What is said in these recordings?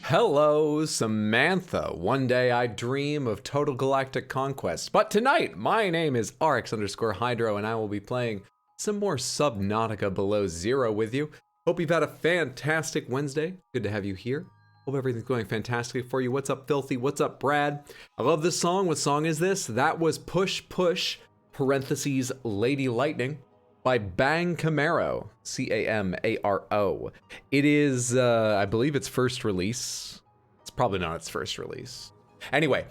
Hello, Samantha. One day I dream of total galactic conquest. But tonight, my name is RX_Hydro, and I will be playing some more Subnautica Below Zero with you. Hope you've had a fantastic Wednesday. Good to have you here. Hope everything's going fantastically for you. What's up, Filthy? What's up, Brad? I love this song. What song is this? That was Push Push, parentheses, Lady Lightning, by Bang Camaro, C-A-M-A-R-O. It is, I believe its first release. It's probably not its first release. Anyway,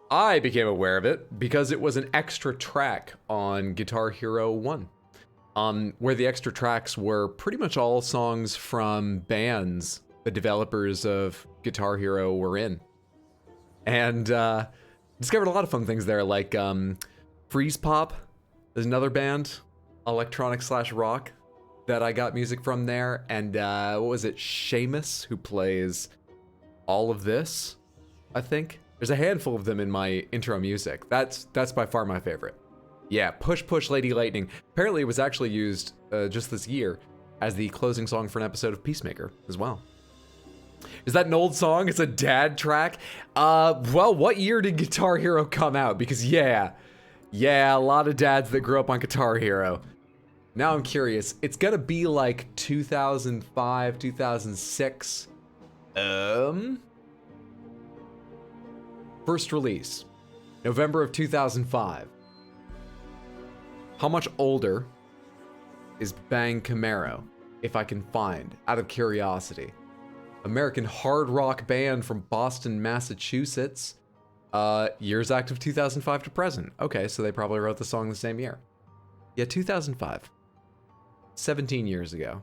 I became aware of it because it was an extra track on Guitar Hero 1. Where the extra tracks were pretty much all songs from bands the developers of Guitar Hero were in. And discovered a lot of fun things there, like Freeze Pop is another band, electronic/rock, that I got music from there. And what was it, Seamus, who plays all of this, I think? There's a handful of them in my intro music. That's by far my favorite. Yeah, Push Push Lady Lightning. Apparently it was actually used just this year as the closing song for an episode of Peacemaker as well. Is that an old song? It's a dad track? Well, what year did Guitar Hero come out? Because yeah, a lot of dads that grew up on Guitar Hero. Now I'm curious. It's gonna be like 2005, 2006. First release, November of 2005. How much older is Bang Camaro, if I can find, out of curiosity? American hard rock band from Boston, Massachusetts. Years active 2005 to present. Okay, so they probably wrote the song the same year. Yeah, 2005. 17 years ago.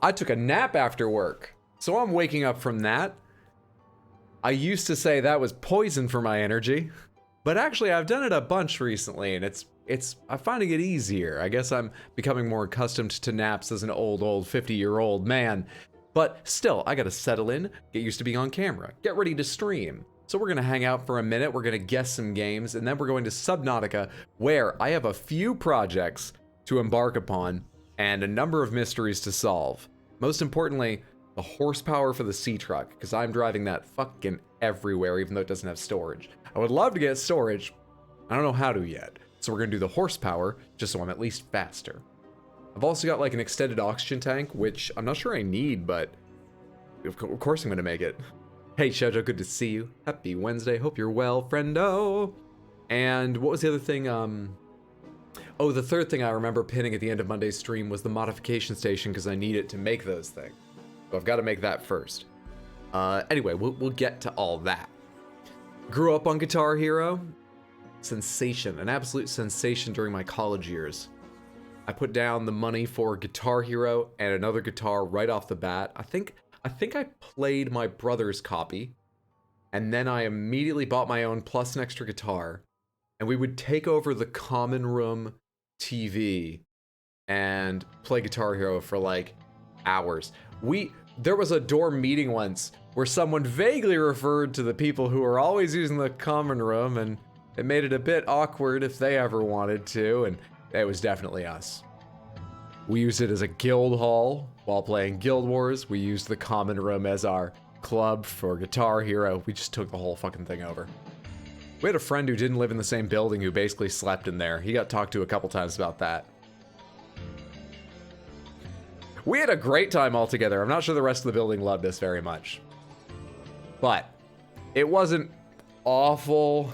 I took a nap after work, so I'm waking up from that. I used to say that was poison for my energy, but actually I've done it a bunch recently, and I'm finding it easier. I guess I'm becoming more accustomed to naps as an old 50-year-old man. But still, I gotta settle in, get used to being on camera, get ready to stream. So we're gonna hang out for a minute, we're gonna guess some games, and then we're going to Subnautica, where I have a few projects to embark upon and a number of mysteries to solve. Most importantly, the horsepower for the seatruck, because I'm driving that fucking everywhere, even though it doesn't have storage. I would love to get storage. I don't know how to yet. So we're gonna do the horsepower, just so I'm at least faster. I've also got like an extended oxygen tank, which I'm not sure I need, but of course I'm gonna make it. Hey Shoujo, good to see you. Happy Wednesday, hope you're well, friendo. And what was the other thing? Oh, the third thing I remember pinning at the end of Monday's stream was the modification station, because I need it to make those things. So I've got to make that first. Anyway, we'll get to all that. Grew up on Guitar Hero. Sensation, an absolute sensation during my college years. I put down the money for Guitar Hero and another guitar right off the bat. I think I played my brother's copy, and then I immediately bought my own plus an extra guitar, and we would take over the common room TV and play Guitar Hero for like hours. There was a dorm meeting once where someone vaguely referred to the people who were always using the common room, and it made it a bit awkward if they ever wanted to, and it was definitely us. We used it as a guild hall while playing Guild Wars. We used the common room as our club for Guitar Hero. We just took the whole fucking thing over. We had a friend who didn't live in the same building who basically slept in there. He got talked to a couple times about that. We had a great time all together. I'm not sure the rest of the building loved us very much. But it wasn't awful.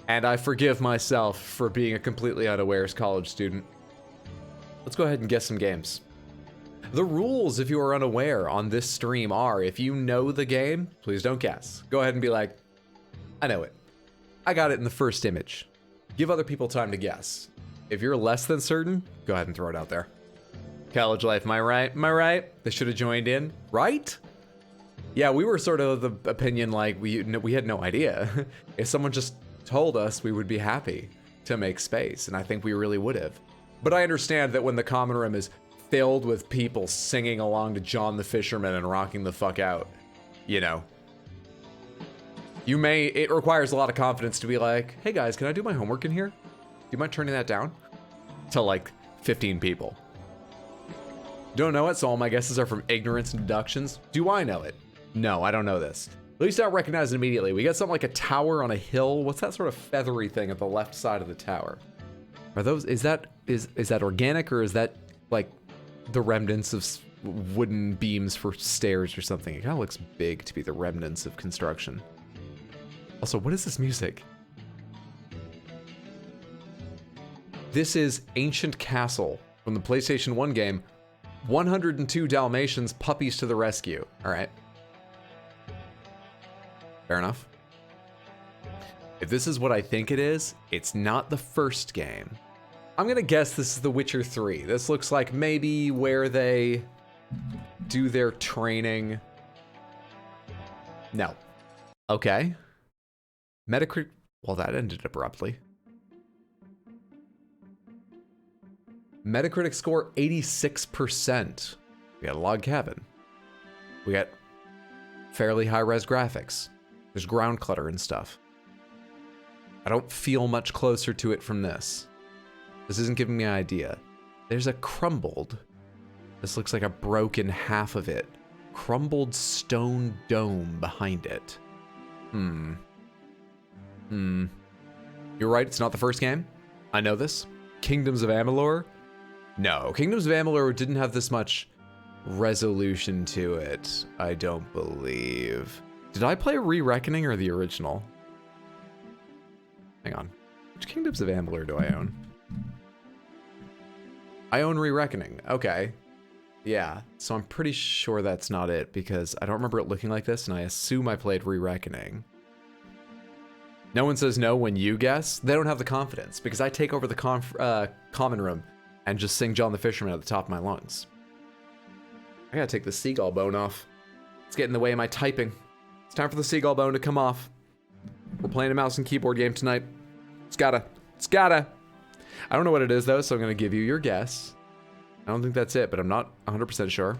And I forgive myself for being a completely unawares college student. Let's go ahead and guess some games. The rules, if you are unaware, on this stream are, if you know the game, please don't guess. Go ahead and be like, I know it. I got it in the first image. Give other people time to guess. If you're less than certain, go ahead and throw it out there. College life, am I right? Am I right? They should have joined in, right? Yeah, we were sort of the opinion like we had no idea. If someone just told us, we would be happy to make space, and I think we really would have. But I understand that when the common room is filled with people singing along to John the Fisherman and rocking the fuck out, you know, it requires a lot of confidence to be like, hey guys, can I do my homework in here? Do you mind turning that down? To like 15 people. Don't know it, so all my guesses are from ignorance and deductions. Do I know it? No, I don't know this. At least I don't recognize it immediately. We got something like a tower on a hill. What's that sort of feathery thing at the left side of the tower? Are those, is that organic, or is that like the remnants of wooden beams for stairs or something? It kind of looks big to be the remnants of construction. Also, what is this music? This is Ancient Castle from the PlayStation 1 game. 102 Dalmatians, puppies to the rescue. All right. Fair enough. If this is what I think it is, it's not the first game. I'm gonna guess this is The Witcher 3. This looks like maybe where they do their training. No. Okay. Metacritic, well, that ended abruptly. Metacritic score 86%. We got a log cabin. We got fairly high-res graphics. There's ground clutter and stuff. I don't feel much closer to it from this. This isn't giving me an idea. There's a crumbled. This looks like a broken half of it. Crumbled stone dome behind it. You're right, it's not the first game. I know this. Kingdoms of Amalur? No, Kingdoms of Amalur didn't have this much resolution to it, I don't believe. Did I play Re-Reckoning or the original? Hang on. Which Kingdoms of Amalur do I own? I own Re-Reckoning. Okay. Yeah, so I'm pretty sure that's not it because I don't remember it looking like this, and I assume I played Re-Reckoning. No one says no when you guess. They don't have the confidence because I take over the common room and just sing John the Fisherman at the top of my lungs. I gotta take the seagull bone off. It's getting in the way of my typing. It's time for the seagull bone to come off. We're playing a mouse and keyboard game tonight. It's gotta. I don't know what it is though, so I'm gonna give you your guess. I don't think that's it, but I'm not 100% sure.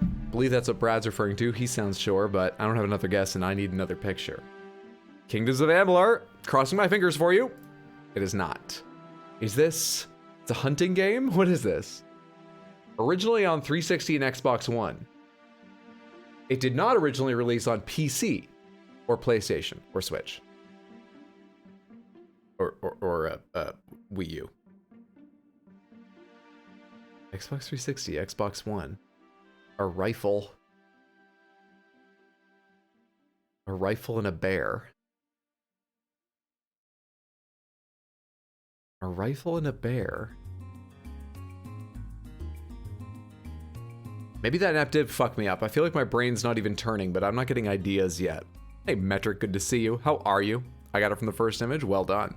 I believe that's what Brad's referring to. He sounds sure, but I don't have another guess and I need another picture. Kingdoms of Amalur, crossing my fingers for you. It is not. Is this, it's a hunting game? What is this? Originally on 360 and Xbox One. It did not originally release on PC or PlayStation or Switch. Or Wii U. Xbox 360, Xbox One. A rifle. A rifle and a bear. A rifle and a bear. Maybe that app did fuck me up. I feel like my brain's not even turning, but I'm not getting ideas yet. Hey, Metric, good to see you. How are you? I got it from the first image. Well done.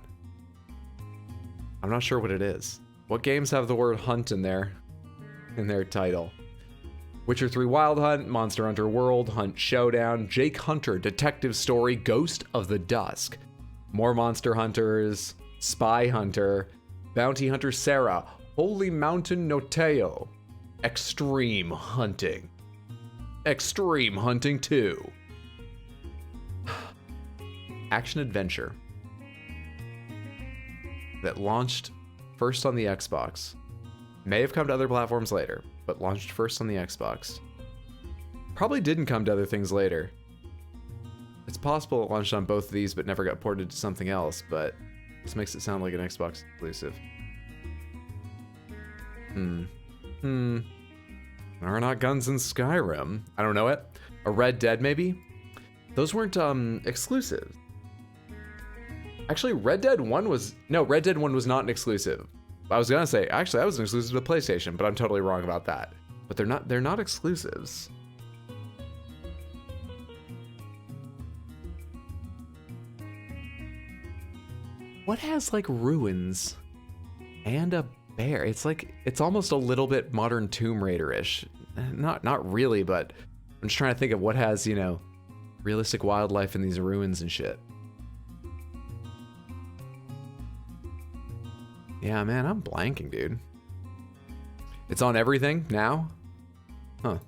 I'm not sure what it is. What games have the word hunt in their title? Witcher 3 Wild Hunt, Monster Hunter World, Hunt Showdown, Jake Hunter, Detective Story, Ghost of the Dusk, more Monster Hunters, Spy Hunter, Bounty Hunter Sarah, Holy Mountain Noteo, Extreme Hunting, Extreme Hunting 2, Action Adventure, that launched first on the Xbox. May have come to other platforms later, but launched first on the Xbox. Probably didn't come to other things later. It's possible it launched on both of these but never got ported to something else, but this makes it sound like an Xbox exclusive. Are not guns in Skyrim? I don't know it. A Red Dead maybe? Those weren't exclusive. Actually, Red Dead 1 was not an exclusive. I was gonna say, actually, that was an exclusive to PlayStation, but I'm totally wrong about that. But they're not exclusives. What has like ruins and a bear? It's like, it's almost a little bit modern Tomb Raider-ish. Not really, but I'm just trying to think of what has, you know, realistic wildlife in these ruins and shit. Yeah, man, I'm blanking, dude. It's on everything now? Huh.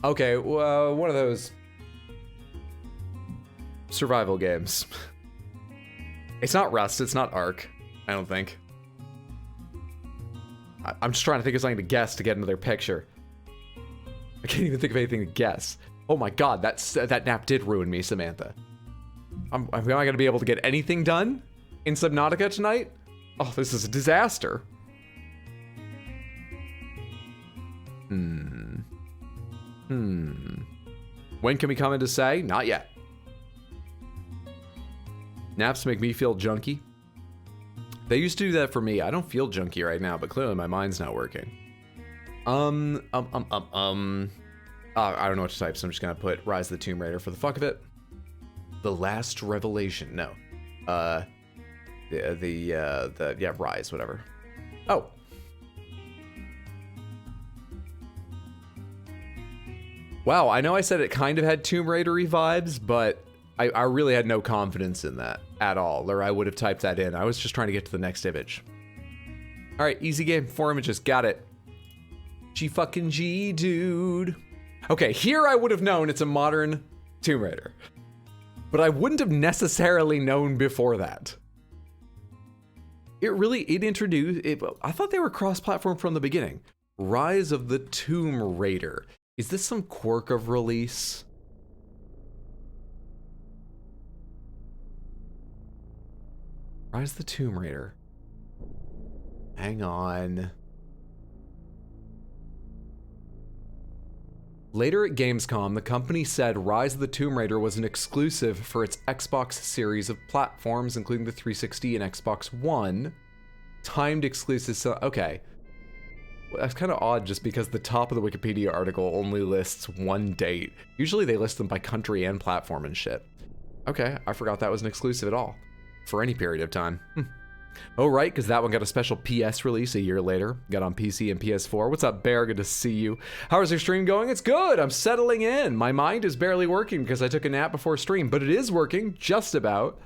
Okay, well, one of those survival games. It's not Rust, it's not Ark, I don't think. I'm just trying to think of something to guess to get another picture. I can't even think of anything to guess. Oh my god, that nap did ruin me, Samantha. Am I going to be able to get anything done in Subnautica tonight? Oh, this is a disaster. When can we come in to say? Not yet. Naps make me feel junky. They used to do that for me. I don't feel junky right now, but clearly my mind's not working. I don't know what to type, so I'm just gonna put Rise of the Tomb Raider for the fuck of it. The Last Revelation. No. Yeah, Rise, whatever. Oh. Wow, I know I said it kind of had Tomb Raider-y vibes, but I really had no confidence in that at all, or I would have typed that in. I was just trying to get to the next image. All right, easy game, 4 images, got it. G, dude. Okay, here I would have known it's a modern Tomb Raider, but I wouldn't have necessarily known before that. It introduced, I thought they were cross-platform from the beginning. Rise of the Tomb Raider. Is this some quirk of release? Rise of the Tomb Raider. Hang on. Later at Gamescom, the company said Rise of the Tomb Raider was an exclusive for its Xbox series of platforms, including the 360 and Xbox One. Timed exclusive, okay. Well, that's kind of odd just because the top of the Wikipedia article only lists one date. Usually they list them by country and platform and shit. Okay, I forgot that was an exclusive at all. For any period of time. Oh, right, because that one got a special PS release a year later. Got on PC and PS4. What's up, Bear? Good to see you. How is your stream going? It's good. I'm settling in. My mind is barely working because I took a nap before stream, but it is working, just about.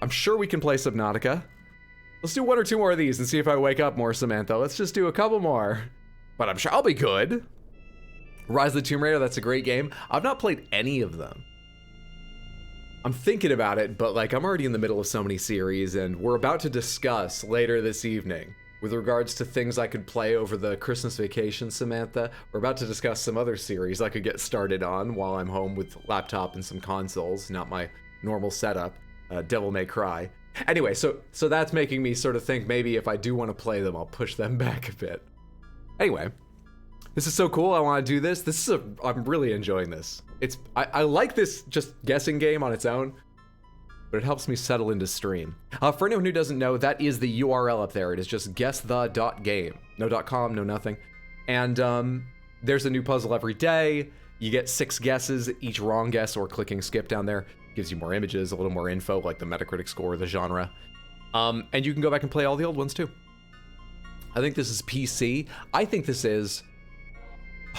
I'm sure we can play Subnautica. Let's do 1 or 2 more of these and see if I wake up more, Samantha. Let's just do a couple more. But I'm sure I'll be good. Rise of the Tomb Raider, that's a great game. I've not played any of them. I'm thinking about it, but like I'm already in the middle of so many series, and we're about to discuss later this evening with regards to things I could play over the Christmas vacation, Samantha. We're about to discuss some other series I could get started on while I'm home with laptop and some consoles, not my normal setup. Devil May Cry. Anyway, so that's making me sort of think maybe if I do want to play them, I'll push them back a bit. Anyway, this is so cool. I want to do this. I'm really enjoying this. I like this just guessing game on its own, but it helps me settle into stream. For anyone who doesn't know, that is the URL up there. It is just guessThe.game. No .com, no nothing. And there's a new puzzle every day. You get 6 guesses, each wrong guess or clicking skip down there gives you more images, a little more info, like the Metacritic score, the genre. And you can go back and play all the old ones too. I think this is PC. I think this is,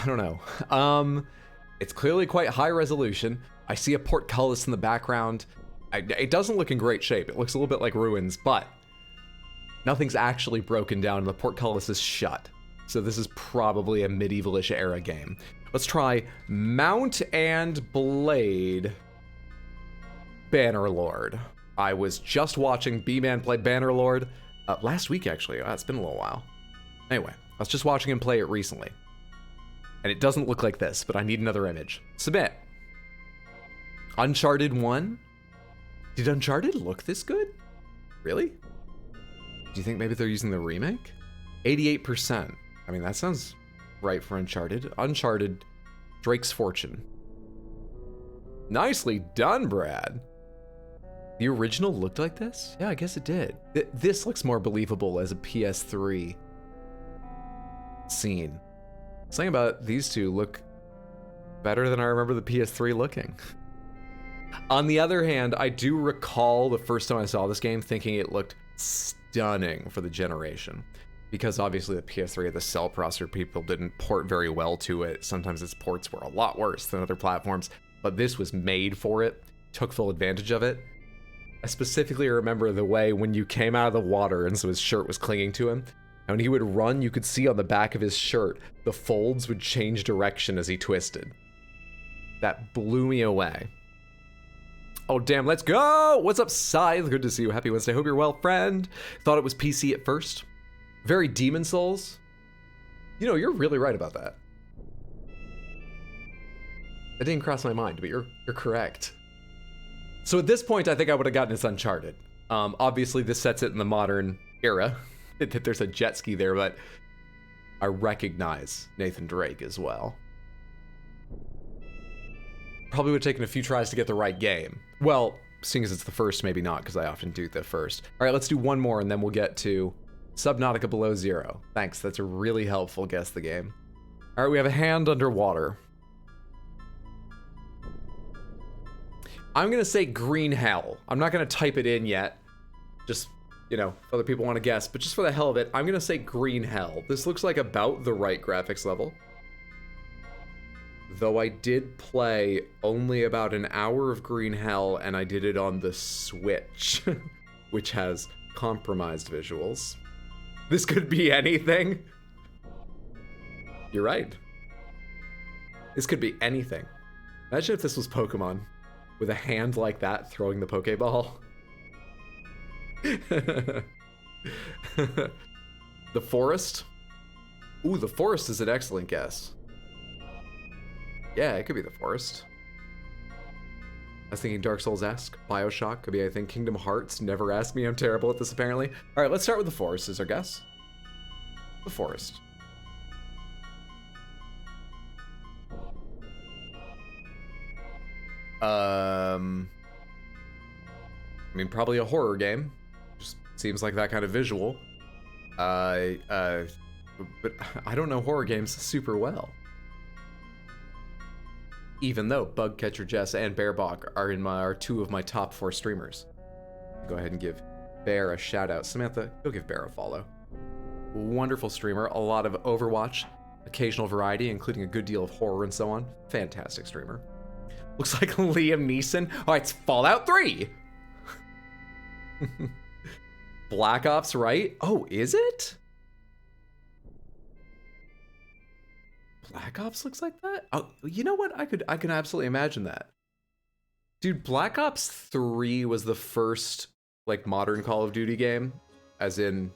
I don't know. It's clearly quite high resolution. I see a portcullis in the background. It doesn't look in great shape. It looks a little bit like ruins, but nothing's actually broken down and the portcullis is shut. So this is probably a medievalish era game. Let's try Mount and Blade Bannerlord. I was just watching B-Man play Bannerlord last week, actually. It's been a little while. Anyway, I was just watching him play it recently. And it doesn't look like this, but I need another image. Submit. Uncharted 1? Did Uncharted look this good? Really? Do you think maybe they're using the remake? 88%. I mean, that sounds right for Uncharted. Uncharted, Drake's Fortune. Nicely done, Brad. The original looked like this? Yeah, I guess it did. This looks more believable as a PS3 scene. Something about these two look better than I remember the PS3 looking. On the other hand, I do recall the first time I saw this game thinking it looked stunning for the generation. Because obviously the PS3 had the cell processor, people didn't port very well to it. Sometimes its ports were a lot worse than other platforms, but this was made for it, took full advantage of it. I specifically remember the way when you came out of the water and so his shirt was clinging to him, and when he would run, you could see on the back of his shirt, the folds would change direction as he twisted. That blew me away. Oh, damn, let's go! What's up, Scythe? Good to see you. Happy Wednesday. Hope you're well, friend. Thought it was PC at first. Very Demon Souls. You know, you're really right about that. That didn't cross my mind, but you're correct. So at this point, I think I would have gotten this Uncharted. Obviously, this sets it in the modern era. That there's a jet ski there, but I recognize Nathan Drake as well. Probably would have taken a few tries to get the right game. Well, seeing as it's the first, maybe not, because I often do the first. All right, let's do one more, and then we'll get to Subnautica Below Zero. Thanks, that's a really helpful guess the game. All right, we have a hand underwater. I'm gonna say Green Hell. I'm not gonna type it in yet. Just, you know, if other people want to guess, but just for the hell of it, I'm gonna say Green Hell. This looks like about the right graphics level. Though I did play only about an hour of Green Hell, and I did it on the Switch, which has compromised visuals. This could be anything. You're right. This could be anything. Imagine if this was Pokemon, with a hand like that throwing the Pokeball. The Forest? Ooh, The Forest is an excellent guess. Yeah, it could be The Forest. I was thinking Dark Souls-esque. Bioshock could be, I think, Kingdom Hearts. Never asked me, I'm terrible at this apparently. All right, let's start with The Forest is our guess. The Forest. I mean, probably a horror game. Just seems like that kind of visual. But I don't know horror games super well. Even though Bugcatcher Jess and Bearbach are two of my top 4 streamers. Go ahead and give Bear a shout out. Samantha, go give Bear a follow. Wonderful streamer, a lot of Overwatch, occasional variety, including a good deal of horror and so on. Fantastic streamer. Looks like Liam Neeson. Oh, it's Fallout 3! Black Ops, right? Oh, is it? Black Ops looks like that? Oh, you know what? I can absolutely imagine that. Dude, Black Ops 3 was the first, like, modern Call of Duty game. As in...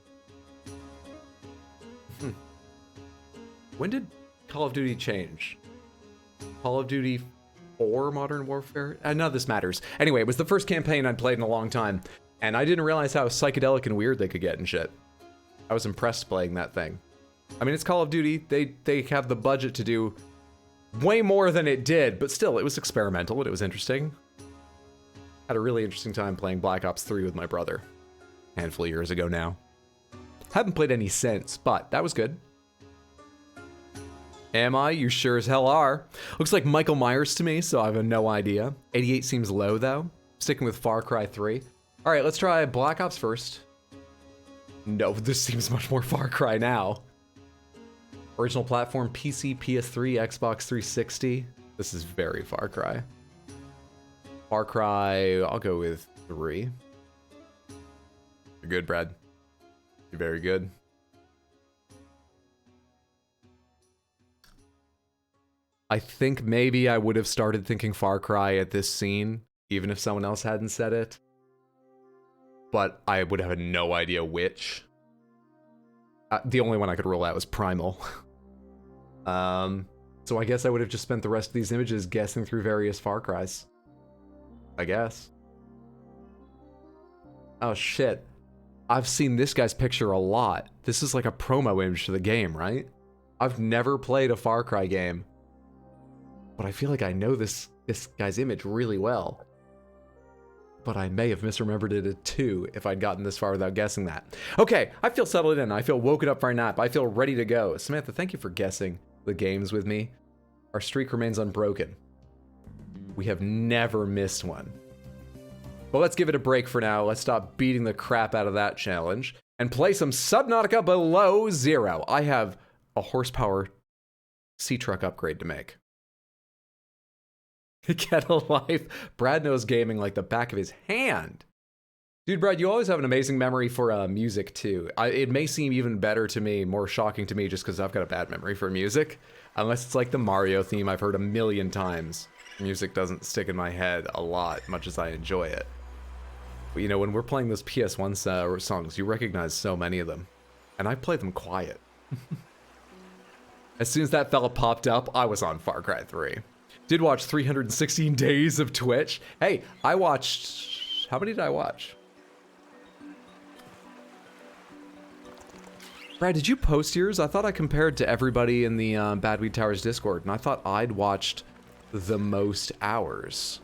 When did Call of Duty change? Call of Duty 4 Modern Warfare? None of this matters. Anyway, it was the first campaign I'd played in a long time, and I didn't realize how psychedelic and weird they could get and shit. I was impressed playing that thing. I mean, it's Call of Duty. They have the budget to do way more than it did, but still, it was experimental and it was interesting. Had a really interesting time playing Black Ops 3 with my brother. A handful of years ago now. Haven't played any since, but that was good. Am I? You sure as hell are. Looks like Michael Myers to me, so I have no idea. 88 seems low, though. Sticking with Far Cry 3. All right, let's try Black Ops first. No, this seems much more Far Cry now. Original platform, PC, PS3, Xbox 360. This is very Far Cry. Far Cry, I'll go with 3. You're good, Brad. You're very good. I think maybe I would have started thinking Far Cry at this scene, even if someone else hadn't said it. But I would have no idea which. The only one I could rule out was Primal. So I guess I would have just spent the rest of these images guessing through various Far Cries. I guess. Oh shit. I've seen this guy's picture a lot. This is like a promo image for the game, right? I've never played a Far Cry game. But I feel like I know this guy's image really well. But I may have misremembered it too if I'd gotten this far without guessing that. Okay, I feel settled in. I feel woken up for a nap. I feel ready to go. Samantha, thank you for guessing the games with me. Our streak remains unbroken. We have never missed one. But let's give it a break for now. Let's stop beating the crap out of that challenge and play some Subnautica Below Zero. I have a horsepower seatruck upgrade to make. Get a life. Brad knows gaming like the back of his hand. Dude, Brad, you always have an amazing memory for music, too. It may seem even better to me, more shocking to me, just because I've got a bad memory for music. Unless it's like the Mario theme I've heard a million times. Music doesn't stick in my head a lot, much as I enjoy it. But, you know, when we're playing those PS1 songs, you recognize so many of them. And I play them quiet. As soon as that fella popped up, I was on Far Cry 3. Did watch 316 days of Twitch. Hey, I watched... How many did I watch? Brad, did you post yours? I thought I compared to everybody in the Bad Weed Towers Discord, and I thought I'd watched the most hours.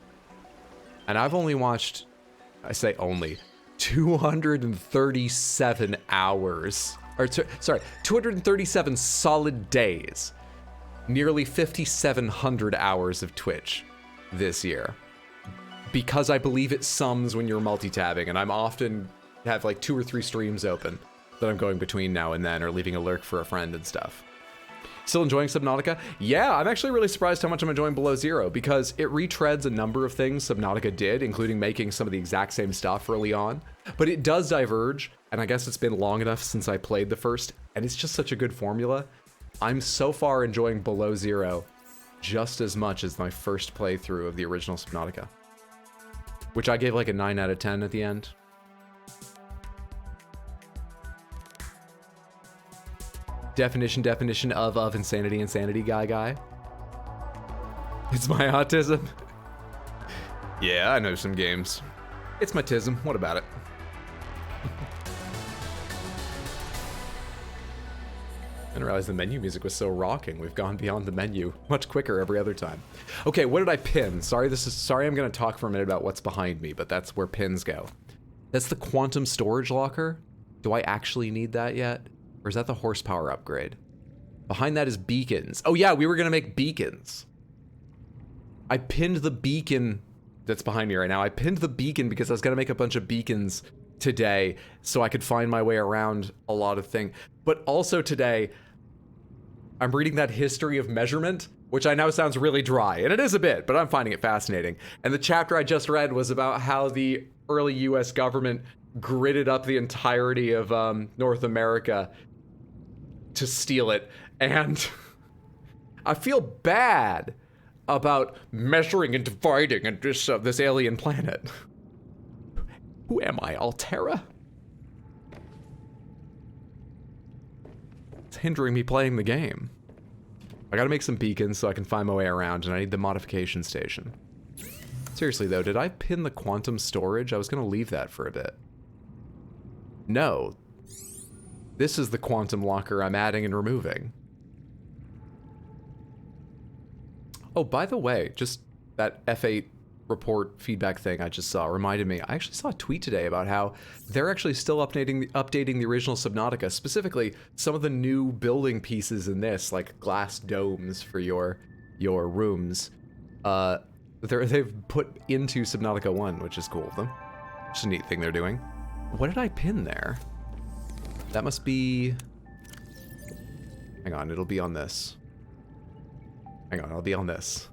And I've only watched, I say only, 237 hours. Or, sorry, 237 solid days. Nearly 5,700 hours of Twitch this year. Because I believe it sums when you're multi-tabbing, and I'm often have like 2 or 3 streams open that I'm going between now and then, or leaving a lurk for a friend and stuff. Still enjoying Subnautica? Yeah, I'm actually really surprised how much I'm enjoying Below Zero, because it retreads a number of things Subnautica did, including making some of the exact same stuff early on. But it does diverge, and I guess it's been long enough since I played the first, and it's just such a good formula. I'm so far enjoying Below Zero just as much as my first playthrough of the original Subnautica, which I gave like a 9 out of 10 at the end. Definition of insanity guy. It's my autism. Yeah, I know some games. It's my tism, what about it? I didn't realize the menu music was so rocking. We've gone beyond the menu much quicker every other time. Okay, what did I pin? Sorry I'm gonna talk for a minute about what's behind me, but that's where pins go. That's the quantum storage locker. Do I actually need that yet? Or is that the horsepower upgrade? Behind that is beacons. Oh yeah, we were gonna make beacons. I pinned the beacon that's behind me right now. I pinned the beacon because I was gonna make a bunch of beacons today so I could find my way around a lot of things. But also today, I'm reading that history of measurement, which I know sounds really dry, and it is a bit, but I'm finding it fascinating. And the chapter I just read was about how the early US government gridded up the entirety of North America to steal it, and I feel bad about measuring and dividing in this alien planet. Who am I, Altera? It's hindering me playing the game. I gotta make some beacons so I can find my way around, and I need the modification station. Seriously though, did I pin the quantum storage? I was gonna leave that for a bit. No. This is the quantum locker I'm adding and removing. Oh, by the way, just that F8 report feedback thing I just saw reminded me, I actually saw a tweet today about how they're actually still updating the original Subnautica, specifically some of the new building pieces in this, like glass domes for your rooms. They've put into Subnautica 1, which is cool of them. Just a neat thing they're doing. What did I pin there? That must be... Hang on, it'll be on this. Hang on, it'll be on this.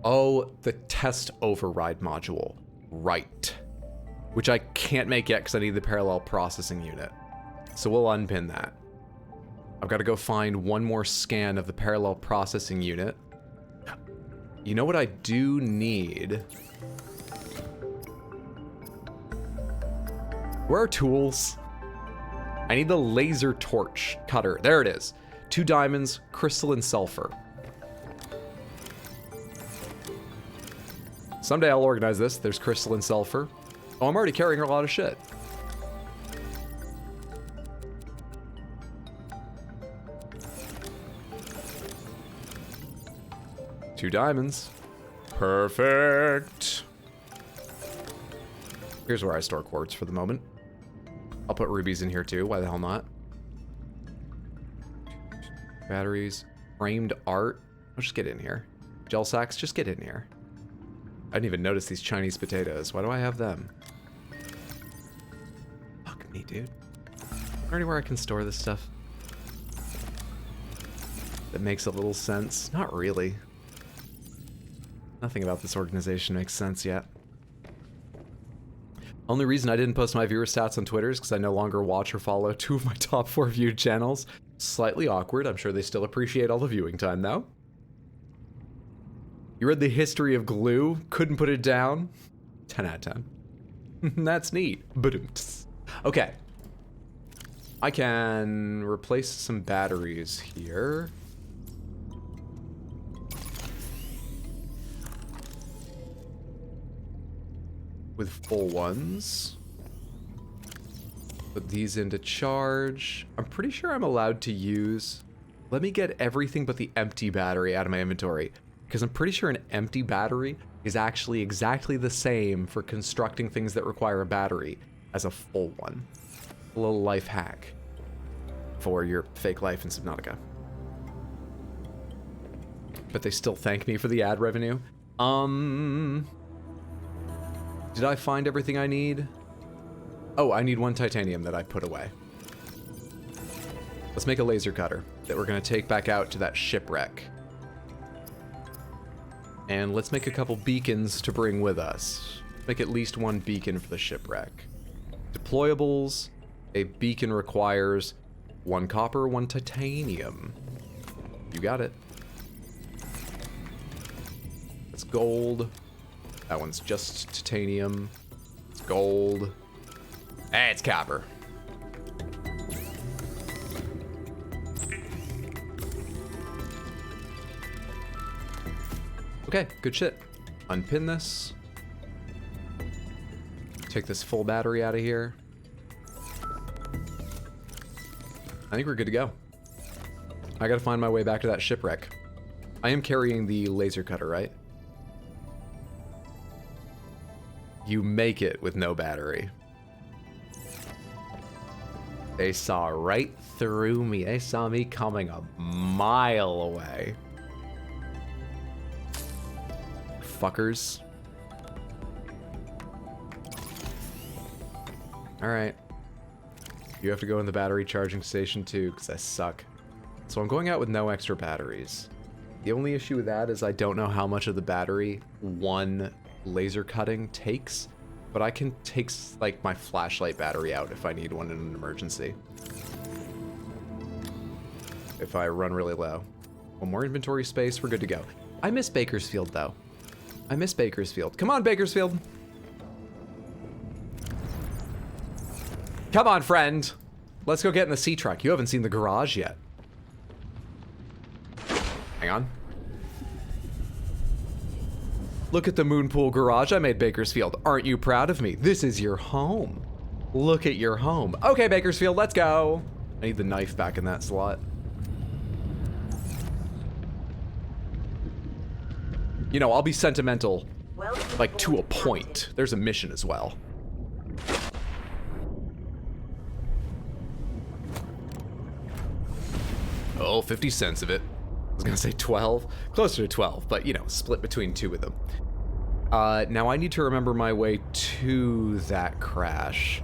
Oh, the test override module. Right. Which I can't make yet because I need the parallel processing unit. So we'll unpin that. I've got to go find one more scan of the parallel processing unit. You know what I do need? Where are tools? I need the laser torch cutter. There it is. 2 diamonds, crystalline sulfur. Someday I'll organize this. There's crystalline sulfur. Oh, I'm already carrying a lot of shit. Two diamonds. Perfect. Here's where I store quartz for the moment. I'll put rubies in here too. Why the hell not? Batteries. Framed art. I'll just get in here. Gel sacks, just get in here. I didn't even notice these Chinese potatoes. Why do I have them? Fuck me, dude. Is there anywhere I can store this stuff that makes a little sense? Not really. Nothing about this organization makes sense yet. Only reason I didn't post my viewer stats on Twitter is because I no longer watch or follow 2 of my top 4 viewed channels. Slightly awkward. I'm sure they still appreciate all the viewing time, though. You read the history of glue? Couldn't put it down? 10 out of 10. That's neat. Badooms. Okay. I can replace some batteries here. With full ones. Put these into charge. I'm pretty sure I'm allowed to use... Let me get everything but the empty battery out of my inventory. Because I'm pretty sure an empty battery is actually exactly the same for constructing things that require a battery as a full one. A little life hack for your fake life in Subnautica. But they still thank me for the ad revenue. Did I find everything I need? Oh, I need one titanium that I put away. Let's make a laser cutter that we're gonna take back out to that shipwreck. And let's make a couple beacons to bring with us. Make at least one beacon for the shipwreck. Deployables, a beacon requires 1 copper, 1 titanium. You got it. That's gold. That one's just titanium. It's gold. Hey, it's copper. Okay, good shit. Unpin this. Take this full battery out of here. I think we're good to go. I gotta find my way back to that shipwreck. I am carrying the laser cutter, right? You make it with no battery. They saw right through me. They saw me coming a mile away. Fuckers. Alright. You have to go in the battery charging station too, because I suck. So I'm going out with no extra batteries. The only issue with that is I don't know how much of the battery one laser cutting takes, but I can take like my flashlight battery out if I need one in an emergency. If I run really low. One more inventory space, we're good to go. I miss Bakersfield though. I miss Bakersfield. Come on, Bakersfield. Come on, friend. Let's go get in the seatruck. You haven't seen the garage yet. Hang on. Look at the Moonpool garage I made, Bakersfield. Aren't you proud of me? This is your home. Look at your home. Okay, Bakersfield, let's go. I need the knife back in that slot. You know, I'll be sentimental, like, to a point. There's a mission as well. Oh, 50 cents of it. I was gonna say 12. Closer to 12, but, you know, split between 2 of them. Now I need to remember my way to that crash.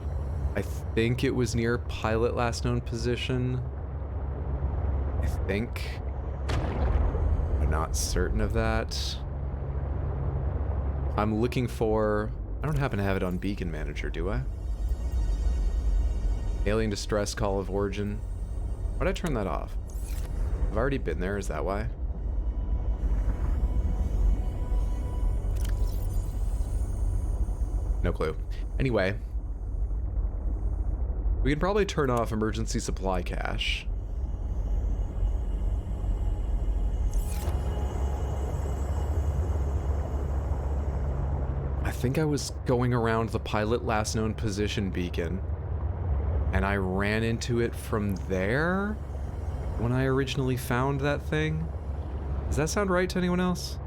I think it was near pilot last known position. I think. I'm not certain of that. I'm looking for... I don't happen to have it on Beacon Manager, do I? Alien Distress Call of Origin. Why'd I turn that off? I've already been there, is that why? No clue. Anyway. We can probably turn off emergency supply cache. I think I was going around the pilot last known position beacon, and I ran into it from there when I originally found that thing. Does that sound right to anyone else?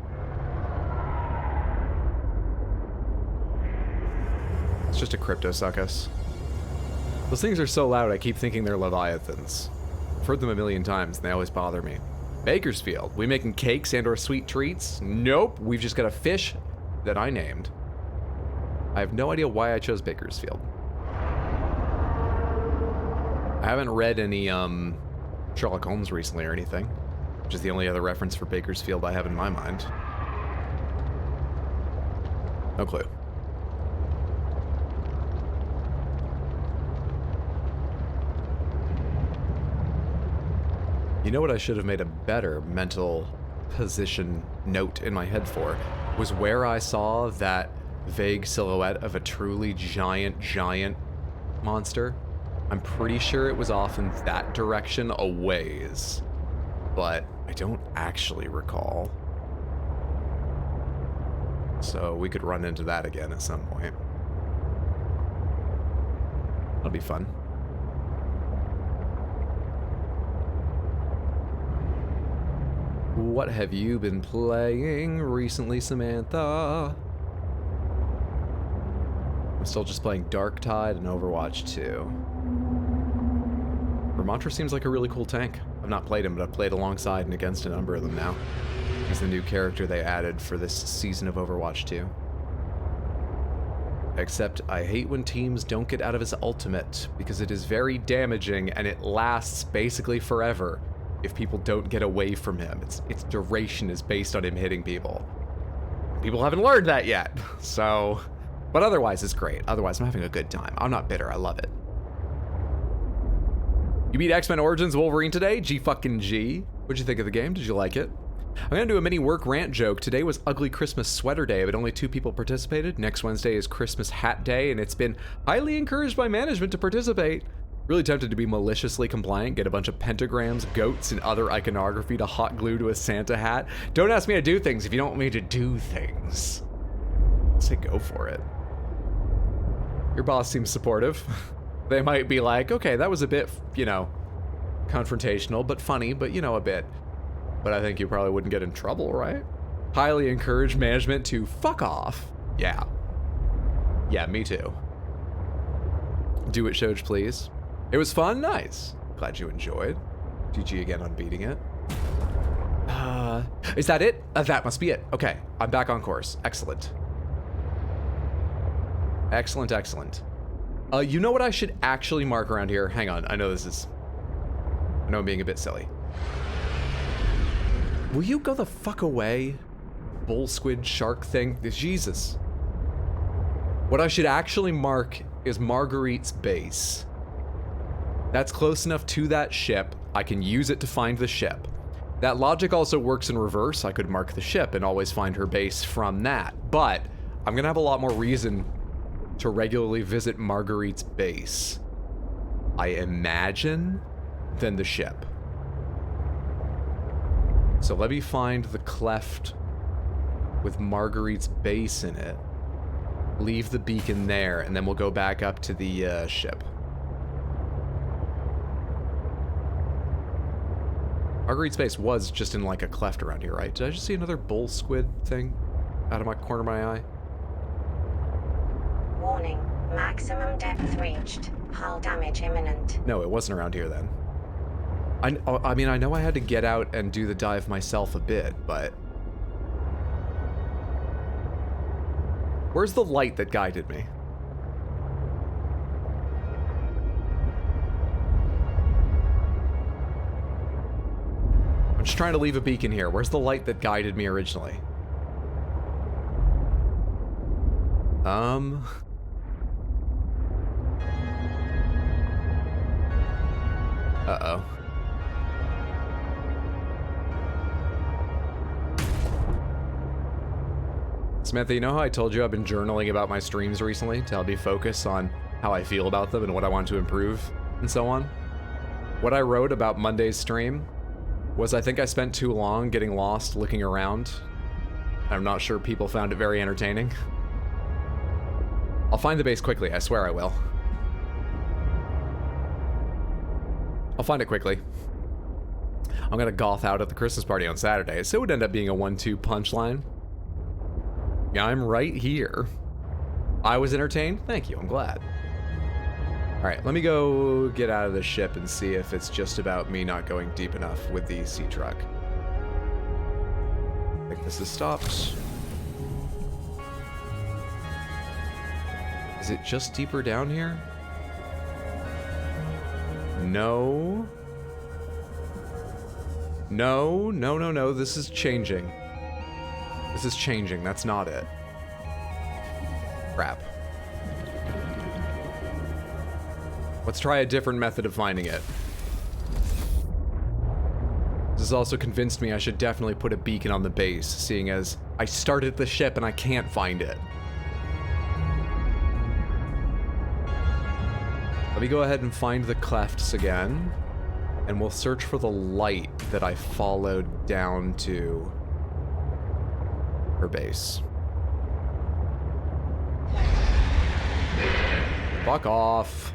It's just a cryptosuchus. Those things are so loud I keep thinking they're leviathans. I've heard them a million times and they always bother me. Bakersfield, we making cakes and or sweet treats? Nope, we've just got a fish that I named. I have no idea why I chose Bakersfield. I haven't read any Sherlock Holmes recently or anything, which is the only other reference for Bakersfield I have in my mind. No clue. You know what I should have made a better mental position note in my head for was where I saw that vague silhouette of a truly giant monster. I'm pretty sure it was off in that direction a ways, but I don't actually recall. So we could run into that again at some point. That'll be fun. What have you been playing recently, Samantha? I'm still just playing Darktide and Overwatch 2. Ramontra seems like a really cool tank. I've not played him, but I've played alongside and against a number of them now. He's the new character they added for this season of Overwatch 2. Except I hate when teams don't get out of his ultimate, because it is very damaging and it lasts basically forever if people don't get away from him. Its duration is based on him hitting people. People haven't learned that yet, so... But otherwise, it's great. Otherwise, I'm having a good time. I'm not bitter. I love it. You beat X-Men Origins Wolverine today? G-fucking-G. What'd you think of the game? Did you like it? I'm gonna do a mini work rant joke. Today was Ugly Christmas Sweater Day, but only 2 people participated. Next Wednesday is Christmas Hat Day, and it's been highly encouraged by management to participate. Really tempted to be maliciously compliant, get a bunch of pentagrams, goats, and other iconography to hot glue to a Santa hat. Don't ask me to do things if you don't want me to do things. Let's say go for it. Your boss seems supportive. They might be like, okay, that was a bit, you know, confrontational, but funny, but you know, a bit. But I think you probably wouldn't get in trouble, right? Highly encourage management to fuck off. Yeah. Yeah, me too. Do it, Shoj, please. It was fun? Nice. Glad you enjoyed. GG again on beating it. Is that it? That must be it. Okay, I'm back on course. Excellent. Excellent, excellent. You know what I should actually mark around here? Hang on, I know I'm being a bit silly. Will you go the fuck away? Bull squid shark thing? Jesus. What I should actually mark is Marguerite's base. That's close enough to that ship. I can use it to find the ship. That logic also works in reverse. I could mark the ship and always find her base from that. But I'm gonna have a lot more reason to regularly visit Marguerite's base, I imagine, than the ship. So let me find the cleft with Marguerite's base in it, leave the beacon there, and then we'll go back up to the ship. Marguerite's base was just in like a cleft around here, right? Did I just see another bull squid thing out of my corner of my eye? Warning, maximum depth reached. Hull damage imminent. No, it wasn't around here then. I mean, I know I had to get out and do the dive myself a bit, but... Where's the light that guided me? I'm just trying to leave a beacon here. Where's the light that guided me originally? Uh-oh. Samantha, you know how I told you I've been journaling about my streams recently to help me focus on how I feel about them and what I want to improve and so on? What I wrote about Monday's stream was I think I spent too long getting lost looking around. I'm not sure people found it very entertaining. I'll find the base quickly, I swear I will. I'll find it quickly. I'm gonna goth out at the Christmas party on Saturday, so it would end up being a 1-2 punchline. Yeah, I'm right here. I was entertained? Thank you, I'm glad. Alright, let me go get out of the ship and see if it's just about me not going deep enough with the seatruck. I think this is stopped. Is it just deeper down here? No. No, no, no, no, this is changing. This is changing, that's not it. Crap. Let's try a different method of finding it. This has also convinced me I should definitely put a beacon on the base, seeing as I started the ship and I can't find it. Let me go ahead and find the clefts again, and we'll search for the light that I followed down to her base. Fuck off.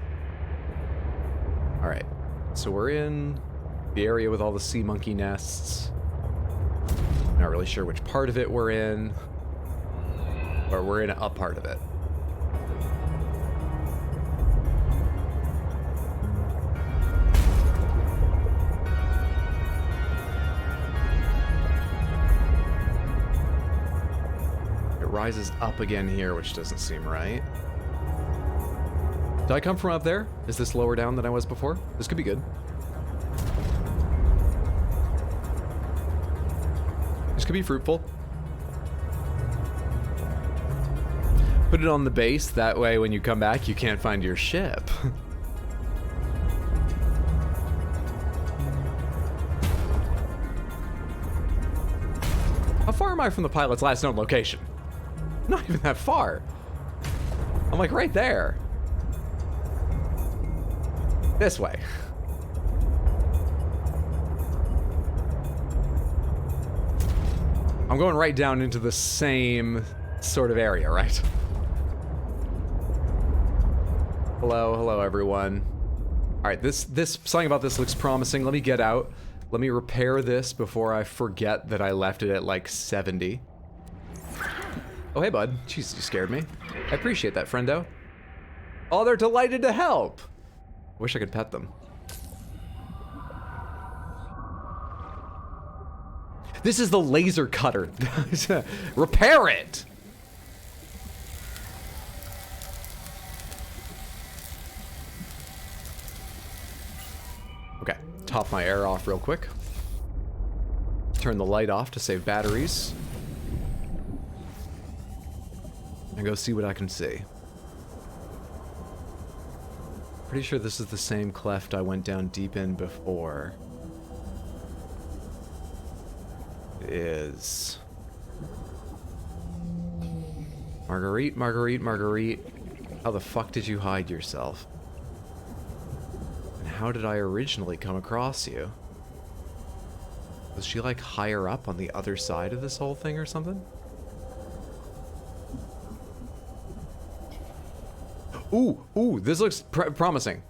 Alright, so we're in the area with all the sea monkey nests. Not really sure which part of it we're in, but we're in a part of it. It rises up again here, which doesn't seem right. Did I come from up there? Is this lower down than I was before? This could be good. This could be fruitful. Put it on the base, that way when you come back you can't find your ship. How far am I from the pilot's last known location? Not even that far. I'm like right there. This way. I'm going right down into the same sort of area, right? Hello everyone. All right, this something about this looks promising. Let me get out. Let me repair this before I forget that I left it at like 70. Oh, hey bud. Jeez, you scared me. I appreciate that, friendo. Oh, they're delighted to help. Wish I could pet them. This is the laser cutter. Repair it! Okay, top my air off real quick. Turn the light off to save batteries. And go see what I can see. Pretty sure this is the same cleft I went down deep in before. It is. Marguerite, Marguerite, Marguerite. How the fuck did you hide yourself? And how did I originally come across you? Was she like higher up on the other side of this whole thing or something? Ooh, this looks promising.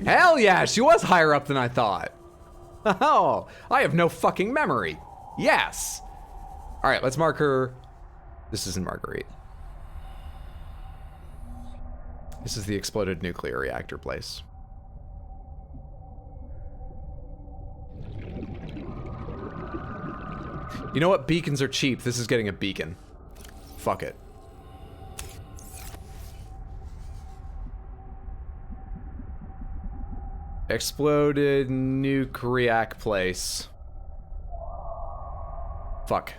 Hell yeah, she was higher up than I thought. Oh, I have no fucking memory. Yes. All right, let's mark her. This isn't Marguerite. This is the exploded nuclear reactor place. You know what? Beacons are cheap. This is getting a beacon. Fuck it. Exploded nuke react place. Fuck.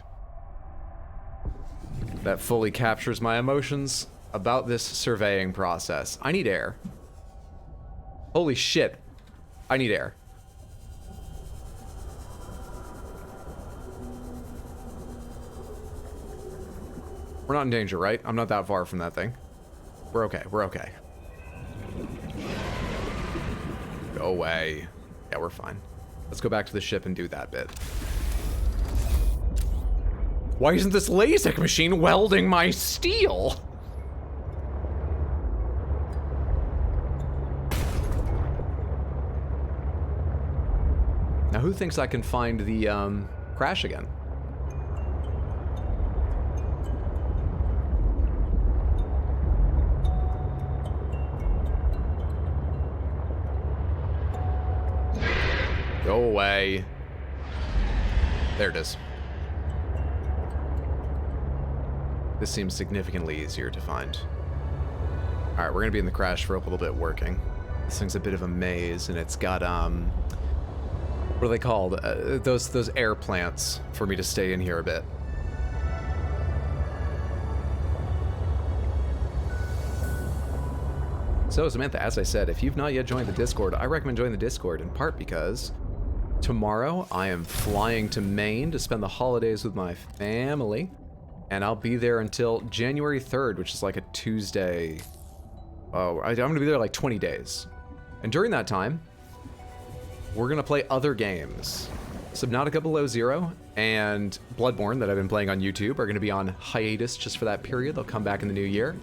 That fully captures my emotions about this surveying process. I need air. Holy shit. I need air. We're not in danger, right? I'm not that far from that thing. We're okay, we're okay. Go away. Yeah, we're fine. Let's go back to the ship and do that bit. Why isn't this LASIK machine welding my steel? Now who thinks I can find the crash again? Go away. There it is. This seems significantly easier to find. Alright, we're gonna be in the crash for a little bit working. This thing's a bit of a maze, and it's got, what are they called? Those air plants for me to stay in here a bit. So, Samantha, as I said, if you've not yet joined the Discord, I recommend joining the Discord, in part because tomorrow I am flying to Maine to spend the holidays with my family, and I'll be there until January 3rd, which is like a Tuesday I'm gonna be there like 20 days. And during that time, we're gonna play other games. Subnautica Below Zero and Bloodborne that I've been playing on YouTube are gonna be on hiatus just for that period. They'll come back in the new year.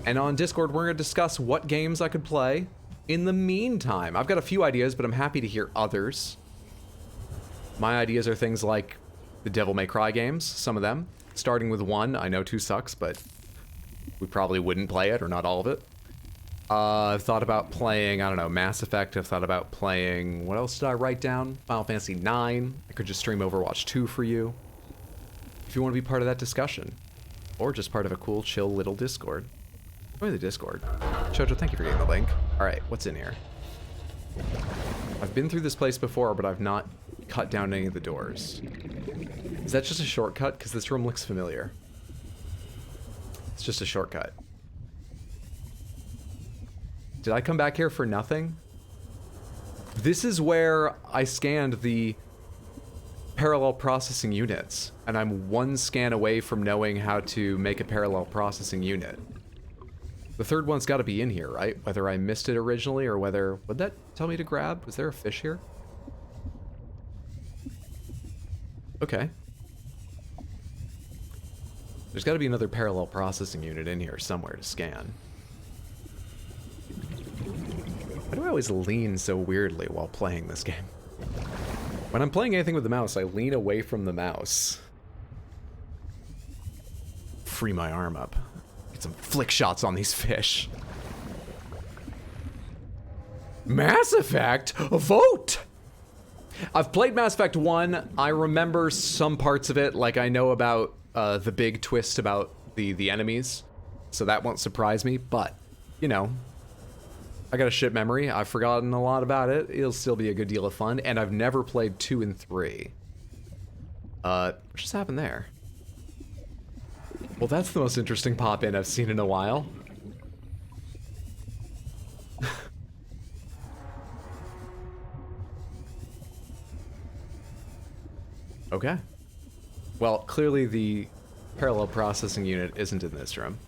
And on Discord, we're gonna discuss what games I could play in the meantime. I've got a few ideas, but I'm happy to hear others. My ideas are things like the Devil May Cry games, some of them. Starting with 1, I know 2 sucks, but we probably wouldn't play it, or not all of it. I've thought about playing, I don't know, Mass Effect. I've thought about playing, what else did I write down? Final Fantasy 9. I could just stream Overwatch 2 for you. If you want to be part of that discussion. Or just part of a cool, chill little Discord. Join the Discord. Chojo, thank you for getting the link. Alright, what's in here? I've been through this place before, but I've not cut down any of the doors. Is that just a shortcut? Because this room looks familiar. It's just a shortcut. Did I come back here for nothing? This is where I scanned the parallel processing units, and I'm 1 scan away from knowing how to make a parallel processing unit. The third one's got to be in here, right? Whether I missed it originally or whether... Would that tell me to grab? Was there a fish here? Okay. There's got to be another parallel processing unit in here somewhere to scan. Why do I always lean so weirdly while playing this game? When I'm playing anything with the mouse, I lean away from the mouse. Free my arm up. Get some flick shots on these fish. Mass Effect? A vote! I've played Mass Effect 1. I remember some parts of it, like I know about the big twist about the enemies. So that won't surprise me, but, you know, I got a shit memory. I've forgotten a lot about it. It'll still be a good deal of fun, and I've never played 2 and 3. What just happened there? Well, that's the most interesting pop-in I've seen in a while. Okay. Well, clearly the parallel processing unit isn't in this room.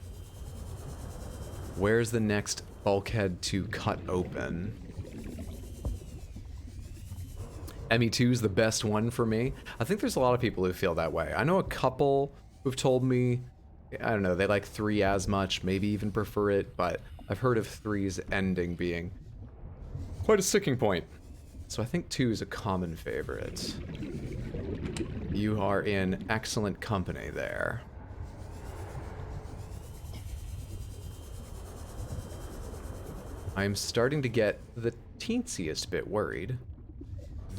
Where's the next bulkhead to cut open? ME2 is the best one for me. I think there's a lot of people who feel that way. I know a couple who've told me, I don't know, they like 3 as much, maybe even prefer it, but I've heard of 3's ending being quite a sticking point. So I think 2 is a common favorite. You are in excellent company there. I'm starting to get the teensiest bit worried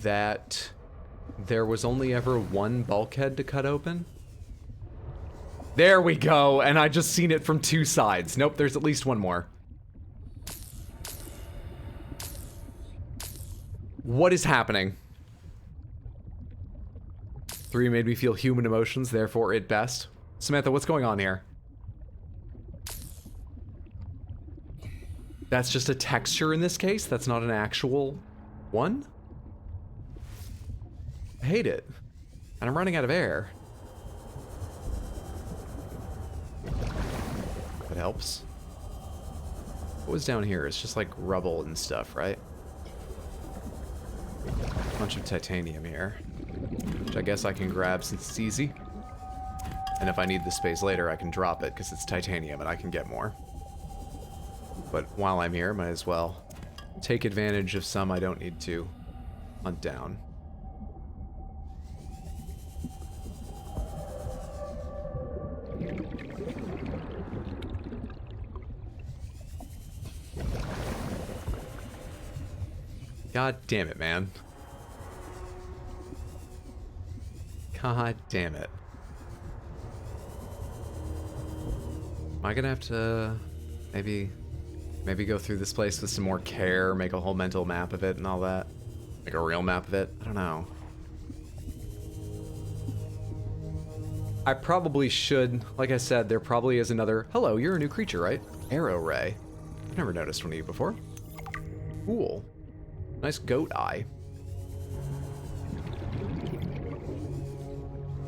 that there was only ever 1 bulkhead to cut open. There we go, and I just seen it from 2 sides. Nope, there's at least 1 more. What is happening? 3 made me feel human emotions, therefore it best. Samantha, what's going on here? That's just a texture in this case? That's not an actual one? I hate it. And I'm running out of air. That helps. What was down here? It's just like rubble and stuff, right? Bunch of titanium here. Which I guess I can grab since it's easy. And if I need the space later, I can drop it because it's titanium and I can get more. But while I'm here, might as well take advantage of some I don't need to hunt down. God damn it, man. God damn it. Am I gonna have to maybe go through this place with some more care, make a whole mental map of it and all that? Like a real map of it? I don't know. I probably should. Like I said, there probably is another... Hello, you're a new creature, right? Arrow ray. I've never noticed one of you before. Cool. Nice goat eye.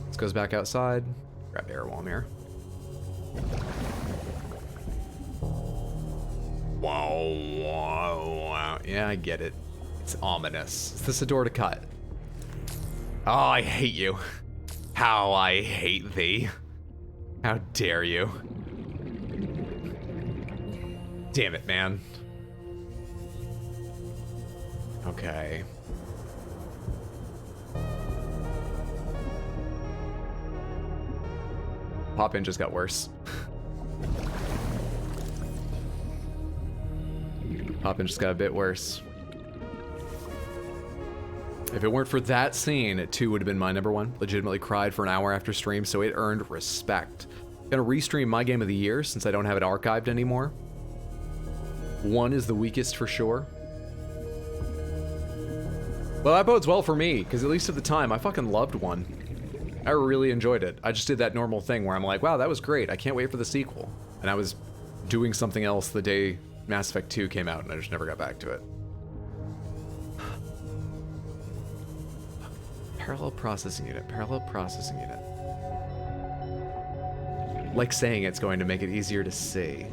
This goes back outside. Grab air while I'm here. wow. Yeah, I get it. It's ominous. Is this a door to cut? Oh, I hate you. How I hate thee. How dare you. Damn it, man. Okay. Pop-in just got worse. Pop-in just got a bit worse. If it weren't for that scene, 2 would have been my number 1. Legitimately cried for an hour after stream, so it earned respect. Gonna restream my game of the year since I don't have it archived anymore. 1 is the weakest for sure. Well, that bodes well for me, because at least at the time, I fucking loved 1. I really enjoyed it. I just did that normal thing where I'm like, wow, that was great. I can't wait for the sequel. And I was doing something else the day Mass Effect 2 came out, and I just never got back to it. Parallel processing unit, parallel processing unit. Like saying it's going to make it easier to see.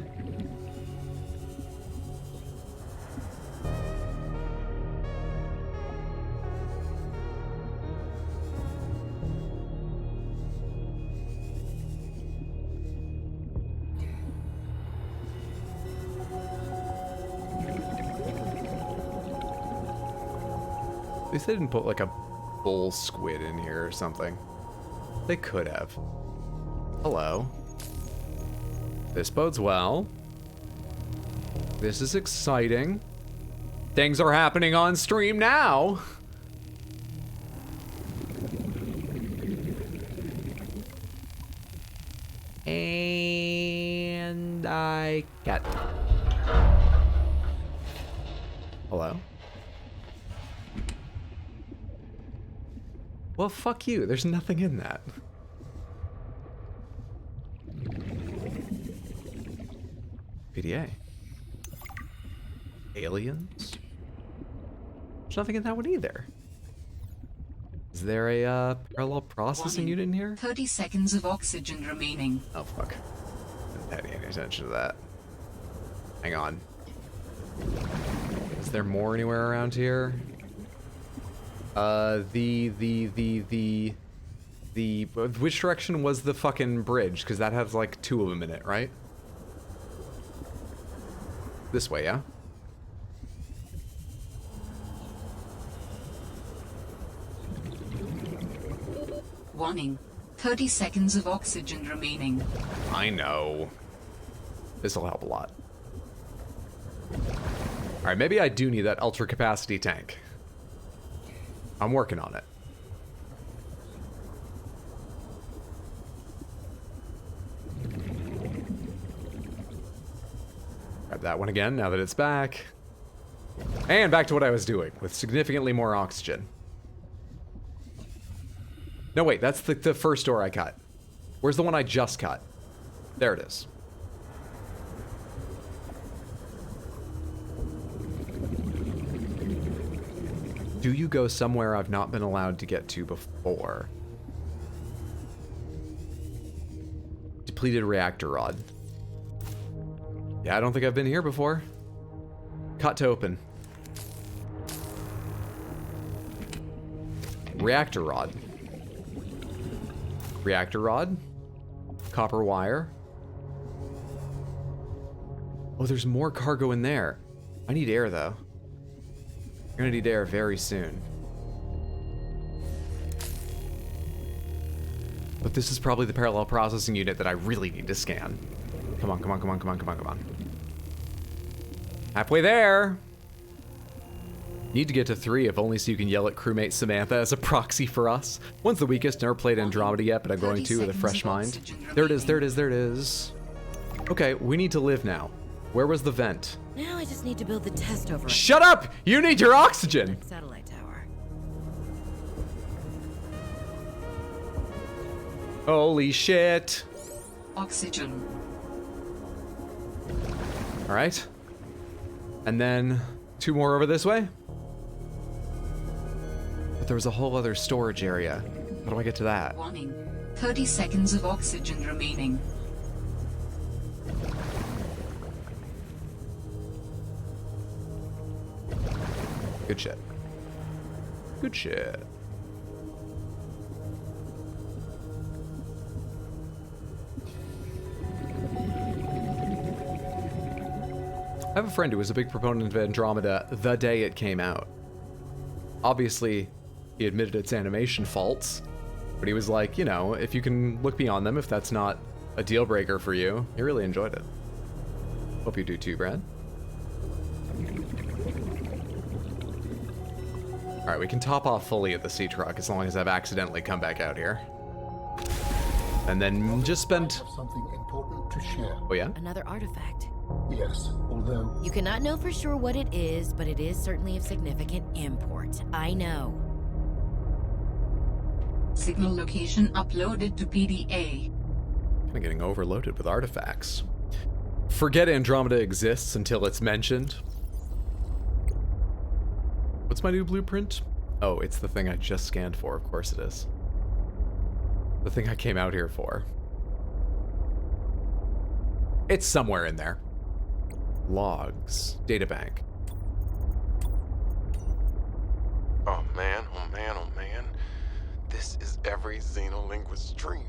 At least they didn't put like a bull squid in here or something. They could have. Hello. This bodes well. This is exciting. Things are happening on stream now. And I got... Hello? Well, fuck you. There's nothing in that. PDA. Aliens? There's nothing in that one either. Is there a parallel processing unit in here? 30 seconds of oxygen remaining. Oh, fuck. Didn't pay any attention to that. Hang on. Is there more anywhere around here? Which direction was the fucking bridge? Because that has like 2 of them in it, right? This way, yeah? Warning. 30 seconds of oxygen remaining. I know. This'll help a lot. Alright, maybe I do need that ultra capacity tank. I'm working on it. Grab that one again now that it's back. And back to what I was doing, with significantly more oxygen. No, wait, that's the first door I cut. Where's the one I just cut? There it is. Do you go somewhere I've not been allowed to get to before? Depleted reactor rod. Yeah, I don't think I've been here before. Cut to open. Reactor rod. Reactor rod. Copper wire. Oh, there's more cargo in there. I need air, though. I'm gonna need air very soon. But this is probably the parallel processing unit that I really need to scan. Come on, come on, come on, come on, come on, come on. Halfway there! Need to get to 3, if only so you can yell at crewmate Samantha as a proxy for us. One's the weakest, never played Andromeda yet, but I'm going to with a fresh mind. There it is, there it is, there it is. Okay, we need to live now. Where was the vent? Now I just need to build the test over. Shut up! You need your oxygen! Satellite tower. Holy shit! Oxygen. All right. And then 2 more over this way. But there was a whole other storage area. How do I get to that? Warning. 30 seconds of oxygen remaining. Good shit. Good shit. I have a friend who was a big proponent of Andromeda the day it came out. Obviously, he admitted its animation faults, but he was like, you know, if you can look beyond them, if that's not a deal breaker for you, he really enjoyed it. Hope you do too, Brad. Alright, we can top off fully at the seatruck as long as I've accidentally come back out here. And then just spend... I have something important to share. Oh yeah? Another artifact. Yes, although You cannot know for sure what it is, but it is certainly of significant import. I know. Signal location uploaded to PDA. I'm getting overloaded with artifacts. Forget Andromeda exists until it's mentioned. What's my new blueprint? Oh, it's the thing I just scanned for. Of course it is. The thing I came out here for. It's somewhere in there. Logs. Databank. Oh man, oh man, oh man. This is every xenolinguist's dream.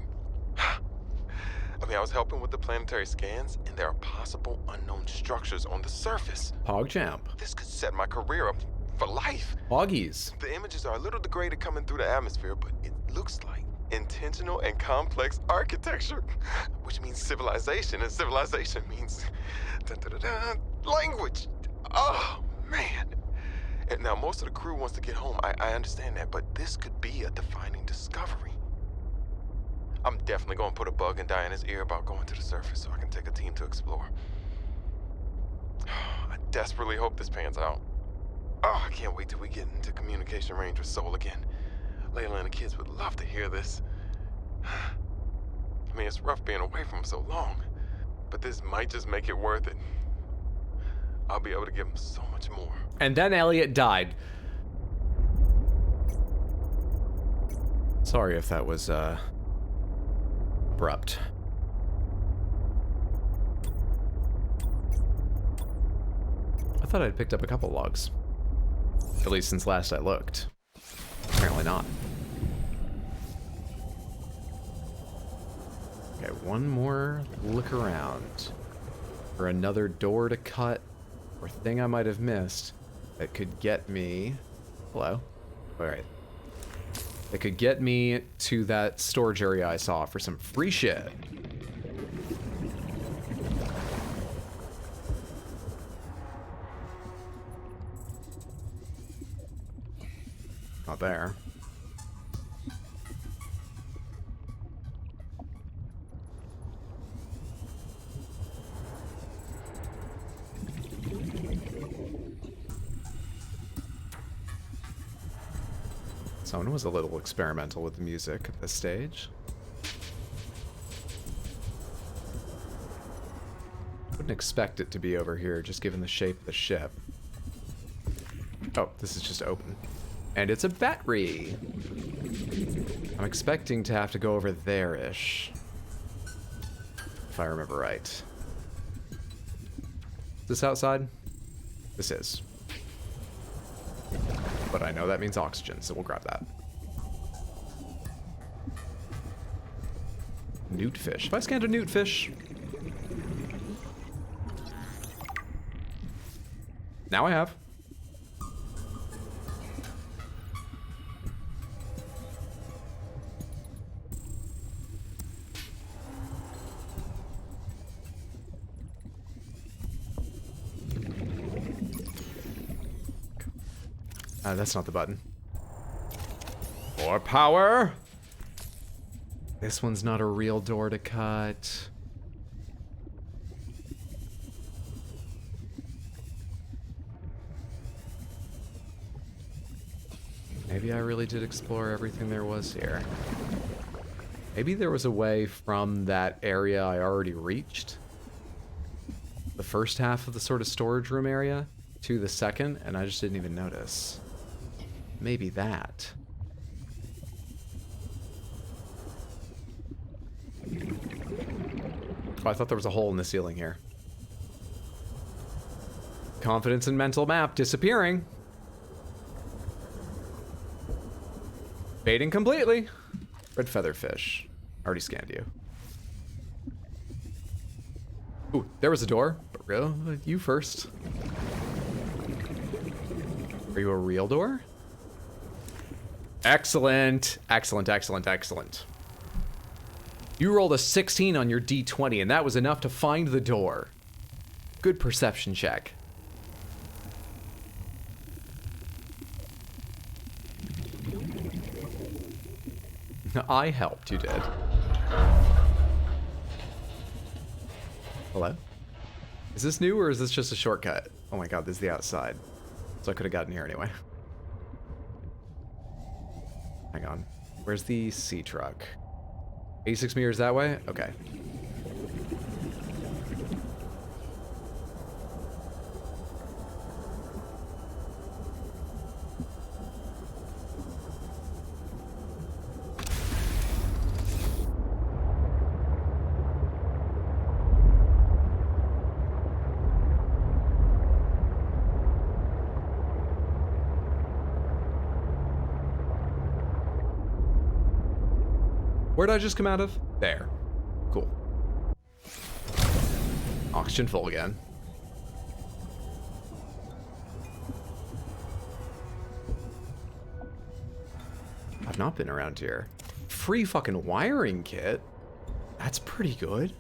I mean, I was helping with the planetary scans, and there are possible unknown structures on the surface. PogChamp. This could set my career up for life. Poggies. The images are a little degraded coming through the atmosphere, but it looks like intentional and complex architecture, which means civilization, and civilization means language. Oh, man. And now, most of the crew wants to get home. I understand that, but this could be a defining discovery. I'm definitely going to put a bug in Diana's ear about going to the surface so I can take a team to explore. I desperately hope this pans out. Oh, I can't wait till we get into communication range with Sol again. Layla and the kids would love to hear this. I mean, it's rough being away from them so long, but this might just make it worth it. I'll be able to give them so much more. And then Elliot died. Sorry if that was, abrupt. I thought I'd picked up a couple logs. At least since last I looked. Apparently not. Okay, one more look around for another door to cut or thing I might have missed that could get me... Hello? Alright. That could get me to that storage area I saw for some free shit. Not there. Someone was a little experimental with the music at this stage. Wouldn't expect it to be over here, just given the shape of the ship. Oh, this is just open. And it's a battery! I'm expecting to have to go over there-ish. If I remember right. Is this outside? This is. But I know that means oxygen, so we'll grab that. Newt fish. Have I scanned a newt fish? Now I have. That's not the button. More power! This one's not a real door to cut. Maybe I really did explore everything there was here. Maybe there was a way from that area I already reached, the first half of the sort of storage room area, to the second, and I just didn't even notice. Maybe that. Oh, I thought there was a hole in the ceiling here. Confidence and mental map disappearing. Rotating completely. Red featherfish. Already scanned you. Ooh, there was a door. But real, you first. Are you a real door? Excellent. Excellent, excellent, excellent. You rolled a 16 on your D20, and that was enough to find the door. Good perception check. I helped, you did. Hello? Is this new or is this just a shortcut? Oh my god, this is the outside. So I could have gotten here anyway. Hang on. Where's the seatruck? 86 meters that way? Okay. Where'd I just come out of? There. Cool. Oxygen full again. I've not been around here. Free fucking wiring kit? That's pretty good.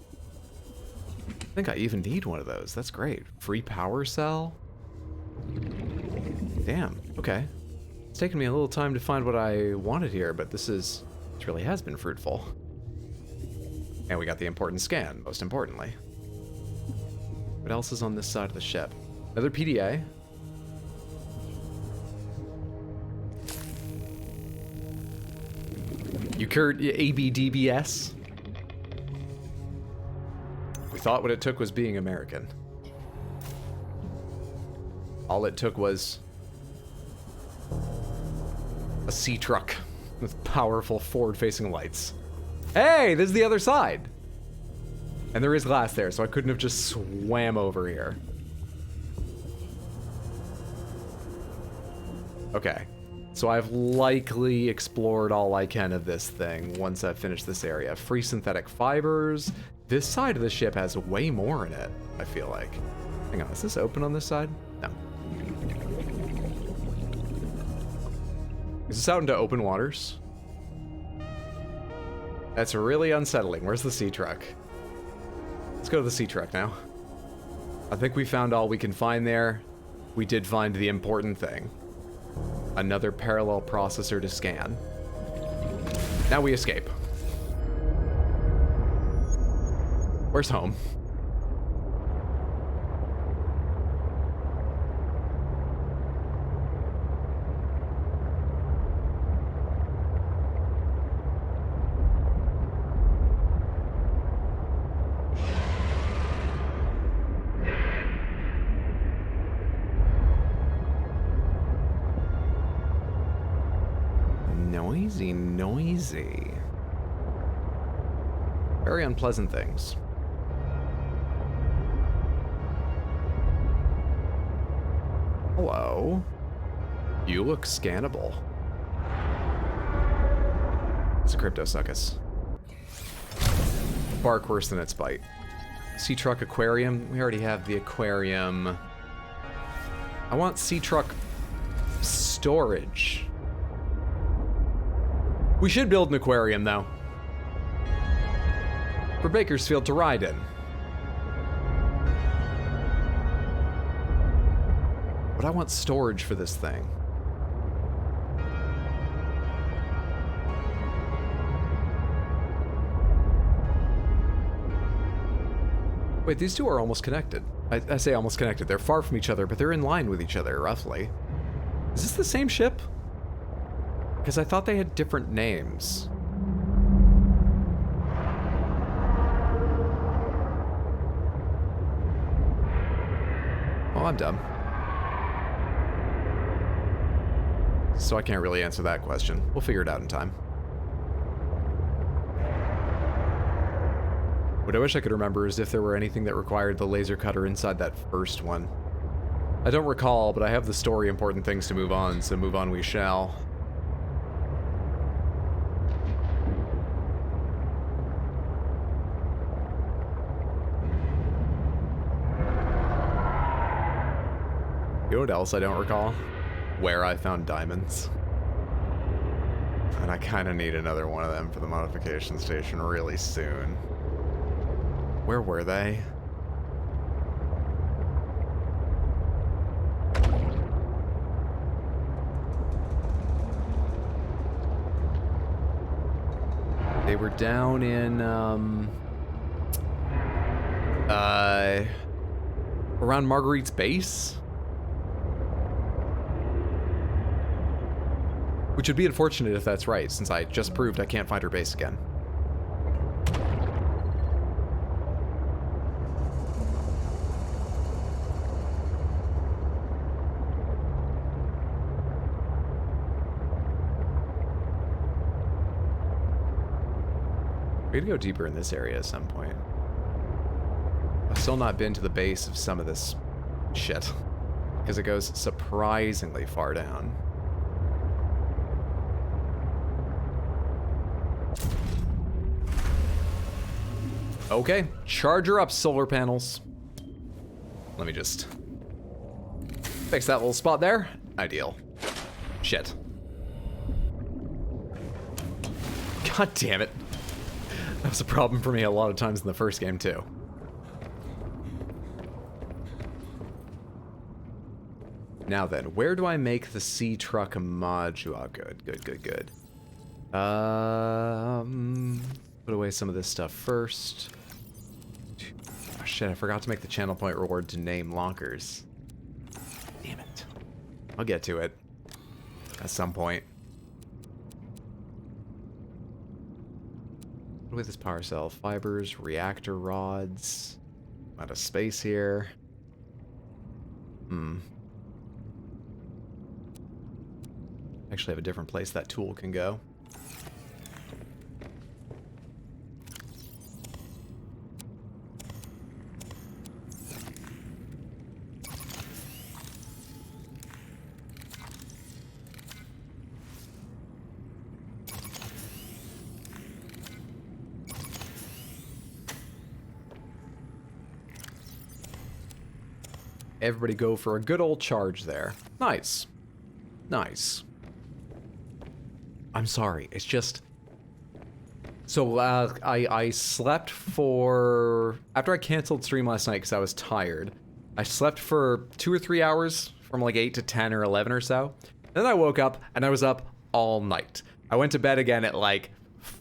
I think I even need one of those. That's great. Free power cell? Damn, okay. It's taken me a little time to find what I wanted here, but this really has been fruitful. And we got the important scan, most importantly. What else is on this side of the ship? Another PDA. You cured ABDBS? We thought what it took was being American. All it took was a seatruck with powerful forward-facing lights. Hey, this is the other side. And there is glass there, so I couldn't have just swam over here. Okay, so I've likely explored all I can of this thing once I've finished this area. Free synthetic fibers. This side of the ship has way more in it, I feel like. Hang on, is this open on this side? No. Is this out into open waters? That's really unsettling. Where's the seatruck? Let's go to the seatruck now. I think we found all we can find there. We did find the important thing. Another parallel processor to scan. Now we escape. Where's home? Noisy. Very unpleasant things. Hello. You look scannable. It's a cryptosuchus. Bark worse than its bite. Seatruck aquarium. We already have the aquarium. I want seatruck storage. We should build an aquarium, though. For Bakersfield to ride in. But I want storage for this thing. Wait, these two are almost connected. I say almost connected. They're far from each other, but they're in line with each other, roughly. Is this the same ship? Because I thought they had different names. Well, I'm dumb. So I can't really answer that question. We'll figure it out in time. What I wish I could remember is if there were anything that required the laser cutter inside that first one. I don't recall, but I have the story important things to move on, so move on we shall. You know what else I don't recall? Where I found diamonds. And I kind of need another one of them for the modification station really soon. Where were they? They were down in, around Marguerite's base? Which would be unfortunate if that's right, since I just proved I can't find her base again. We're gonna go deeper in this area at some point. I've still not been to the base of some of this shit, because it goes surprisingly far down. Okay, charge her up, solar panels. Let me just fix that little spot there. Ideal. Shit. God damn it. That was a problem for me a lot of times in the first game, too. Now then, where do I make the seatruck module? Oh, good, good, good, good. Put away some of this stuff first. Oh, shit, I forgot to make the channel point reward to name lockers. Damn it. I'll get to it at some point. Put away this power cell. Fibers, reactor rods. Out of space here. Actually have a different place that tool can go. Everybody go for a good old charge there. Nice. Nice. I'm sorry, it's just... So, I slept for... After I canceled stream last night because I was tired, I slept for 2 or 3 hours from like 8 to 10 or 11 or so. Then I woke up and I was up all night. I went to bed again at like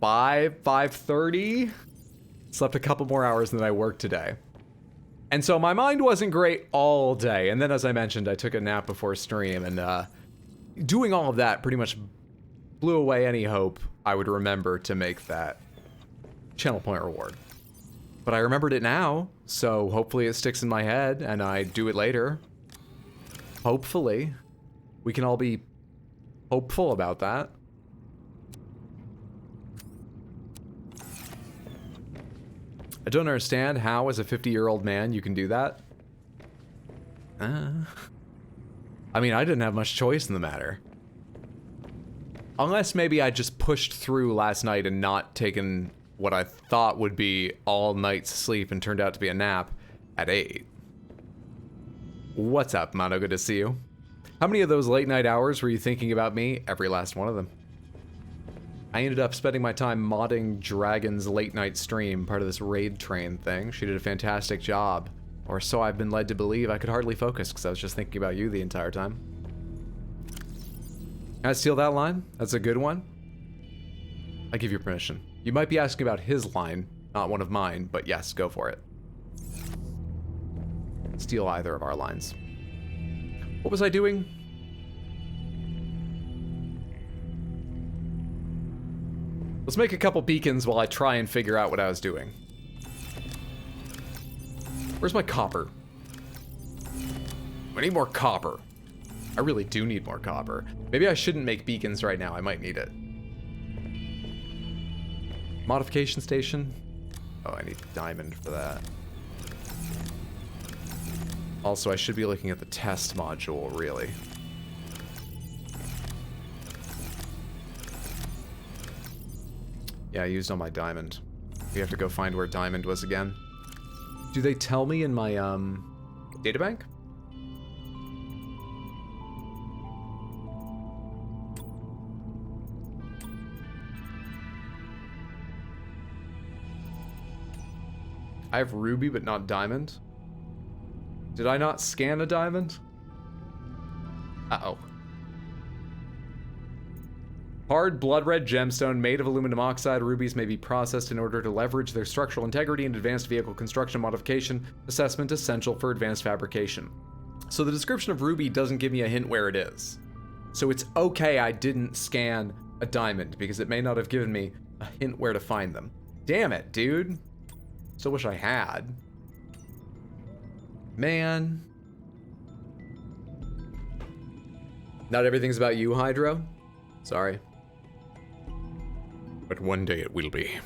5:30. Slept a couple more hours than I worked today. And so my mind wasn't great all day. And then, as I mentioned, I took a nap before stream, and doing all of that pretty much blew away any hope I would remember to make that channel point reward. But I remembered it now, so hopefully it sticks in my head and I do it later. Hopefully. We can all be hopeful about that. I don't understand how, as a 50-year-old man, you can do that. I mean, I didn't have much choice in the matter. Unless maybe I just pushed through last night and not taken what I thought would be all night's sleep and turned out to be a nap at 8. What's up, Mono? Good to see you. How many of those late night hours were you thinking about me? Every last one of them. I ended up spending my time modding Dragon's late night stream, part of this raid train thing. She did a fantastic job. Or so I've been led to believe. I could hardly focus because I was just thinking about you the entire time. Can I steal that line? That's a good one. I give you permission. You might be asking about his line, not one of mine, but yes, go for it. Steal either of our lines. What was I doing? Let's make a couple beacons while I try and figure out what I was doing. Where's my copper? I need more copper. I really do need more copper. Maybe I shouldn't make beacons right now. I might need it. Modification station. Oh, I need diamond for that. Also, I should be looking at the test module, really. Yeah, I used all my diamond. We have to go find where diamond was again. Do they tell me in my, databank? I have ruby, but not diamond. Did I not scan a diamond? Uh-oh. Hard blood red gemstone made of aluminum oxide rubies may be processed in order to leverage their structural integrity and advanced vehicle construction modification assessment essential for advanced fabrication. So the description of ruby doesn't give me a hint where it is. So it's okay I didn't scan a diamond because it may not have given me a hint where to find them. Damn it, dude. Still wish I had. Man. Not everything's about you, Hydro. Sorry. But one day it will be.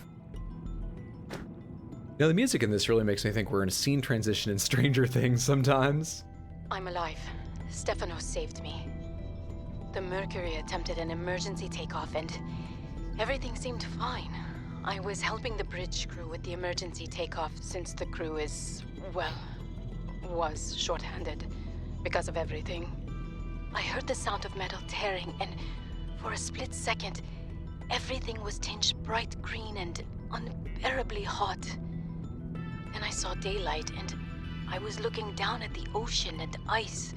Now, the music in this really makes me think we're in a scene transition in Stranger Things sometimes. I'm alive. Stefanos saved me. The Mercury attempted an emergency takeoff and everything seemed fine. I was helping the bridge crew with the emergency takeoff since the crew is, well, was shorthanded because of everything. I heard the sound of metal tearing and for a split second, everything was tinged bright green and unbearably hot. Then I saw daylight and I was looking down at the ocean and ice.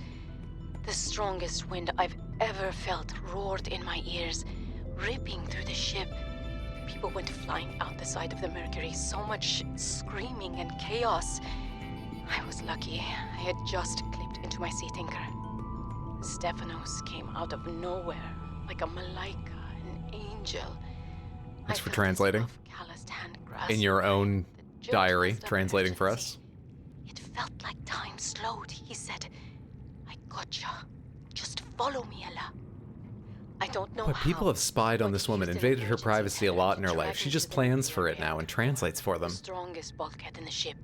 The strongest wind I've ever felt roared in my ears, ripping through the ship. People went flying out the side of the Mercury, so much screaming and chaos. I was lucky. I had just clipped into my sea tinker. Stefanos came out of nowhere, like a malaika, an angel. Thanks for translating. In your own diary, translating for us. It felt like time slowed. He said, I gotcha. Just follow me, Ella. I don't know But people have spied on this woman, invaded her privacy a lot in her life. She just plans for it now and translates for them. The strongest bulkhead in the ship.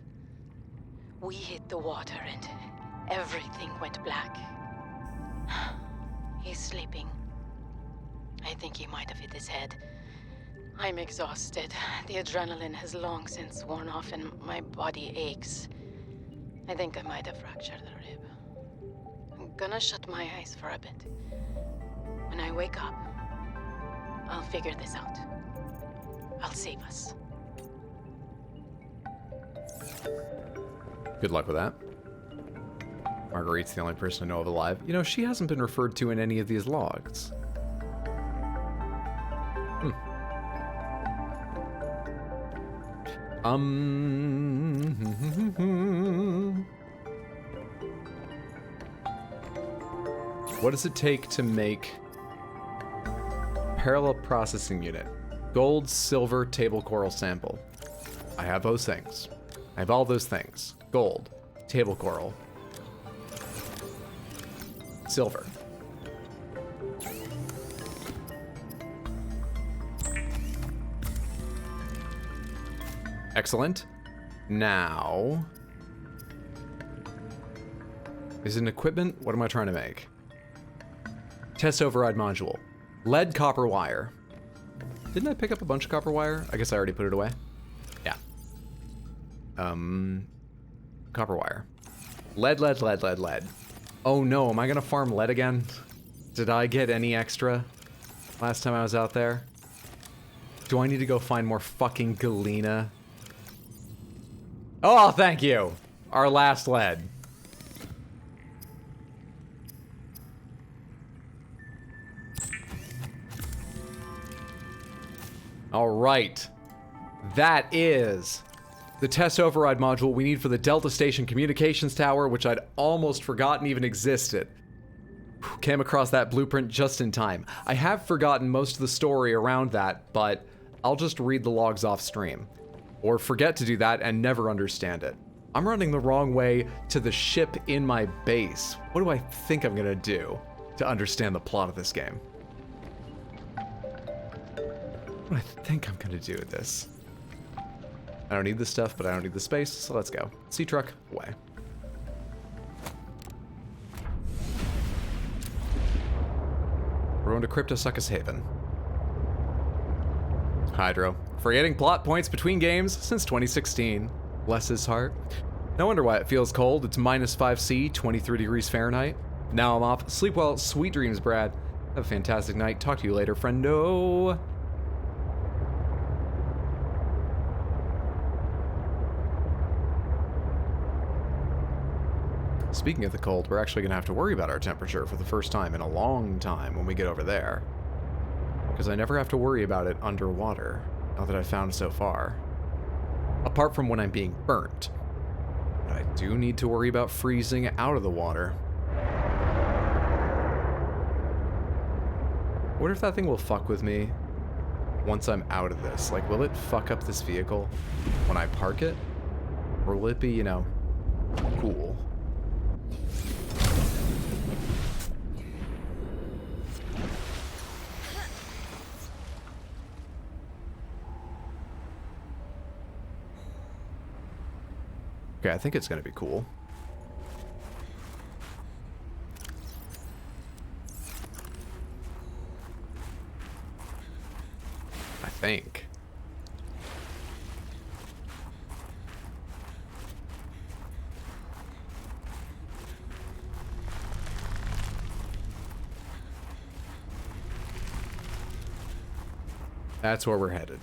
We hit the water and everything went black. He's sleeping. I think he might have hit his head. I'm exhausted. The adrenaline has long since worn off and my body aches. I think I might have fractured a rib. I'm gonna shut my eyes for a bit. When I wake up, I'll figure this out. I'll save us. Good luck with that. Marguerite's the only person I know of alive. You know, she hasn't been referred to in any of these logs. What does it take to make parallel processing unit? Gold, silver, table coral sample. I have those things. I have all those things. Gold, table coral, silver. Excellent. Now, is it an equipment? What am I trying to make? Test override module. Lead copper wire. Didn't I pick up a bunch of copper wire? I guess I already put it away. Yeah. Copper wire. Lead. Oh no, am I gonna farm lead again? Did I get any extra last time I was out there? Do I need to go find more fucking galena? Oh, thank you. Our last lead. All right. That is the test override module we need for the Delta Station Communications Tower, which I'd almost forgotten even existed. Came across that blueprint just in time. I have forgotten most of the story around that, but I'll just read the logs off stream. Or forget to do that and never understand it. I'm running the wrong way to the ship in my base. What do I think I'm gonna do to understand the plot of this game? What do I think I'm gonna do with this? I don't need this stuff, but I don't need the space, so let's go. Seatruck, away. We're going to Cryptosuchus Haven. Hydro. Forgetting plot points between games since 2016. Bless his heart. No wonder why it feels cold. It's -5°C, 23 degrees Fahrenheit. Now I'm off. Sleep well. Sweet dreams, Brad. Have a fantastic night. Talk to you later, friendo. speaking of the cold, we're actually going to have to worry about our temperature for the first time in a long time when we get over there. Because I never have to worry about it underwater, not that I've found so far. Apart from when I'm being burnt. But I do need to worry about freezing out of the water. I wonder if that thing will fuck with me once I'm out of this. Like, will it fuck up this vehicle when I park it? Or will it be, you know, cool? Okay, I think it's gonna be cool. I think. That's where we're headed.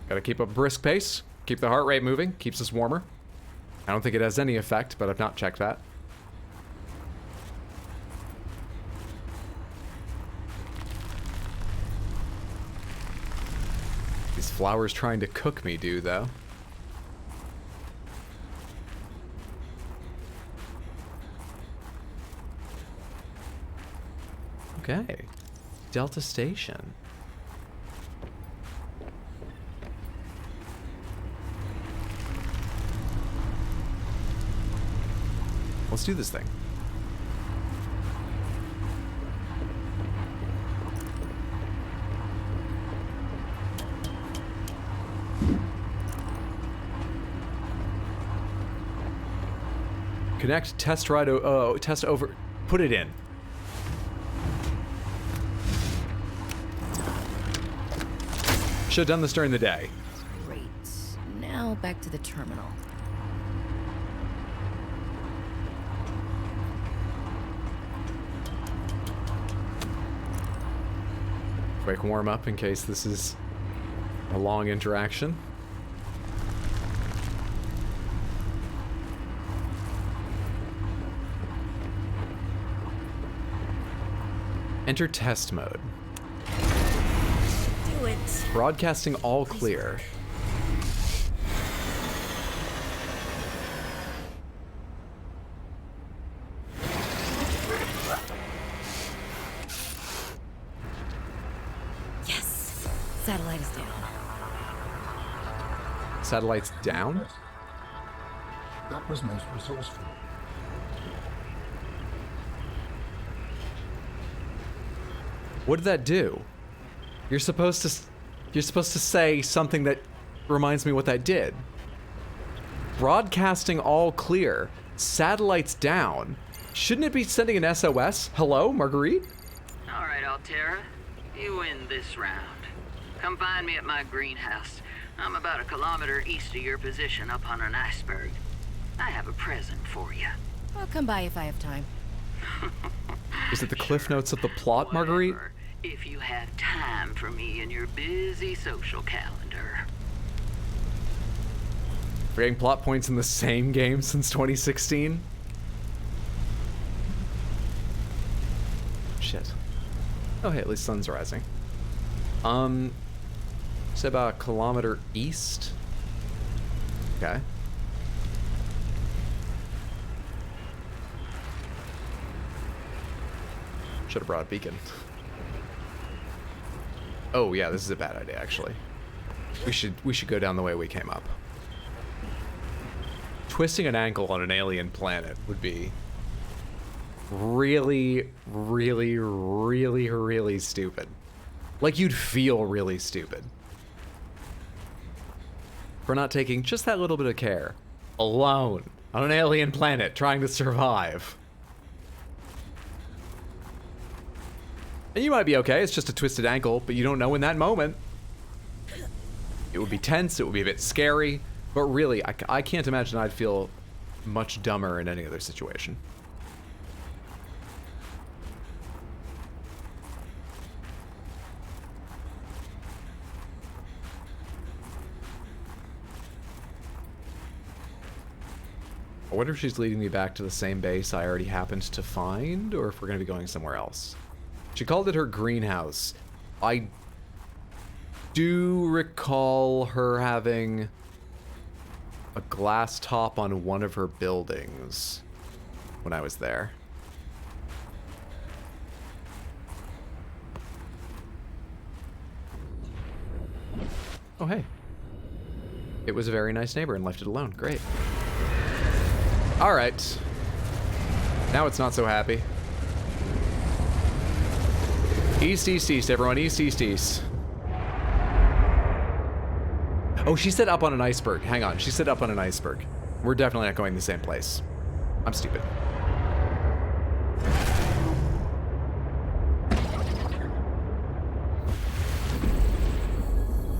Gotta keep a brisk pace, keep the heart rate moving, keeps us warmer. I don't think it has any effect, but I've not checked that. These flowers trying to cook me do, though. Okay. Delta Station. Let's do this thing. Connect, test ride, test over, put it in. Should have done this during the day. Great. Now back to the terminal. Quick warm up in case this is a long interaction. Enter test mode. Do it. Broadcasting all clear. Yes. Satellite is down. Satellite's down? That was most resourceful. What did that do? You're supposed to say something that reminds me what that did. Broadcasting all clear. Satellites down. Shouldn't it be sending an SOS? Hello, Marguerite? All right, Altera. You win this round. Come find me at my greenhouse. I'm about 1 kilometer east of your position up on an iceberg. I have a present for you. I'll come by if I have time. Is it the cliff notes of the plot, Marguerite? Whatever, if you have time for me in your busy social calendar. We're getting plot points in the same game since 2016? Shit. Oh hey, at least sun's rising. It's about 1 kilometer east? Okay. Should have brought a beacon. Oh yeah, this is a bad idea actually. We should go down the way we came up. Twisting an ankle on an alien planet would be really, really, really, really stupid. Like you'd feel really stupid. For not taking just that little bit of care. Alone. On an alien planet trying to survive. And you might be okay, it's just a twisted ankle, but you don't know in that moment. It would be tense, it would be a bit scary, but really, I can't imagine I'd feel much dumber in any other situation. I wonder if she's leading me back to the same base I already happened to find, or if we're going to be going somewhere else. She called it her greenhouse. I do recall her having a glass top on one of her buildings when I was there. Oh, hey. It was a very nice neighbor and left it alone. Great. All right. Now it's not so happy. East, east, east, everyone. East, east, east. Oh, she said up on an iceberg. Hang on. She said up on an iceberg. We're definitely not going the same place. I'm stupid.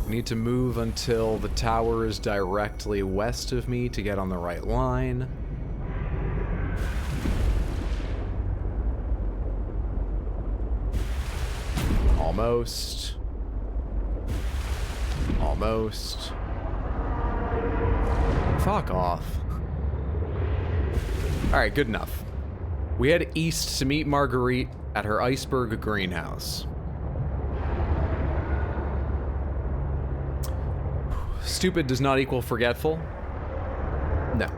Need to move until the tower is directly west of me to get on the right line. Almost. Almost. Fuck off. Alright, good enough. We head east to meet Marguerite at her iceberg greenhouse. Stupid does not equal forgetful. No.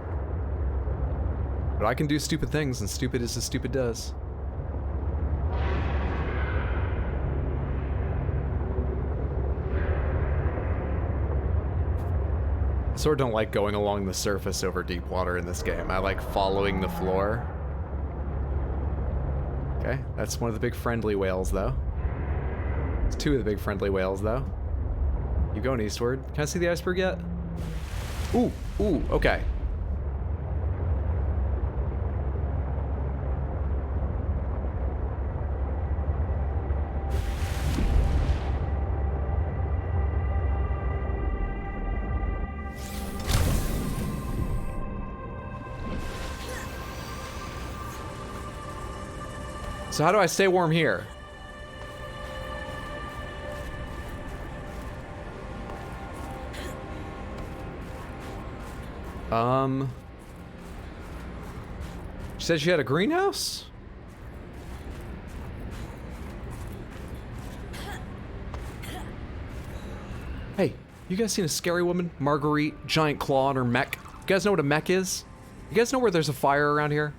But I can do stupid things, and stupid is as stupid does. I sort of don't like going along the surface over deep water in this game. I like following the floor. Okay, that's one of the big friendly whales, though. It's two of the big friendly whales, though. You going eastward? Can I see the iceberg yet? Ooh, ooh, okay. So how do I stay warm here? She said she had a greenhouse? Hey, you guys seen a scary woman? Marguerite, giant claw on her mech. You guys know what a mech is? You guys know where there's a fire around here?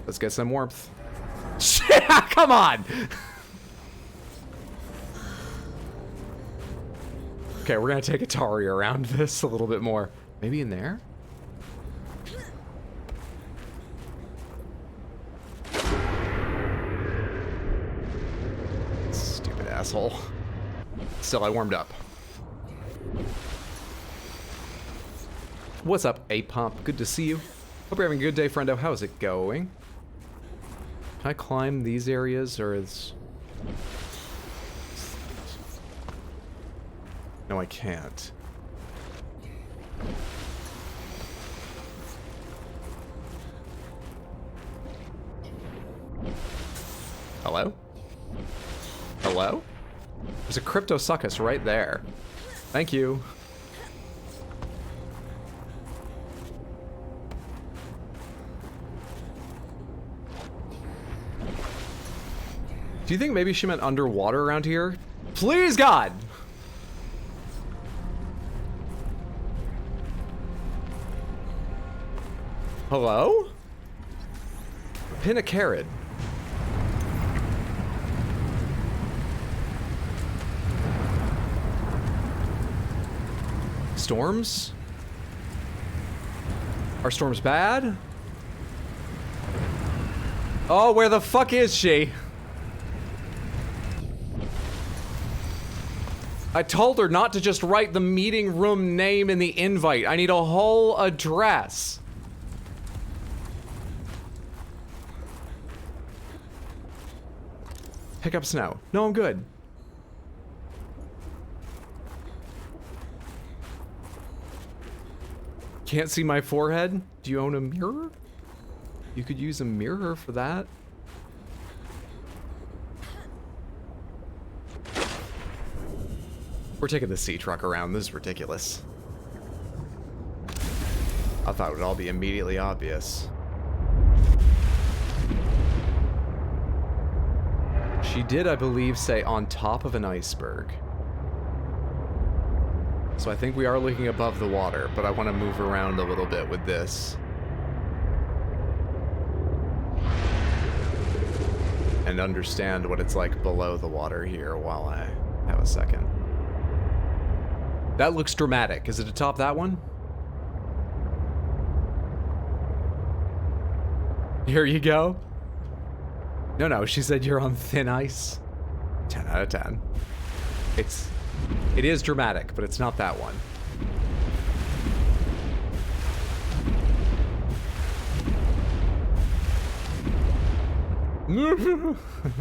Let's get some warmth. Shit, come on! Okay, we're gonna take Atari around this a little bit more. Maybe in there? Stupid asshole. Still, I warmed up. What's up, A-Pump? Good to see you. Hope you're having a good day, friendo. How's it going? Can I climb these areas, or is... No, I can't. Hello? Hello? There's a Cryptosuchus right there. Thank you. Do you think maybe she meant underwater around here? Please, God! Hello? Pinnacarrid. Storms? Are storms bad? Oh, where the fuck is she? I told her not to just write the meeting room name in the invite. I need a whole address. Pick up snow. No, I'm good. Can't see my forehead? Do you own a mirror? You could use a mirror for that. We're taking the sea truck around. This is ridiculous. I thought it would all be immediately obvious. She did, I believe, say on top of an iceberg. So I think we are looking above the water, but I want to move around a little bit with this. And understand what it's like below the water here while I have a second. That looks dramatic. Is it atop that one? Here you go. No, she said you're on thin ice. 10 out of 10. It is dramatic, but it's not that one.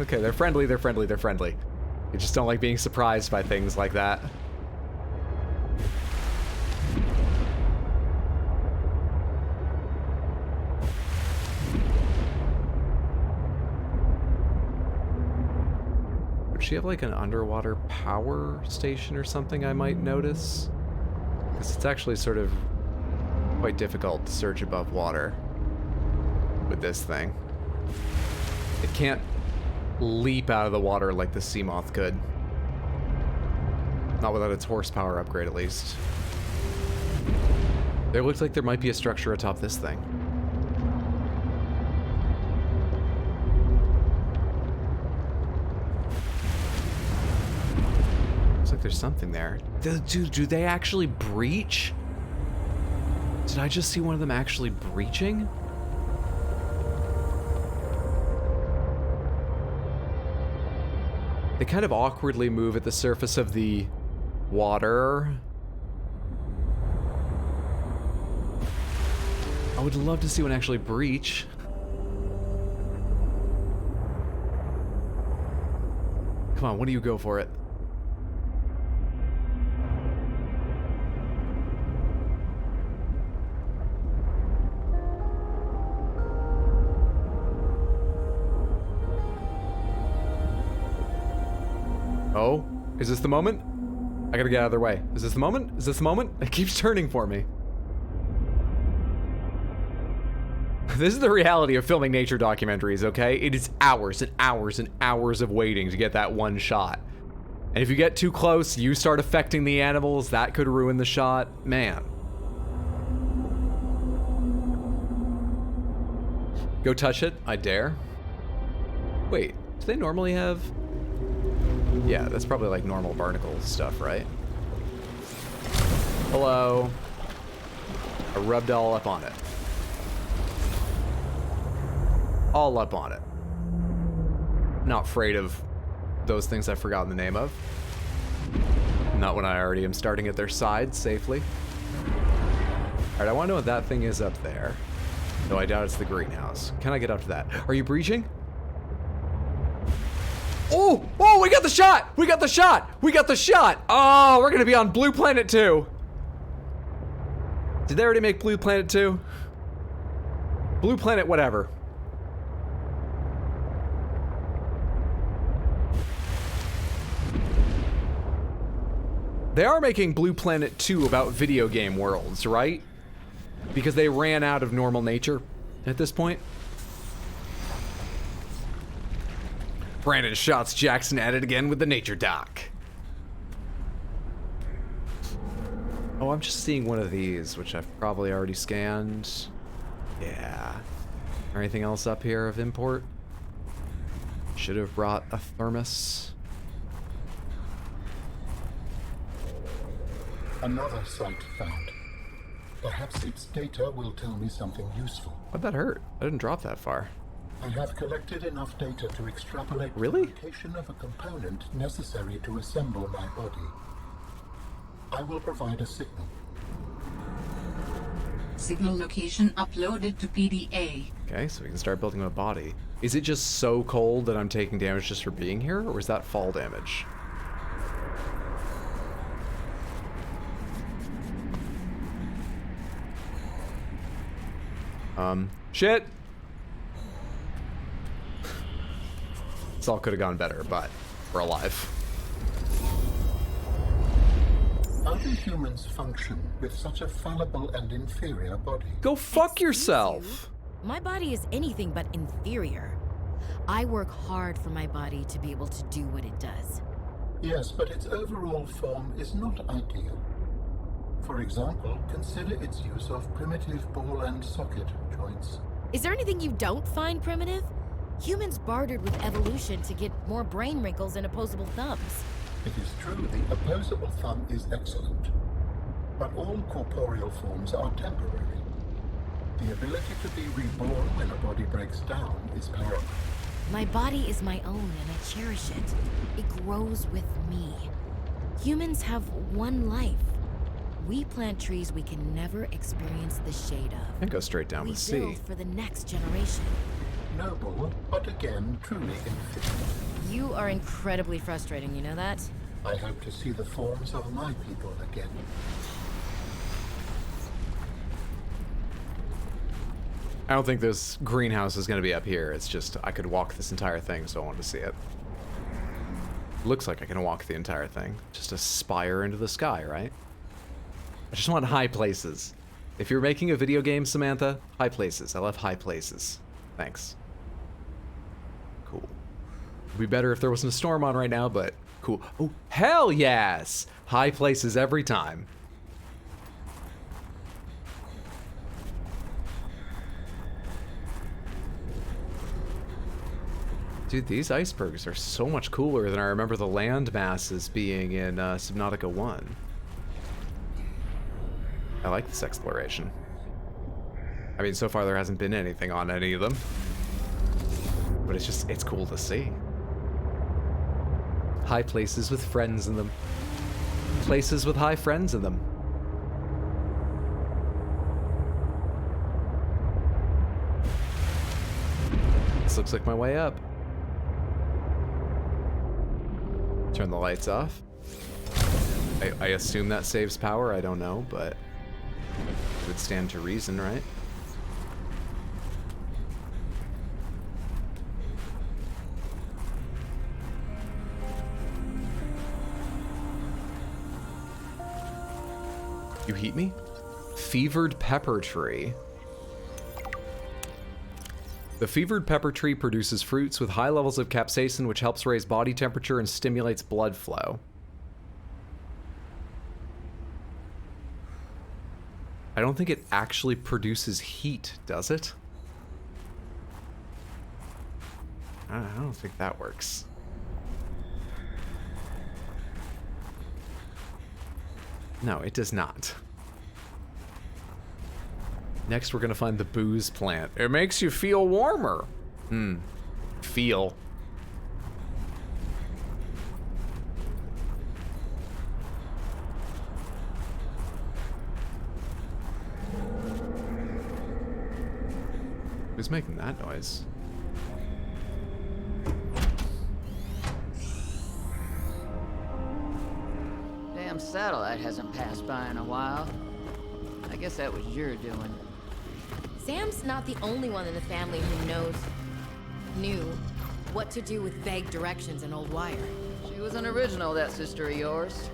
Okay, they're friendly. You just don't like being surprised by things like that. Would she have like an underwater power station or something I might notice? Because it's actually sort of quite difficult to search above water with this thing. It can't leap out of the water like the Seamoth could. Not without its horsepower upgrade, at least. There looks like there might be a structure atop this thing. Looks like there's something there. Do they actually breach? Did I just see one of them actually breaching? They kind of awkwardly move at the surface of the water. I would love to see one actually breach. Come on, when do you go for it? Oh, is this the moment? I gotta get out of their way. Is this the moment? Is this the moment? It keeps turning for me. This is the reality of filming nature documentaries, okay? It is hours and hours and hours of waiting to get that one shot. And if you get too close, you start affecting the animals, that could ruin the shot. Man. Go touch it? I dare. Wait, do they normally have... Yeah, that's probably like normal barnacle stuff, right? Hello. I rubbed all up on it. All up on it. Not afraid of those things I've forgotten the name of. Not when I already am starting at their side safely. Alright, I want to know what that thing is up there. Though I doubt it's the greenhouse. Can I get up to that? Are you breaching? Oh! Oh, we got the shot! We got the shot! We got the shot! Oh, we're gonna be on Blue Planet 2. Did they already make Blue Planet 2? Blue Planet whatever. They are making Blue Planet 2 about video game worlds, right? Because they ran out of normal nature at this point. Brandon shots Jackson at it again with the nature doc. Oh, I'm just seeing one of these, which I've probably already scanned. Yeah. Or anything else up here of import? Should have brought a thermos. Another site found. Perhaps its data will tell me something useful. What'd that hurt? I didn't drop that far. I have collected enough data to extrapolate Really? the location of a component necessary to assemble my body. I will provide a signal. Signal location uploaded to PDA. Okay, so we can start building a body. Is it just so cold that I'm taking damage just for being here, or is that fall damage? Shit! This all could have gone better, but we're alive. As do humans function with such a fallible and inferior body? Go fuck Excuse yourself. you? My body is anything but inferior. I work hard for my body to be able to do what it does. Yes, but its overall form is not ideal. For example, consider its use of primitive ball and socket joints. Is there anything you don't find primitive? Humans bartered with evolution to get more brain wrinkles and opposable thumbs. It is true the opposable thumb is excellent, but all corporeal forms are temporary. The ability to be reborn when a body breaks down is powerful. My body is my own and I cherish it. It grows with me. Humans have one life. We plant trees we can never experience the shade of. And go straight down We the sea. build for the next generation. Noble, but again, truly inefficient. You are incredibly frustrating, you know that? I hope to see the forms of my people again. I don't think this greenhouse is going to be up here. It's just, I could walk this entire thing, so I wanted to see it. Looks like I can walk the entire thing. Just aspire into the sky, right? I just want high places. If you're making a video game, Samantha, high places. I love high places. Thanks. Cool. It'd be better if there wasn't a storm on right now, but cool. Oh, hell yes! High places every time. Dude, these icebergs are so much cooler than I remember the land masses being in Subnautica 1. I like this exploration. I mean, so far there hasn't been anything on any of them. But it's just, it's cool to see. High places with friends in them. Places with high friends in them. This looks like my way up. Turn the lights off. I assume that saves power, I don't know, but it would stand to reason, right? You heat me? Fevered pepper tree. The fevered pepper tree produces fruits with high levels of capsaicin, which helps raise body temperature and stimulates blood flow. I don't think it actually produces heat, does it? I don't think that works. No, it does not. Next, we're gonna find the booze plant. It makes you feel warmer. Feel. Who's making that noise? Damn satellite hasn't passed by in a while. I guess that was your doing. Sam's not the only one in the family who knew what to do with vague directions and old wire. She was an original, that sister of yours.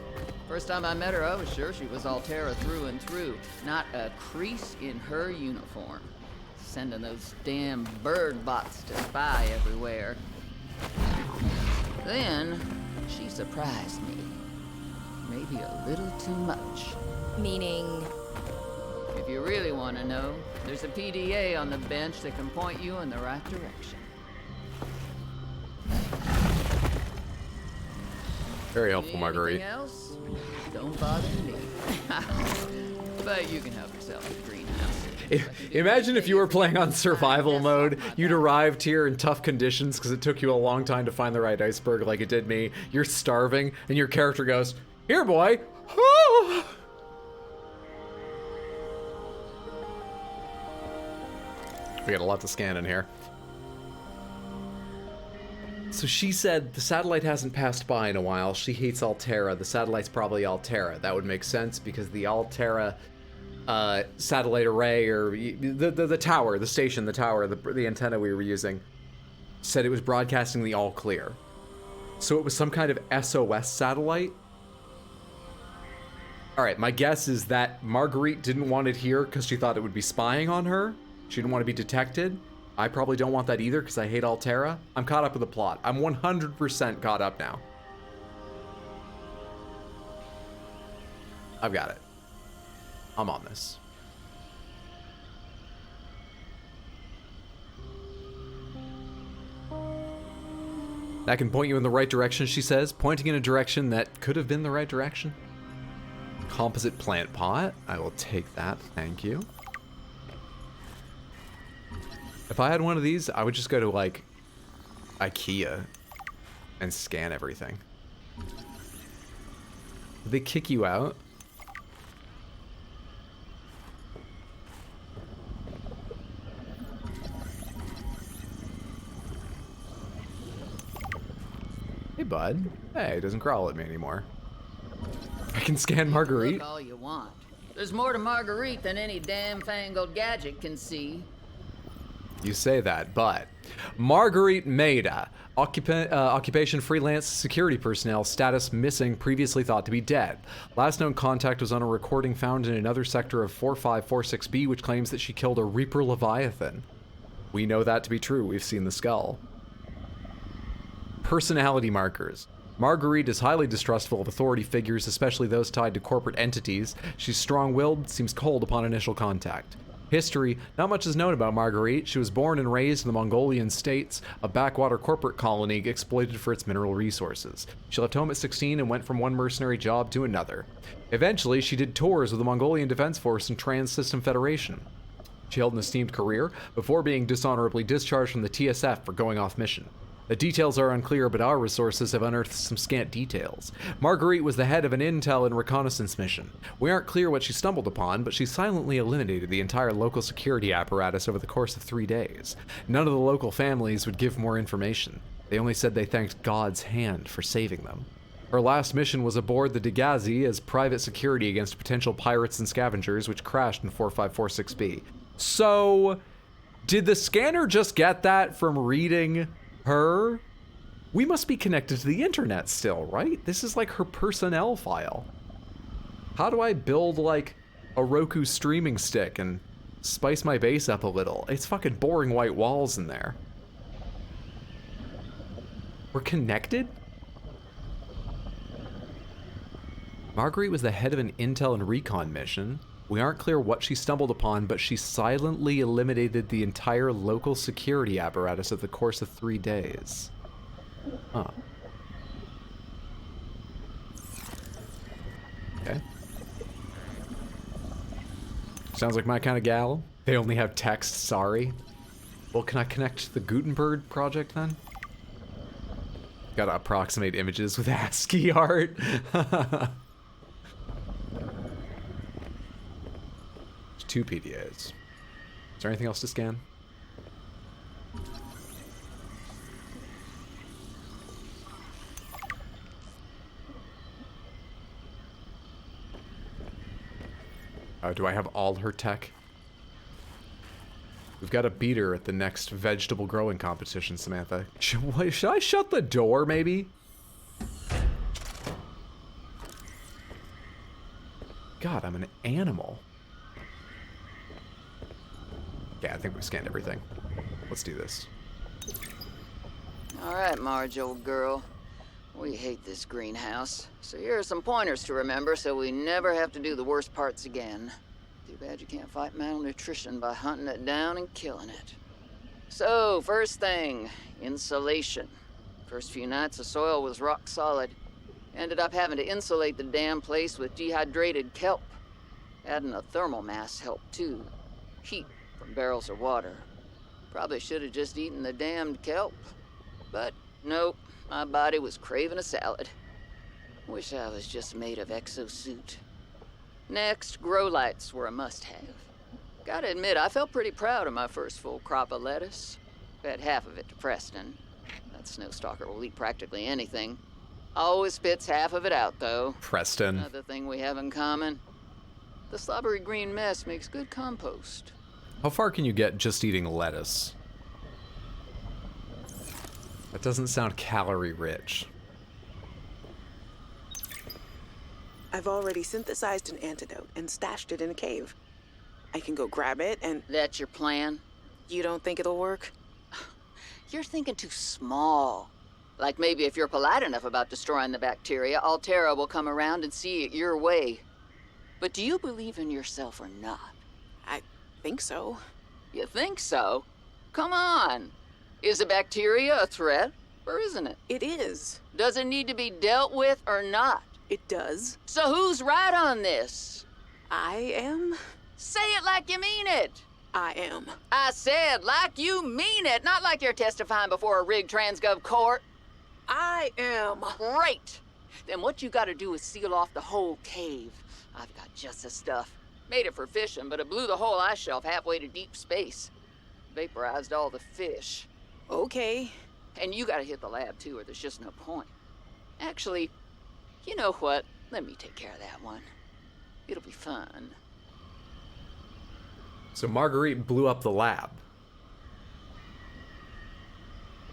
First time I met her, I was sure she was Altera through and through. Not a crease in her uniform. Sending those damn bird bots to spy everywhere. Then, she surprised me. Maybe a little too much. Meaning? If you really want to know, there's a PDA on the bench that can point you in the right direction. Very helpful, Marguerite. Anything else? Don't bother me. But you can help yourself at the greenhouse. Imagine if you were playing on survival mode, you'd arrived here in tough conditions because it took you a long time to find the right iceberg like it did me. You're starving, and your character goes, "Here, boy." We got a lot to scan in here. So she said the satellite hasn't passed by in a while. She hates Altera. The satellite's probably Altera. That would make sense because the Altera satellite array, or the tower, the station, the tower, the antenna we were using, said it was broadcasting the all clear. So it was some kind of SOS satellite. All right, my guess is that Marguerite didn't want it here because she thought it would be spying on her. She didn't want to be detected. I probably don't want that either because I hate Altera. I'm caught up with the plot. I'm 100% caught up now. I've got it. I'm on this. That can point you in the right direction, she says, pointing in a direction that could have been the right direction. Composite plant pot. I will take that, thank you. If I had one of these, I would just go to, like, IKEA and scan everything. Did they kick you out? Hey, bud. Hey, it doesn't growl at me anymore. I can scan Marguerite. Look all you want. There's more to Marguerite than any damn fangled gadget can see. You say that, but Marguerite Maida, occupation freelance security personnel, status missing, previously thought to be dead. Last known contact was on a recording found in another sector of 4546B, which claims that she killed a Reaper Leviathan. We know that to be true. We've seen the skull. Personality markers. Marguerite is highly distrustful of authority figures, especially those tied to corporate entities. She's strong-willed, seems cold upon initial contact. History. Not much is known about Marguerite. She was born and raised in the Mongolian states, a backwater corporate colony exploited for its mineral resources. She left home at 16 and went from one mercenary job to another. Eventually, she did tours with the Mongolian Defense Force and Trans-System Federation. She held an esteemed career before being dishonorably discharged from the TSF for going off mission. The details are unclear, but our resources have unearthed some scant details. Marguerite was the head of an intel and reconnaissance mission. We aren't clear what she stumbled upon, but she silently eliminated the entire local security apparatus over the course of 3 days. None of the local families would give more information. They only said they thanked God's hand for saving them. Her last mission was aboard the Degazi as private security against potential pirates and scavengers, which crashed in 4546B. So, did the scanner just get that from reading her? We must be connected to the internet still, right? This is like her personnel file. How do I build like a Roku streaming stick and spice my base up a little? It's fucking boring white walls in there. We're connected? Marguerite was the head of an intel and recon mission. We aren't clear what she stumbled upon, but she silently eliminated the entire local security apparatus over the course of 3 days. Huh. Okay. Sounds like my kind of gal. They only have text, sorry. Well, can I connect to the Gutenberg project then? Gotta approximate images with ASCII art. Two PDAs. Is there anything else to scan? Do I have all her tech? We've got to beat her at the next vegetable growing competition, Samantha. Should I shut the door, maybe? God, I'm an animal. Yeah, I think we've scanned everything. Let's do this. All right, Marge, old girl. We hate this greenhouse. So here are some pointers to remember so we never have to do the worst parts again. Too bad you can't fight malnutrition by hunting it down and killing it. So, first thing, insulation. First few nights the soil was rock solid. Ended up having to insulate the damn place with dehydrated kelp. Adding a thermal mass helped too. Heat from barrels of water. Probably should have just eaten the damned kelp. But nope, my body was craving a salad. Wish I was just made of exosuit. Next, grow lights were a must-have. Gotta admit, I felt pretty proud of my first full crop of lettuce. Fed half of it to Preston. That snowstalker will eat practically anything. Always spits half of it out, though. Preston. Another thing we have in common. The slobbery green mess makes good compost. How far can you get just eating lettuce? That doesn't sound calorie rich. I've already synthesized an antidote and stashed it in a cave. I can go grab it and... That's your plan? You don't think it'll work? You're thinking too small. Like maybe if you're polite enough about destroying the bacteria, Altera will come around and see it your way. But do you believe in yourself or not? I think so. You think so? Come on. Is the bacteria a threat, or isn't it? It is. Does it need to be dealt with or not? It does. So who's right on this? I am. Say it like you mean it. I am. I said like you mean it, not like you're testifying before a rigged transgov court. I am. Great. Then what you gotta do is seal off the whole cave. I've got just the stuff. Made it for fishing, but it blew the whole ice shelf halfway to deep space. Vaporized all the fish. Okay. And you gotta hit the lab too, or there's just no point. Actually, you know what? Let me take care of that one. It'll be fun. So Marguerite blew up the lab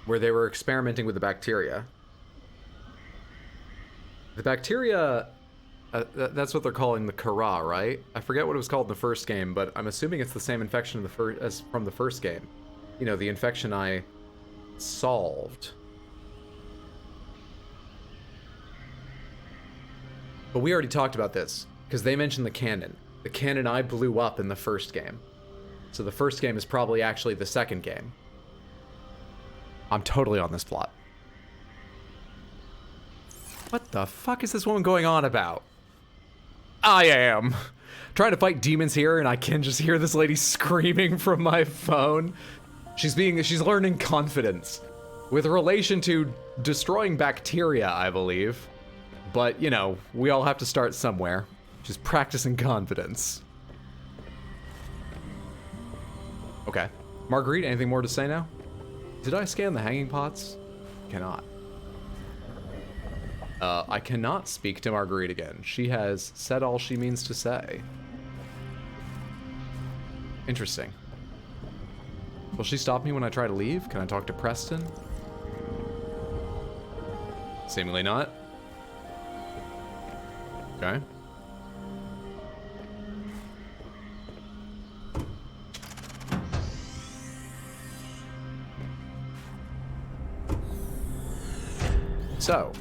where they were experimenting with the bacteria. The bacteria, that's what they're calling the Kara, right? I forget what it was called in the first game, but I'm assuming it's the same infection as from the first game. You know, the infection I solved. But we already talked about this, because they mentioned the cannon. The cannon I blew up in the first game. So the first game is probably actually the second game. I'm totally on this plot. What the fuck is this woman going on about? I am trying to fight demons here, and I can just hear this lady screaming from my phone. She's learning confidence with relation to destroying bacteria, I believe. But, you know, we all have to start somewhere. Just practicing confidence. Okay. Marguerite, anything more to say now? Did I scan the hanging pots? Cannot. I cannot speak to Marguerite again. She has said all she means to say. Interesting. Will she stop me when I try to leave? Can I talk to Preston? Seemingly not. Okay. So,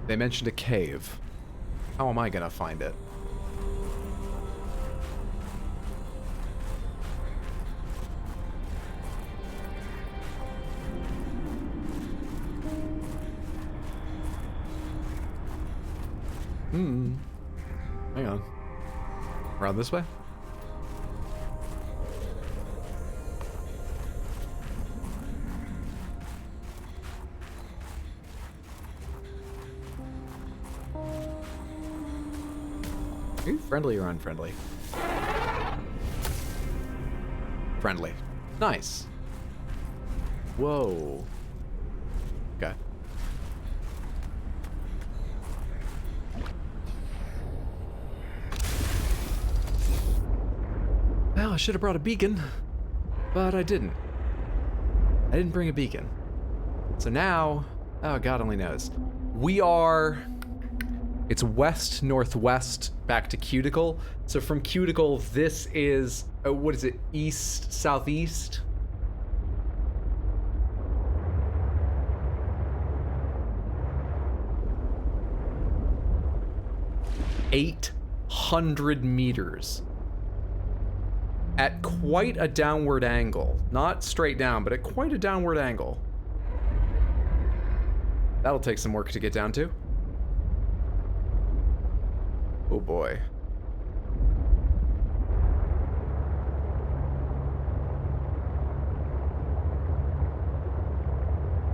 they mentioned a cave. How am I gonna find it? Hang on. Around this way? Are you friendly or unfriendly? Friendly. Nice. Whoa. Okay. Well, I should have brought a beacon, but I didn't. I didn't bring a beacon. So now, oh, God only knows. We are, it's west-northwest back to Cuticle. So from Cuticle, this is, what is it, east-southeast? $800 meters. At quite a downward angle. Not straight down, but at quite a downward angle. That'll take some work to get down to. Oh boy.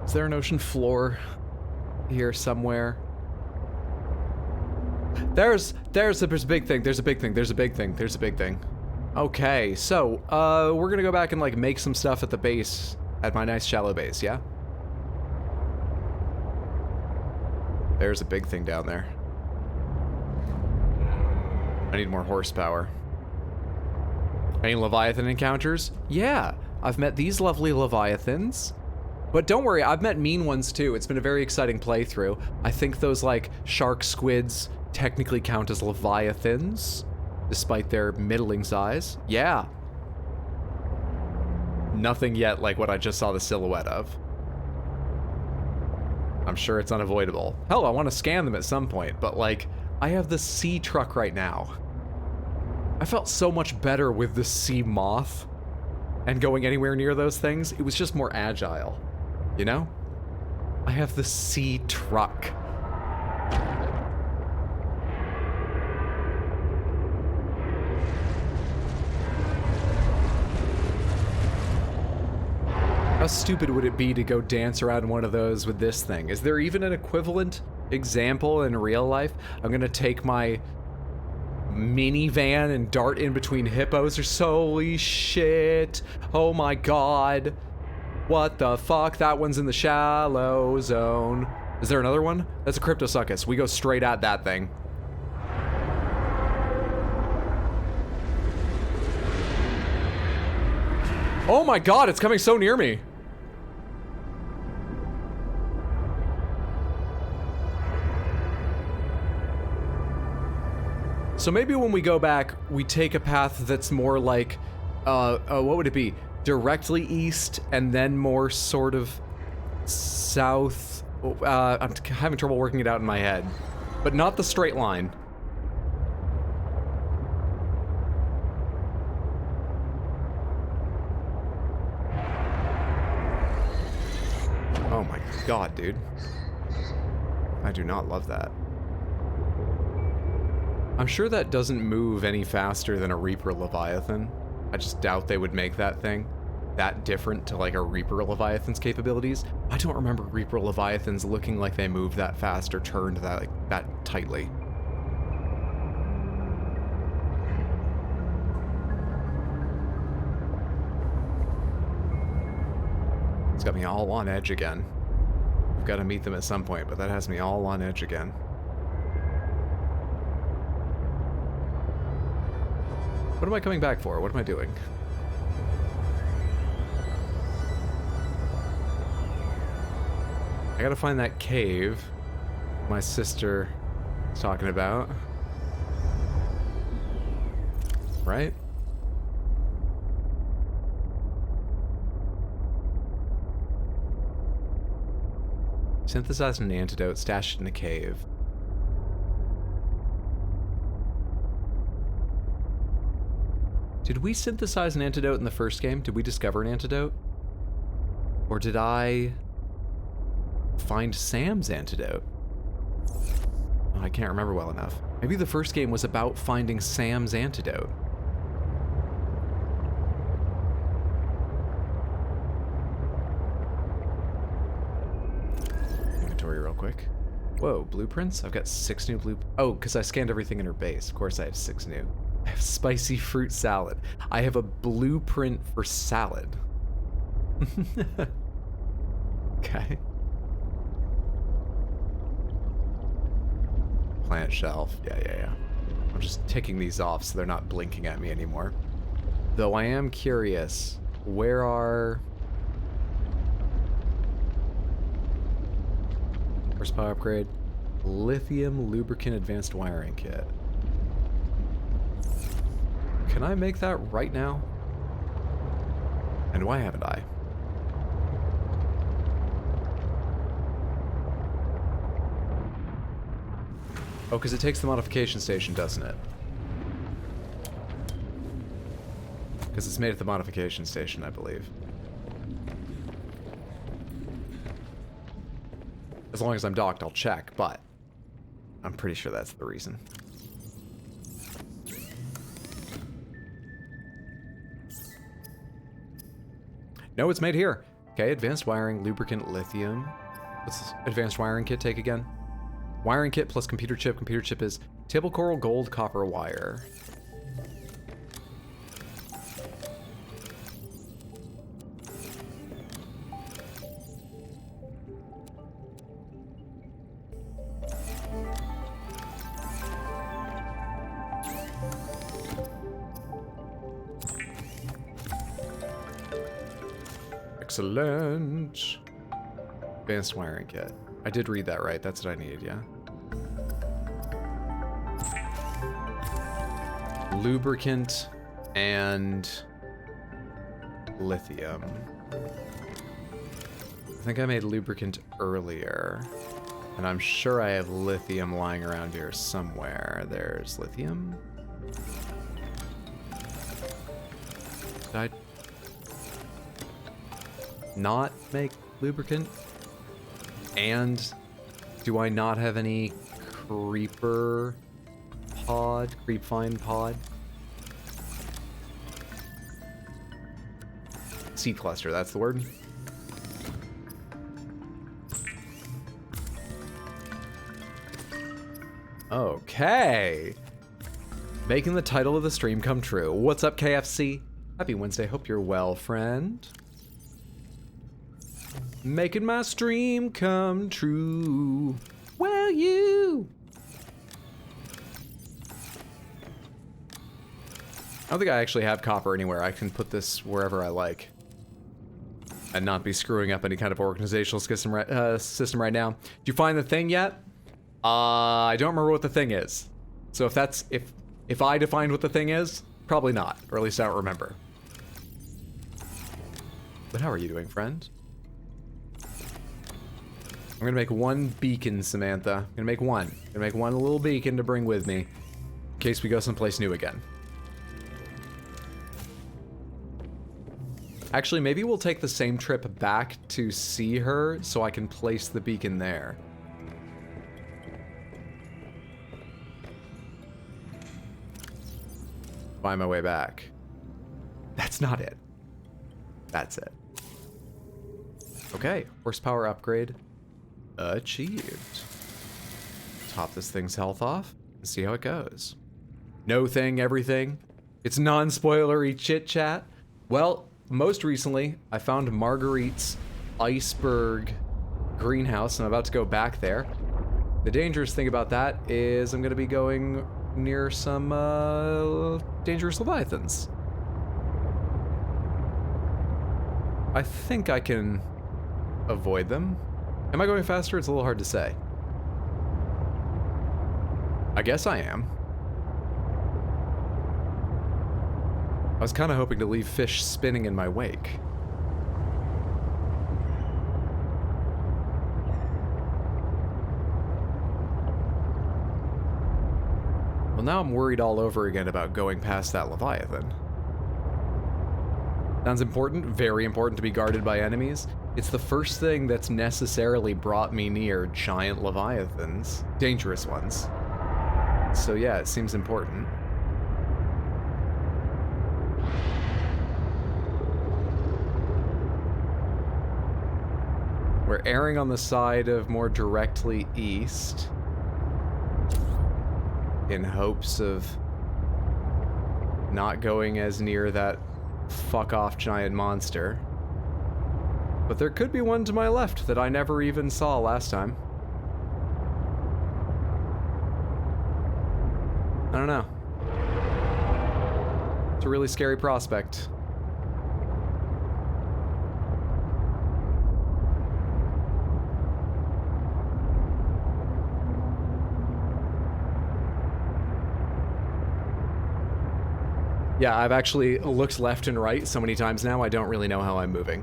Is there an ocean floor here somewhere? There's a big thing. There's a big thing. There's a big thing. There's a big thing. Okay, so, we're gonna go back and, like, make some stuff at the base, at my nice shallow base, yeah? There's a big thing down there. I need more horsepower. Any Leviathan encounters? Yeah, I've met these lovely Leviathans, But don't worry, I've met mean ones too. It's been a very exciting playthrough. I think those like shark squids technically count as leviathans, despite their middling size. Yeah. Nothing yet like what I just saw the silhouette of. I'm sure it's unavoidable. Hell, I want to scan them at some point, but like, I have the sea truck right now. I felt so much better with the sea moth and going anywhere near those things. It was just more agile, you know? I have the sea truck. How stupid would it be to go dance around one of those with this thing? Is there even an equivalent example in real life? I'm gonna take my minivan and dart in between hippos or holy shit. Oh my god. What the fuck? That one's in the shallow zone. Is there another one? That's a Cryptosuchus. We go straight at that thing. Oh my god, it's coming so near me. So maybe when we go back, we take a path that's more like, what would it be? Directly east and then more sort of south. I'm having trouble working it out in my head, but not the straight line. Oh my god, dude. I do not love that. I'm sure that doesn't move any faster than a Reaper Leviathan. I just doubt they would make that thing that different to like a Reaper Leviathan's capabilities. I don't remember Reaper Leviathans looking like they moved that fast or turned that like that tightly. It's got me all on edge again. I've got to meet them at some point, but that has me all on edge again. What am I coming back for? What am I doing? I gotta find that cave my sister was talking about. Right? Synthesize an antidote, stashed in a cave. Did we synthesize an antidote in the first game? Did we discover an antidote? Or did I find Sam's antidote? Oh, I can't remember well enough. Maybe the first game was about finding Sam's antidote. Inventory real quick. Whoa, blueprints? I've got 6 new blueprints. Oh, because I scanned everything in her base. Of course I have 6 new. I have spicy fruit salad. I have a blueprint for salad. Okay. Plant shelf. Yeah. I'm just ticking these off so they're not blinking at me anymore. Though I am curious, where are... Horsepower upgrade. Lithium lubricant advanced wiring kit. Can I make that right now? And why haven't I? Oh, because it takes the modification station, doesn't it? Because it's made at the modification station, I believe. As long as I'm docked, I'll check, but I'm pretty sure that's the reason. No, it's made here. Okay, advanced wiring, lubricant, lithium. What's this advanced wiring kit take again? Wiring kit plus computer chip. Computer chip is table coral, gold, copper wire. Excellent. Advanced wiring kit. I did read that right. That's what I need, yeah. Lubricant and lithium. I think I made lubricant earlier. And I'm sure I have lithium lying around here somewhere. There's lithium. Did I not make lubricant? And do I not have any creeper pod? Creepvine pod? Seed cluster, that's the word. Okay. Making the title of the stream come true. What's up, KFC? Happy Wednesday. Hope you're well, friend. Making my stream come true. Well, you. I don't think I actually have copper anywhere. I can put this wherever I like and not be screwing up any kind of organizational system right now. Did you find the thing yet? I don't remember what the thing is. So if I defined what the thing is, probably not, or at least I don't remember. But how are you doing, friend? I'm gonna make one beacon, Samantha. I'm gonna make one. I'm gonna make one little beacon to bring with me in case we go someplace new again. Actually, maybe we'll take the same trip back to see her so I can place the beacon there. Find my way back. That's not it. That's it. Okay, horsepower upgrade achieved. Top this thing's health off and see how it goes. No thing, everything. It's non-spoilery chit-chat. Well, most recently, I found Marguerite's iceberg greenhouse, and I'm about to go back there. The dangerous thing about that is I'm gonna be going near some dangerous leviathans. I think I can avoid them. Am I going faster? It's a little hard to say. I guess I am. I was kind of hoping to leave fish spinning in my wake. Well, now I'm worried all over again about going past that Leviathan. Sounds important, very important to be guarded by enemies. It's the first thing that's necessarily brought me near giant Leviathans, dangerous ones. So yeah, it seems important. We're erring on the side of more directly east in hopes of not going as near that fuck-off giant monster. But there could be one to my left that I never even saw last time. I don't know. It's a really scary prospect. Yeah, I've actually looked left and right so many times now, I don't really know how I'm moving.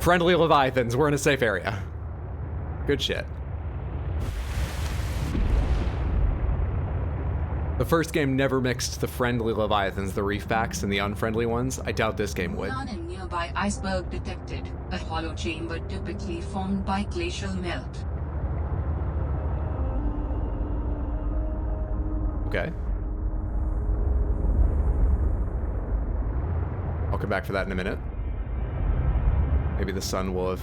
Friendly Leviathans, we're in a safe area. Good shit. The first game never mixed the friendly Leviathans, the reef backs, and the unfriendly ones. I doubt this game would. A nearby iceberg detected, a hollow chamber typically formed by glacial melt. Okay. I'll come back for that in a minute. Maybe the sun will have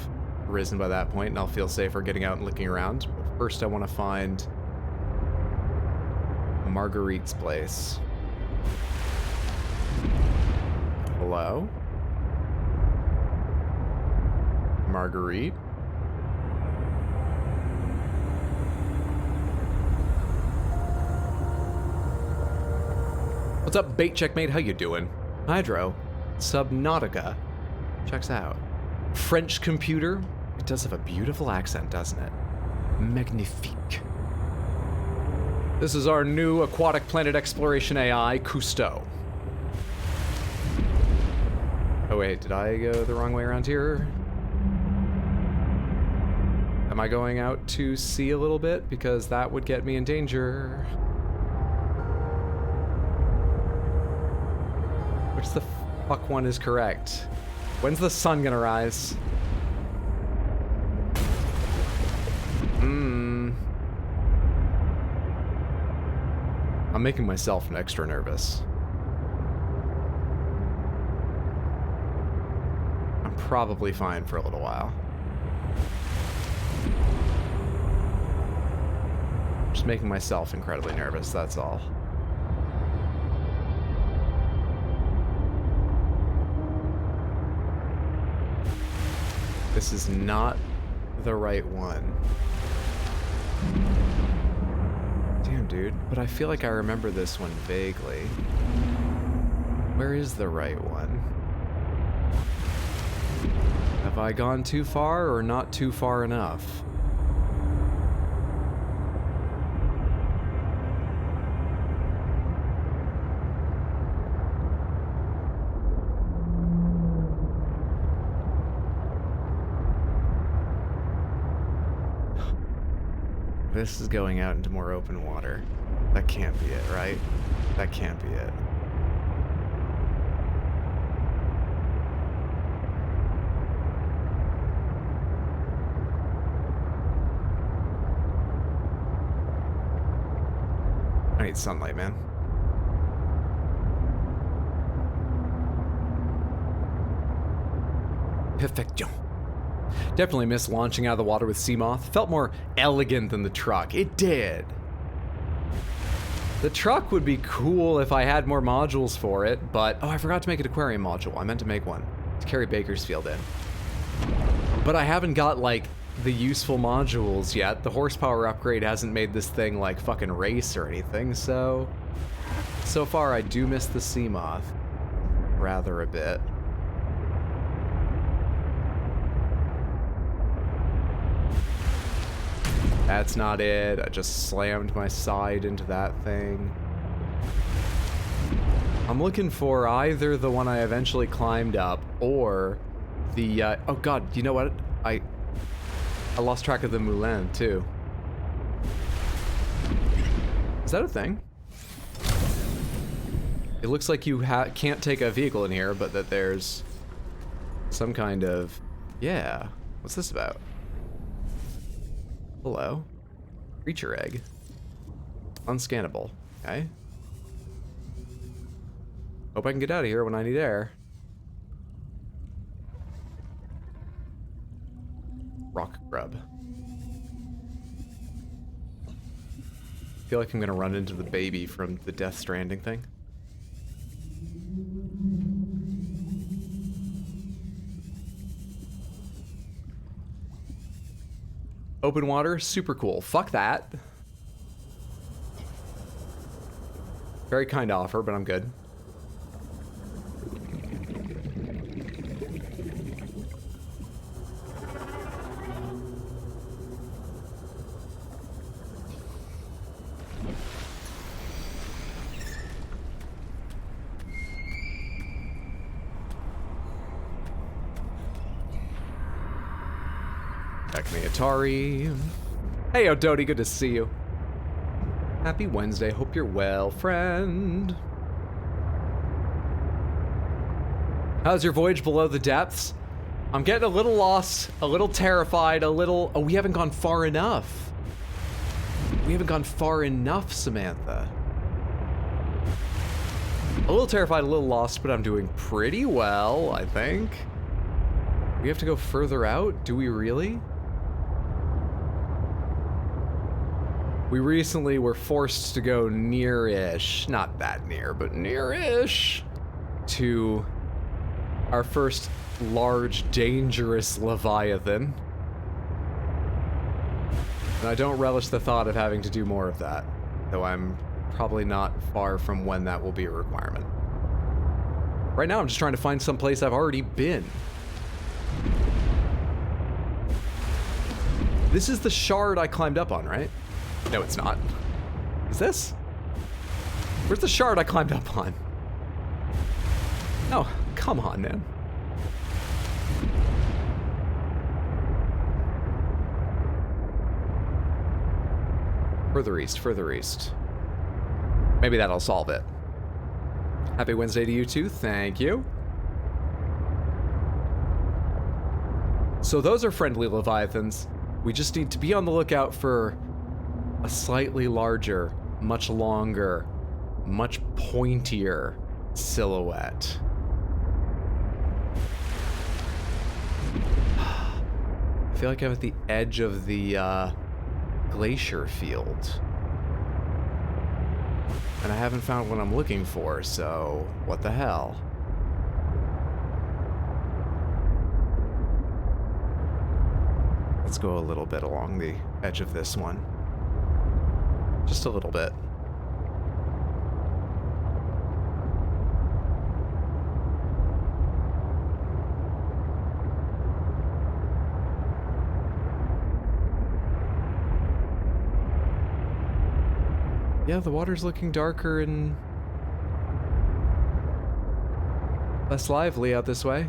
risen by that point and I'll feel safer getting out and looking around. But first I want to find Marguerite's place. Hello? Marguerite? What's up, Bait Checkmate? How you doing? Hydro. Subnautica checks out. French computer. It does have a beautiful accent, doesn't it? Magnifique. This is our new aquatic planet exploration AI, Cousteau. Oh wait, did I go the wrong way around here? Am I going out to sea a little bit? Because that would get me in danger. Which the fuck one is correct? When's the sun gonna rise? I'm making myself extra nervous. I'm probably fine for a little while. Just making myself incredibly nervous, that's all. This is not the right one. Damn, dude. But I feel like I remember this one vaguely. Where is the right one? Have I gone too far or not too far enough? This is going out into more open water. That can't be it, right? That can't be it. I need sunlight, man. Perfection. Definitely missed launching out of the water with Seamoth. Felt more elegant than the truck. It did. The truck would be cool if I had more modules for it, but... Oh, I forgot to make an aquarium module. I meant to make one to carry Bakersfield in. But I haven't got, like, the useful modules yet. The horsepower upgrade hasn't made this thing, like, fucking race or anything, so... So far, I do miss the Seamoth. Rather a bit. That's not it. I just slammed my side into that thing. I'm looking for either the one I eventually climbed up or the, oh god, you know what? I lost track of the Moulin, too. Is that a thing? It looks like you can't take a vehicle in here, but that there's some kind of... Yeah. What's this about? Hello. Creature egg. Unscannable. Okay. Hope I can get out of here when I need air. Rock grub. I feel like I'm gonna run into the baby from the Death Stranding thing. Open water, super cool. Fuck that. Very kind offer, but I'm good. Back me Atari. Hey, Odoti, good to see you. Happy Wednesday. Hope you're well, friend. How's your voyage below the depths? I'm getting a little lost, a little terrified, a little... Oh, we haven't gone far enough. We haven't gone far enough, Samantha. A little terrified, a little lost, but I'm doing pretty well, I think. We have to go further out? Do we really? We recently were forced to go near-ish, not that near, but near-ish, to our first large, dangerous Leviathan. And I don't relish the thought of having to do more of that, though I'm probably not far from when that will be a requirement. Right now, I'm just trying to find some place I've already been. This is the shard I climbed up on, right? No, it's not. Is this? Where's the shard I climbed up on? Oh, come on, man. Further east, further east. Maybe that'll solve it. Happy Wednesday to you too, thank you. So those are friendly leviathans. We just need to be on the lookout for a slightly larger, much longer, much pointier silhouette. I feel like I'm at the edge of the glacier field. And I haven't found what I'm looking for, so what the hell? Let's go a little bit along the edge of this one. Just a little bit. Yeah, the water's looking darker and less lively out this way.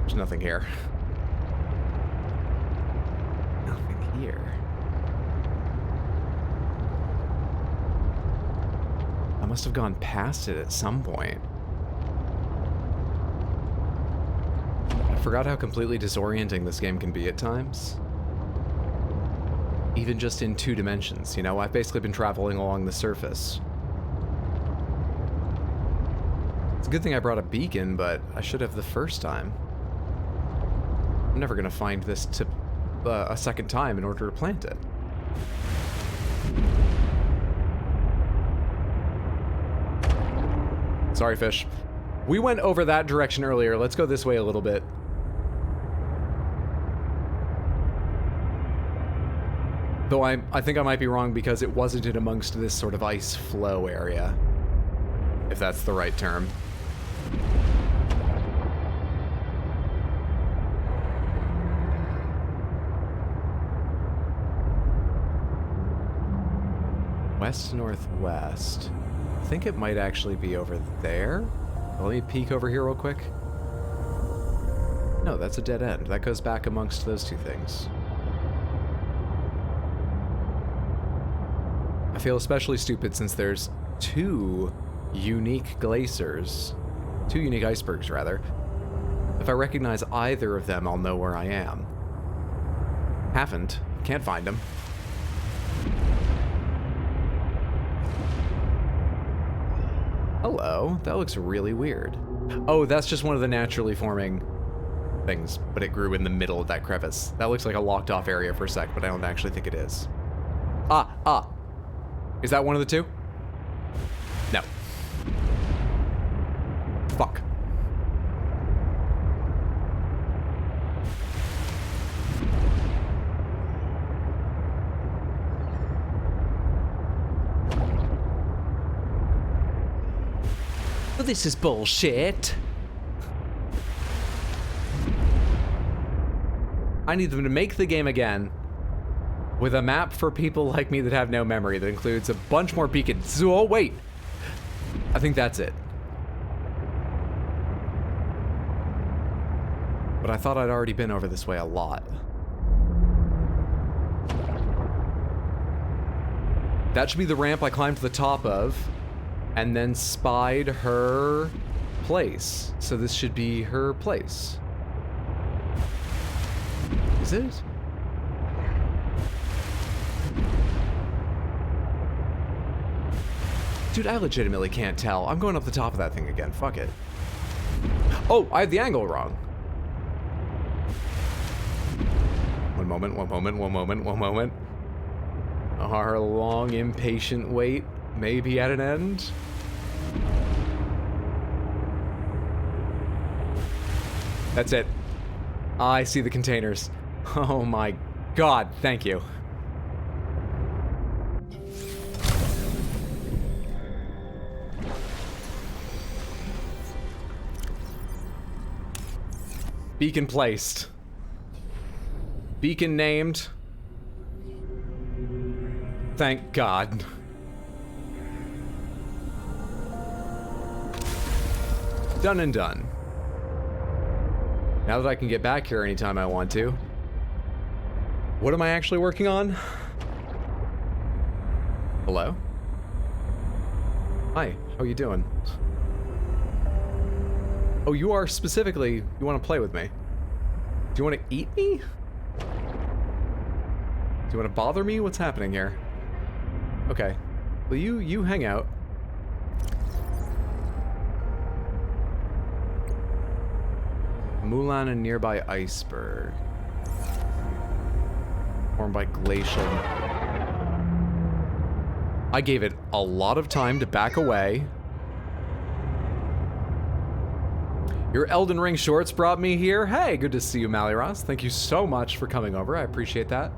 There's nothing here. Nothing here. I must have gone past it at some point. I forgot how completely disorienting this game can be at times. Even just in 2 dimensions, you know? I've basically been traveling along the surface. It's a good thing I brought a beacon, but I should have the first time. I'm never gonna find this to a second time in order to plant it. Sorry, fish. We went over that direction earlier. Let's go this way a little bit. Though I think I might be wrong because it wasn't in amongst this sort of ice flow area. If that's the right term. West northwest. I think it might actually be over there. Let me peek over here real quick. No, that's a dead end. That goes back amongst those 2 things. I feel especially stupid since there's 2 unique glaciers. 2 unique icebergs, rather. If I recognize either of them, I'll know where I am. Haven't. Can't find them. Hello. That looks really weird. Oh, that's just one of the naturally forming things, but it grew in the middle of that crevice. That looks like a locked off area for a sec, but I don't actually think it is. Ah. Is that one of the 2? No. Fuck. Well, this is bullshit. I need them to make the game again with a map for people like me that have no memory that includes a bunch more beacons. Oh, wait. I think that's it. But I thought I'd already been over this way a lot. That should be the ramp I climbed to the top of and then spied her place. So this should be her place. Is it? Dude, I legitimately can't tell. I'm going up the top of that thing again. Fuck it. Oh, I had the angle wrong. One moment. Our long, impatient wait may be at an end. That's it. I see the containers. Oh my god, thank you. Beacon placed. Beacon named. Thank God. Done and done. Now that I can get back here anytime I want to. What am I actually working on? Hello? Hi, how you doing? Oh, you are specifically, you want to play with me? Do you want to eat me? Do you want to bother me? What's happening here? Okay. Well, you hang out. Mulan and nearby iceberg. Formed by glacial. I gave it a lot of time to back away. Your Elden Ring shorts brought me here. Hey, good to see you, Maliros. Thank you so much for coming over. I appreciate that.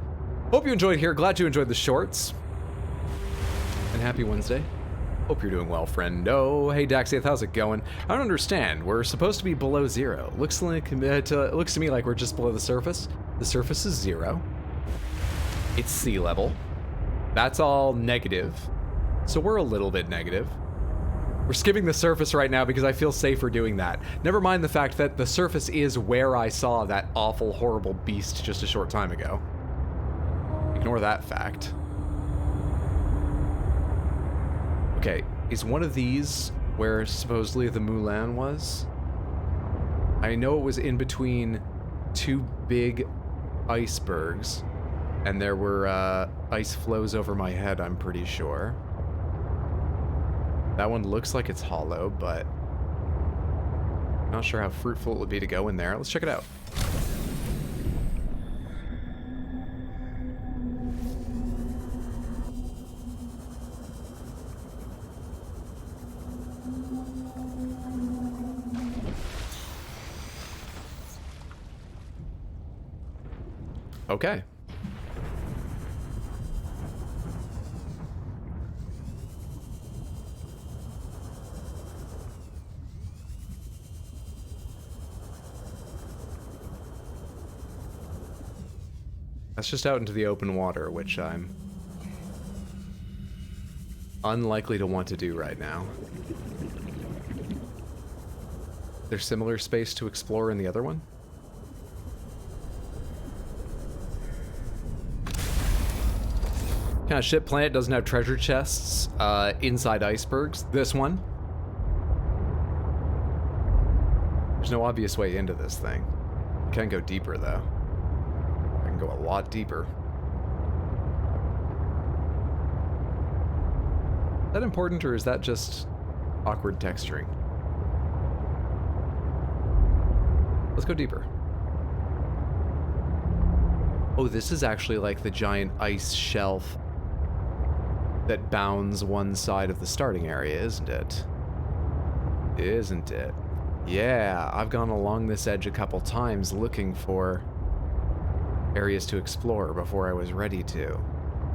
Hope you enjoyed here. Glad you enjoyed the shorts. And happy Wednesday. Hope you're doing well, friendo. Hey, Daxiath, how's it going? I don't understand. We're supposed to be below 0. Looks to me like we're just below the surface. The surface is 0. It's sea level. That's all negative. So we're a little bit negative. We're skipping the surface right now because I feel safer doing that. Never mind the fact that the surface is where I saw that awful, horrible beast just a short time ago. Ignore that fact. Okay, is one of these where supposedly the Mulan was? I know it was in between 2 big icebergs, and there were ice flows over my head, I'm pretty sure. That one looks like it's hollow, but not sure how fruitful it would be to go in there. Let's check it out. Okay. That's just out into the open water, which I'm unlikely to want to do right now. There's similar space to explore in the other one? What kind of ship planet doesn't have treasure chests inside icebergs? This one. There's no obvious way into this thing. You can go deeper, though. I can go a lot deeper. Is that important, or is that just awkward texturing? Let's go deeper. Oh, this is actually like the giant ice shelf that bounds one side of the starting area, isn't it? Isn't it? Yeah, I've gone along this edge a couple times looking for areas to explore before I was ready to.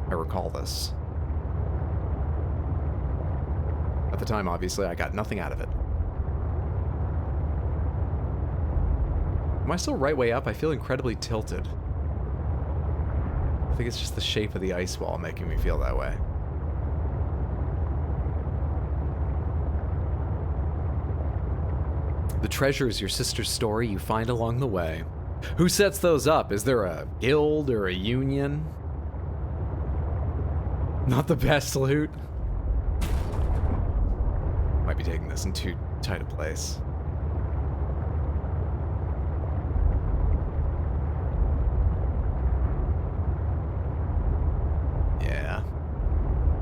I recall this. At the time, obviously, I got nothing out of it. Am I still right way up? I feel incredibly tilted. I think it's just the shape of the ice wall making me feel that way. The treasures your sister's story you find along the way. Who sets those up? Is there a guild or a union? Not the best loot. Might be taking this in too tight a place. Yeah.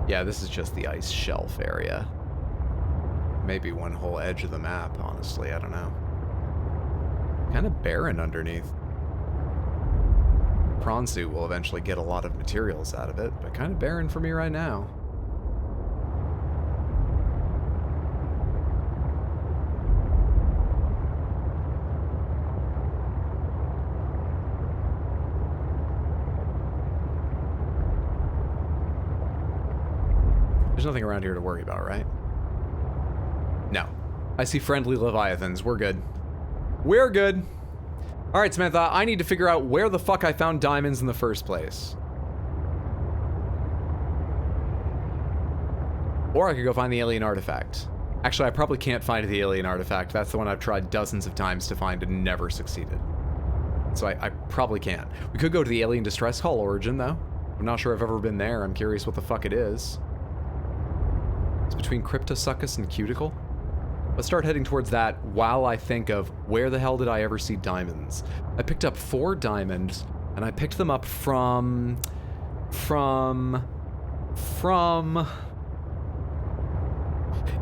Yeah, this is just the ice shelf area. Maybe one whole edge of the map, honestly, I don't know. Kind of barren underneath. Prawn suit will eventually get a lot of materials out of it, but kind of barren for me right now. There's nothing around here to worry about, right? No. I see friendly leviathans. We're good. We're good. All right, Samantha, I need to figure out where the fuck I found diamonds in the first place. Or I could go find the alien artifact. Actually, I probably can't find the alien artifact. That's the one I've tried dozens of times to find and never succeeded. So I probably can't. We could go to the alien distress call origin, though. I'm not sure I've ever been there. I'm curious what the fuck it is. It's between Cryptosuchus and Cuticle. Let's start heading towards that while I think of where the hell did I ever see diamonds. I picked up 4 diamonds, and I picked them up from...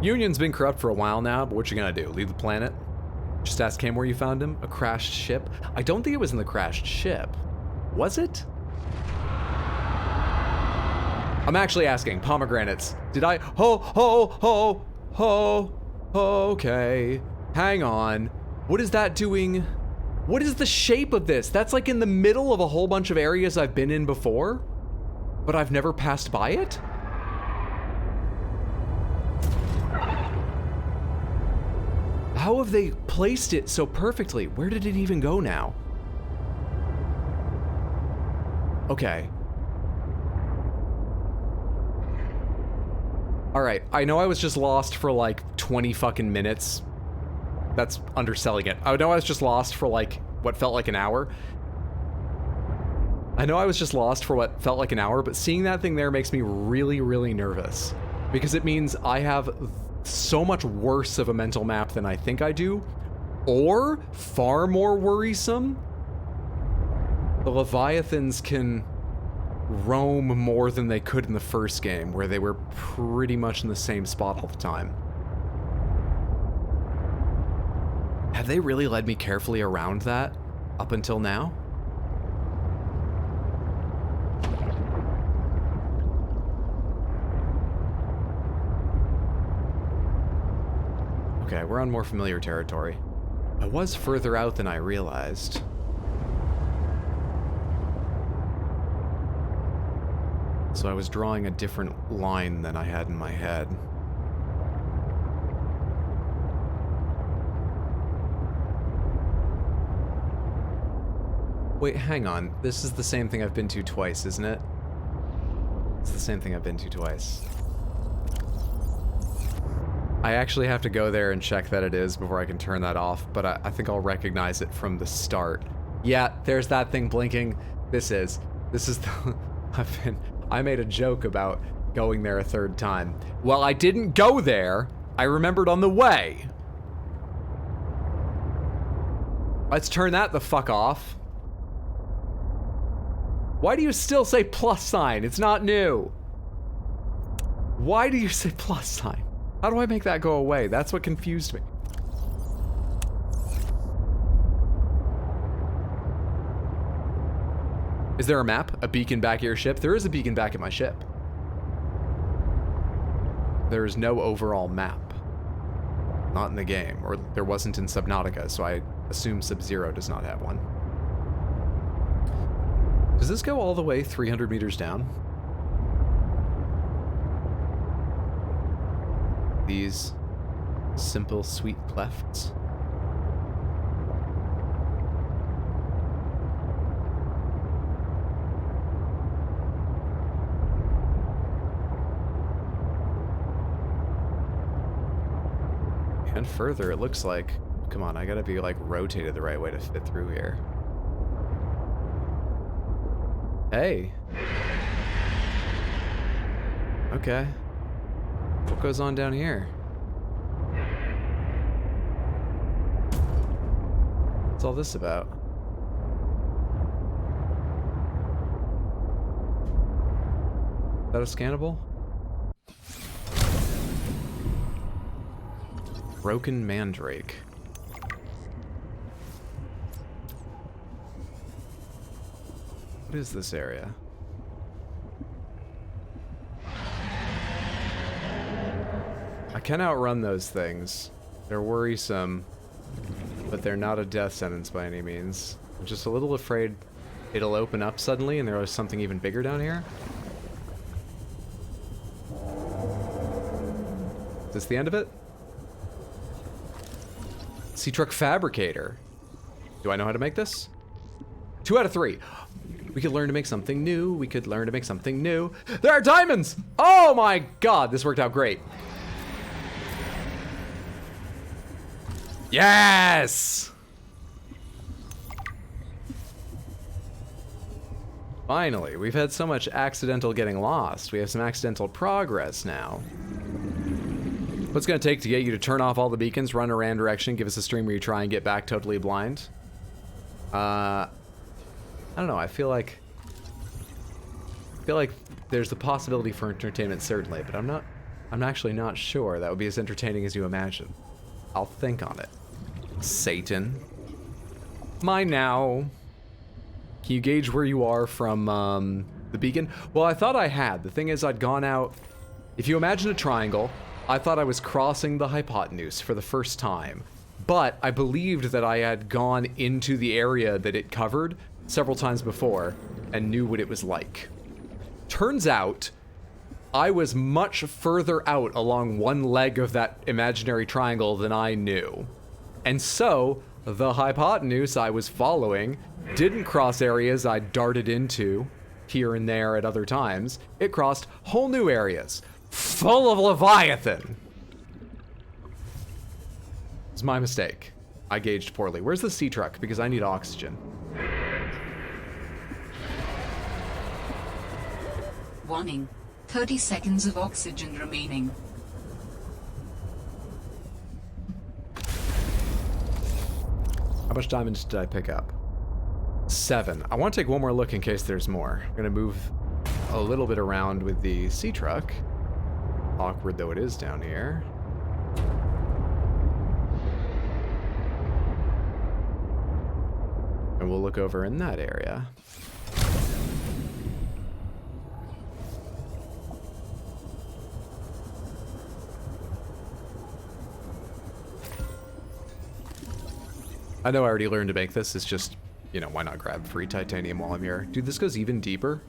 Union's been corrupt for a while now, but what you gonna do? Leave the planet? Just ask him where you found him? A crashed ship? I don't think it was in the crashed ship. Was it? I'm actually asking. Pomegranates. Did I? Okay. Hang on. What is that doing? What is the shape of this? That's like in the middle of a whole bunch of areas I've been in before, but I've never passed by it? How have they placed it so perfectly? Where did it even go now? Okay. All right, I know I was just lost for like 20 fucking minutes. That's underselling it. I know I was just lost for like what felt like an hour. I know I was just lost for what felt like an hour, but seeing that thing there makes me really, really nervous. Because it means I have so much worse of a mental map than I think I do. Or, far more worrisome, the Leviathans can roam more than they could in the first game, where they were pretty much in the same spot all the time. Have they really led me carefully around that up until now? Okay, we're on more familiar territory. I was further out than I realized. So I was drawing a different line than I had in my head. Wait, hang on. This is the same thing I've been to twice, isn't it? It's the same thing I've been to twice. I actually have to go there and check that it is before I can turn that off, but I think I'll recognize it from the start. Yeah, there's that thing blinking. This is the... I made a joke about going there a third time. Well, I didn't go there. I remembered on the way. Let's turn that the fuck off. Why do you still say plus sign? It's not new. Why do you say plus sign? How do I make that go away? That's what confused me. Is there a map? A beacon back at your ship? There is a beacon back at my ship. There is no overall map. Not in the game, or there wasn't in Subnautica, so I assume Sub-Zero does not have one. Does this go all the way 300 meters down? These simple, sweet clefts. And further, it looks like... Come on, I gotta be, like, rotated the right way to fit through here. Hey. Okay. What goes on down here? What's all this about? Is that a scannable? Broken Mandrake. What is this area? I can outrun those things. They're worrisome, but they're not a death sentence by any means. I'm just a little afraid it'll open up suddenly and there's something even bigger down here. Is this the end of it? Seatruck Fabricator. Do I know how to make this? 2 out of 3. We could learn to make something new. We could learn to make something new. There are diamonds! Oh my god, this worked out great. Yes! Finally, we've had so much accidental getting lost. We have some accidental progress now. What's it gonna take to get you to turn off all the beacons, run a random direction, give us a stream where you try and get back totally blind? I don't know, I feel like there's the possibility for entertainment, certainly, but I'm actually not sure that would be as entertaining as you imagine. I'll think on it. Satan. Mine now. Can you gauge where you are from the beacon? Well, I thought I had. The thing is, I'd gone out. If you imagine a triangle, I thought I was crossing the hypotenuse for the first time. But I believed that I had gone into the area that it covered several times before and knew what it was like. Turns out, I was much further out along one leg of that imaginary triangle than I knew. And so, the hypotenuse I was following didn't cross areas I darted into here and there at other times. It crossed whole new areas, full of Leviathan. It's my mistake. I gauged poorly. Where's the seatruck? Because I need oxygen. Warning. 30 seconds of oxygen remaining. How much diamonds did I pick up? 7. I want to take one more look in case there's more. I'm gonna move a little bit around with the seatruck. Awkward though it is down here. And we'll look over in that area. I know I already learned to make this, it's just, you know, why not grab free titanium while I'm here? Dude, this goes even deeper.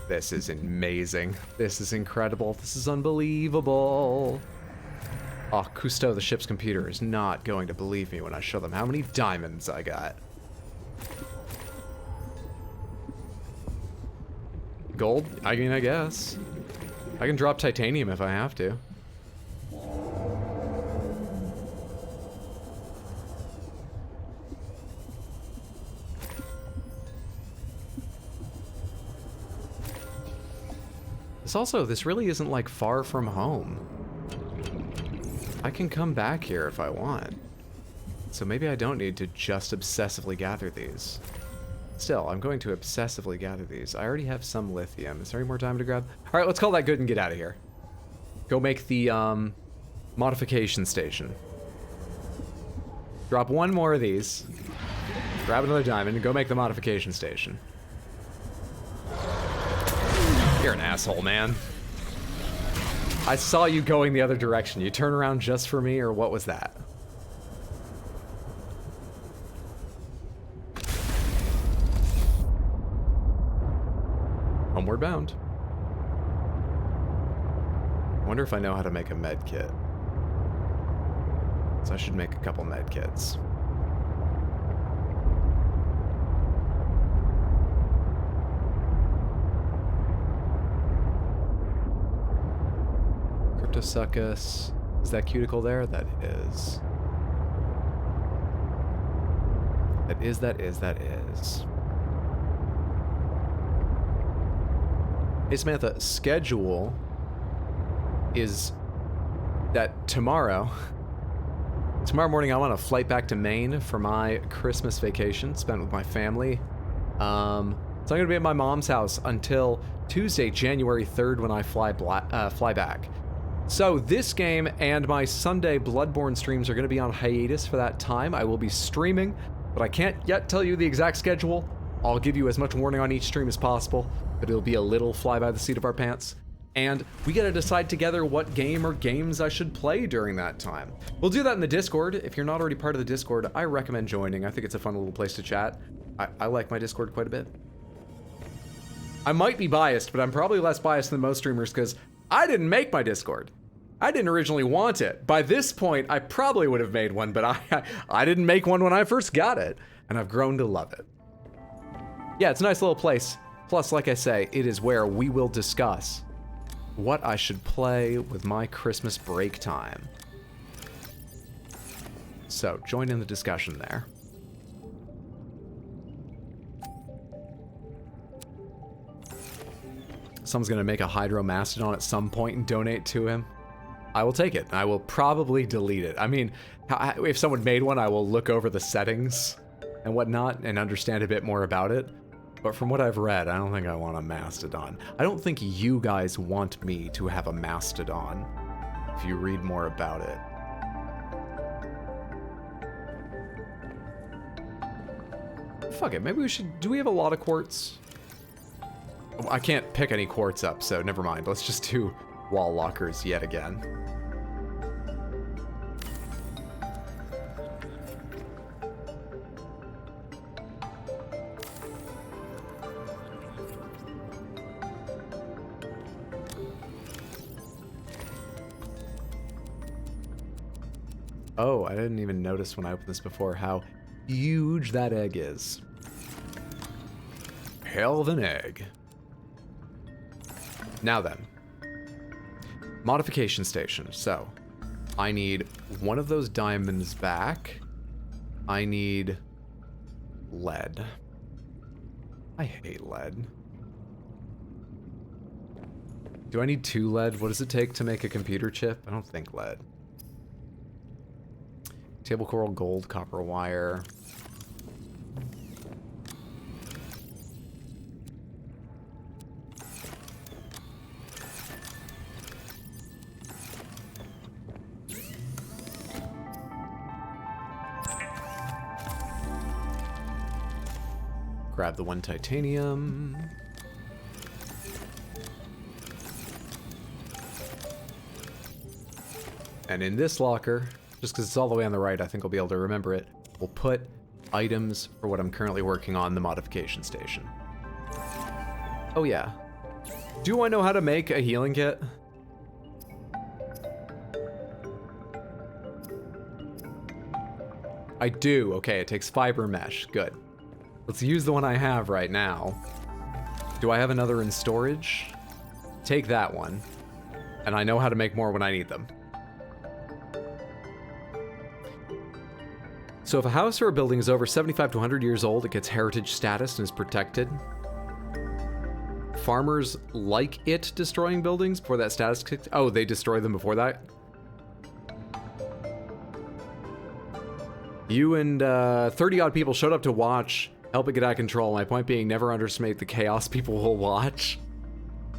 This is amazing. This is incredible. This is unbelievable. Oh, Cousteau, the ship's computer, is not going to believe me when I show them how many diamonds I got. Gold? I mean, I guess. I can drop titanium if I have to. This really isn't like far from home. I can come back here if I want. So maybe I don't need to just obsessively gather these. Still, I'm going to obsessively gather these. I already have some lithium. Is there any more diamond to grab? All right, let's call that good and get out of here. Go make the modification station. Drop one more of these. Grab another diamond and go make the modification station. You're an asshole, man. I saw you going the other direction. You turn around just for me, or what was that? Homeward bound. I wonder if I know how to make a med kit. So I should make a couple med kits. Cryptosuccus. Is that cuticle there? That is. That is. Hey Samantha, schedule is that tomorrow morning I want a flight back to Maine for my Christmas vacation spent with my family. So I'm gonna be at my mom's house until Tuesday, January 3rd when I fly back. So this game and my Sunday Bloodborne streams are gonna be on hiatus for that time. I will be streaming, but I can't yet tell you the exact schedule. I'll give you as much warning on each stream as possible, but it'll be a little fly by the seat of our pants. And we gotta decide together what game or games I should play during that time. We'll do that in the Discord. If you're not already part of the Discord, I recommend joining. I think it's a fun little place to chat. I like my Discord quite a bit. I might be biased, but I'm probably less biased than most streamers because I didn't make my Discord. I didn't originally want it. By this point, I probably would have made one, but I didn't make one when I first got it, and I've grown to love it. Yeah, it's a nice little place. Plus, like I say, it is where we will discuss what I should play with my Christmas break time. So, join in the discussion there. Someone's gonna make a hydromastodon at some point and donate to him. I will take it. I will probably delete it. I mean, if someone made one, I will look over the settings and whatnot and understand a bit more about it. But from what I've read, I don't think I want a mastodon. I don't think you guys want me to have a mastodon if you read more about it. Fuck it, maybe we should... Do we have a lot of quartz? I can't pick any quartz up, so never mind. Let's just do wall lockers yet again. Oh, I didn't even notice when I opened this before how huge that egg is. Hell of an egg. Now then. Modification station. So, I need one of those diamonds back. I need lead. I hate lead. Do I need 2 lead? What does it take to make a computer chip? I don't think lead. Table coral, gold, copper wire. Grab the 1 titanium. And in this locker, just because it's all the way on the right, I think I'll be able to remember it, we'll put items for what I'm currently working on, the modification station. Oh yeah. Do I know how to make a healing kit? I do. Okay, it takes fiber mesh. Good. Let's use the one I have right now. Do I have another in storage? Take that one. And I know how to make more when I need them. So if a house or a building is over 75 to 100 years old, it gets heritage status and is protected. Farmers like it destroying buildings before that status kicks. Oh, they destroy them before that? You and 30 odd people showed up to watch. Help it get out of control. My point being, never underestimate the chaos people will watch.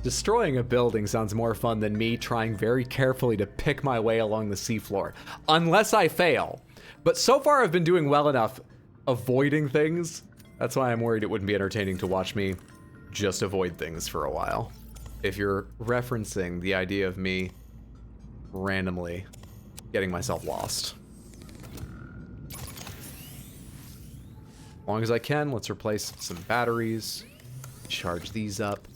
Destroying a building sounds more fun than me trying very carefully to pick my way along the seafloor. Unless I fail. But so far I've been doing well enough avoiding things. That's why I'm worried it wouldn't be entertaining to watch me just avoid things for a while. If you're referencing the idea of me randomly getting myself lost. As long as I can, let's replace some batteries. Charge these up.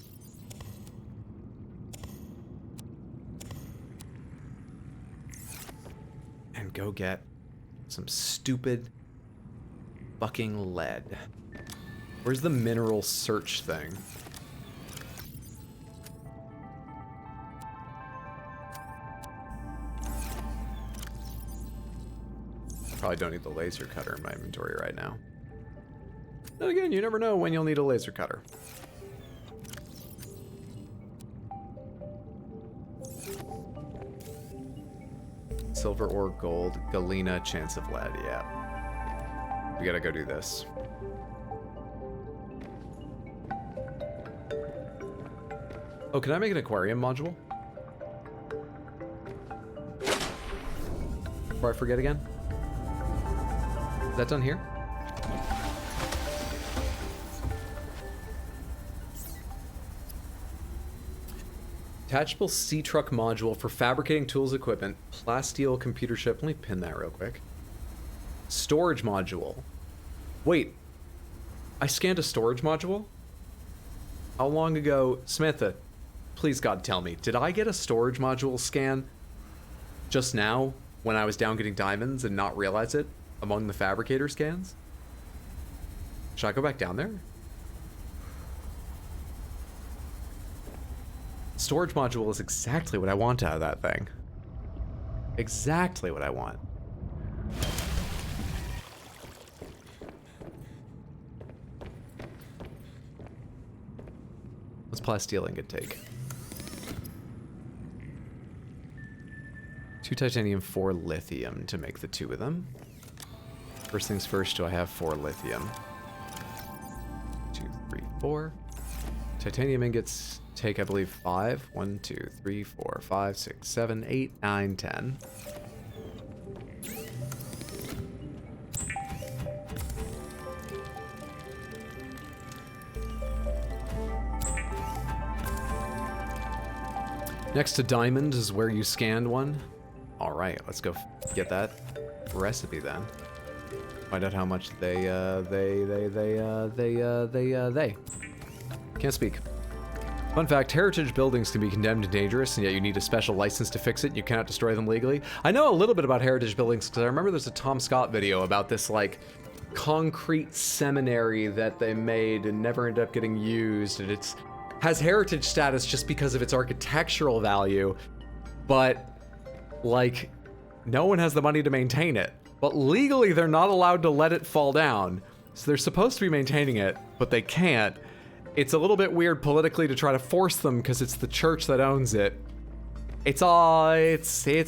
And go get some stupid fucking lead. Where's the mineral search thing? Probably don't need the laser cutter in my inventory right now. Then again, you never know when you'll need a laser cutter. Silver or gold, galena, chance of lead, yeah. We gotta go do this. Oh, can I make an aquarium module? Before I forget again? Is that done here? Attachable seatruck module for fabricating tools equipment. Plasteel computer chip. Let me pin that real quick. Storage module. Wait. I scanned a storage module? How long ago? Samantha, please God tell me, did I get a storage module scan just now when I was down getting diamonds and not realize it among the fabricator scans? Should I go back down there? Storage module is exactly what I want out of that thing. Exactly what I want. What's plasteel ingot take? 2 titanium, 4 lithium to make the 2 of them. First things first, do I have 4 lithium? 2, 3, 4. Titanium ingots take, I believe, 5. 1, 2, 3, 4, 5, 6, 7, 8, 9, 10. Next to diamond is where you scanned one. All right, let's go get that recipe then. Find out how much they can't speak. Fun fact, heritage buildings can be condemned and dangerous, and yet you need a special license to fix it. You cannot destroy them legally. I know a little bit about heritage buildings because I remember there's a Tom Scott video about this, like, concrete seminary that they made and never ended up getting used, and it's has heritage status just because of its architectural value, but, like, no one has the money to maintain it. But legally, they're not allowed to let it fall down. So they're supposed to be maintaining it, but they can't. It's a little bit weird politically to try to force them because it's the church that owns it. It's a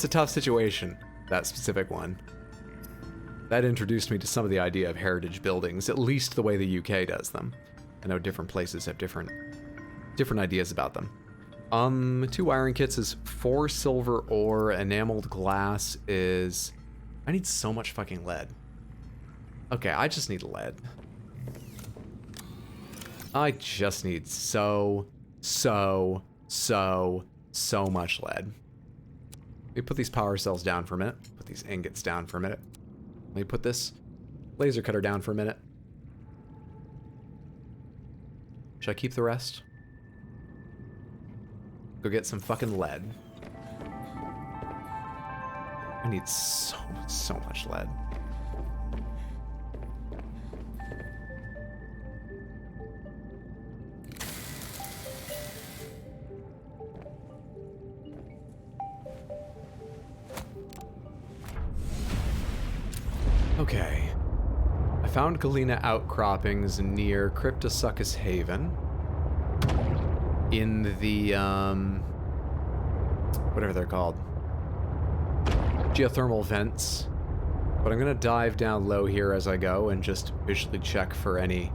tough situation, that specific one. That introduced me to some of the idea of heritage buildings, at least the way the UK does them. I know different places have different ideas about them. 2 wiring kits is 4 silver ore. Enameled glass is... I need so much fucking lead. Okay, I just need lead. I just need so much lead. Let me put these power cells down for a minute. Put these ingots down for a minute. Let me put this laser cutter down for a minute. Should I keep the rest? Go get some fucking lead. I need so much lead. Okay. I found Galena outcroppings near Cryptosuchus Haven. In the, whatever they're called. Geothermal vents. But I'm gonna dive down low here as I go and just visually check for any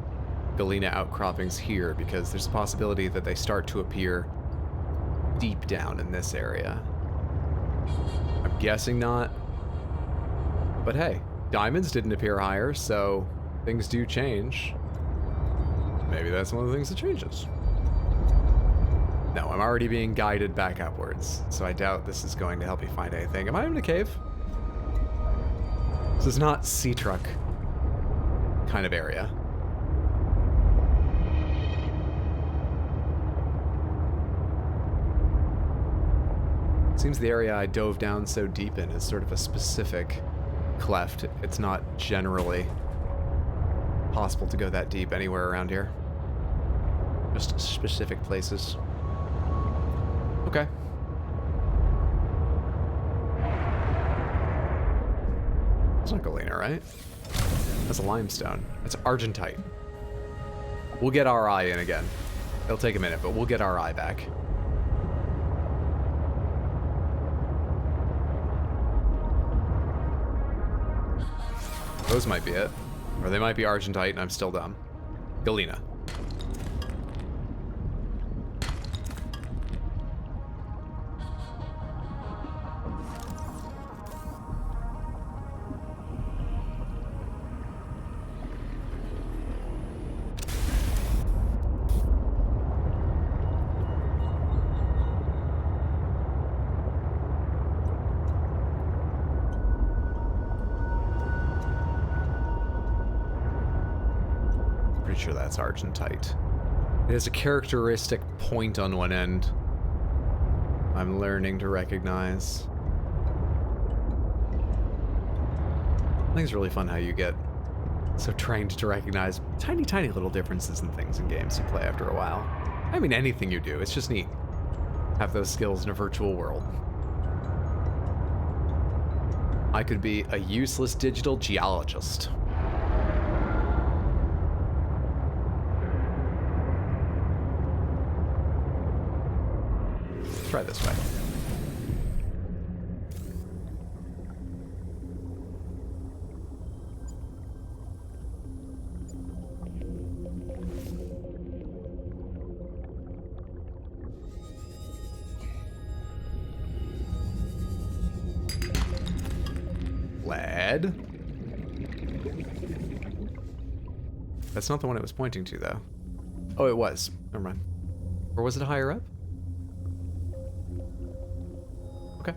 Galena outcroppings here, because there's a possibility that they start to appear deep down in this area. I'm guessing not. But hey, diamonds didn't appear higher, so things do change. Maybe that's one of the things that changes. No, I'm already being guided back upwards, so I doubt this is going to help me find anything. Am I in a cave? This is not seatruck kind of area. Seems the area I dove down so deep in is sort of a specific cleft. It's not generally possible to go that deep anywhere around here. Just specific places. Okay. It's not Galena, right? That's a limestone. That's argentite. We'll get our eye in again. It'll take a minute, but we'll get our eye back. Those might be it. Or they might be argentite and I'm still dumb. Galena. Sure that's argentite. It has a characteristic point on one end I'm learning to recognize. I think it's really fun how you get so trained to recognize tiny, tiny little differences in things in games you play after a while. I mean, anything you do, it's just neat. Have those skills in a virtual world. I could be a useless digital geologist. Let's try this way. Lead. That's not the one it was pointing to, though. Oh, it was. Never mind. Or was it higher up? Okay.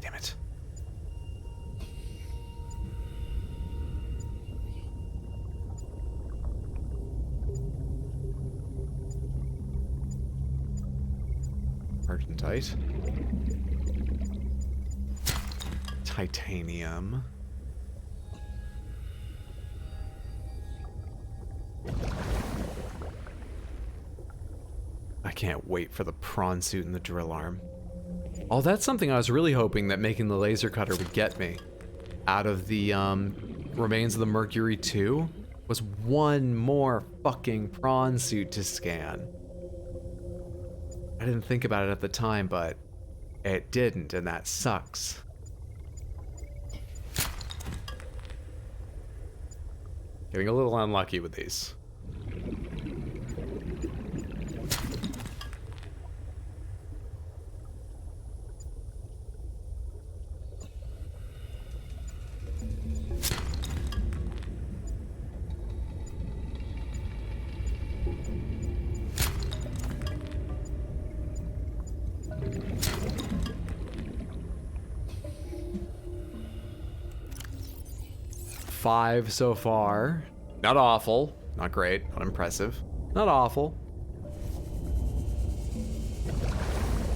Damn it. Argentite. Titanium. I can't wait for the prawn suit and the drill arm. Oh, that's something I was really hoping that making the laser cutter would get me. Out of the remains of the Mercury 2 was one more fucking prawn suit to scan. I didn't think about it at the time, but it didn't, and that sucks. Getting a little unlucky with these. Five so far. Not awful. Not great. Not impressive. Not awful.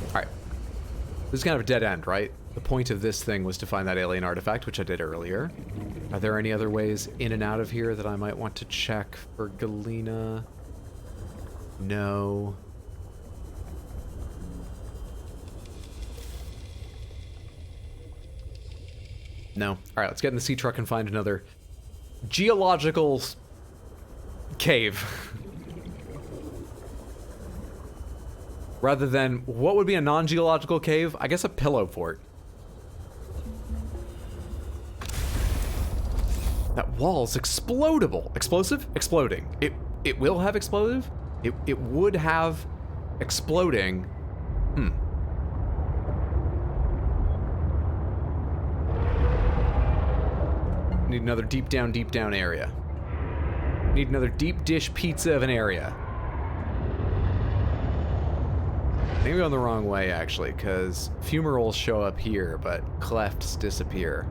Alright. This is kind of a dead end, right? The point of this thing was to find that alien artifact, which I did earlier. Are there any other ways in and out of here that I might want to check for Galena? No. No. Alright, let's get in the sea truck and find another geological cave. Rather than, what would be a non-geological cave? I guess a pillow fort. That wall's explodable. Explosive? Exploding. It will have explosive? It would have exploding. Need another deep down area. Need another deep dish pizza of an area. I think I'm going the wrong way, actually, because fumaroles show up here, but clefts disappear.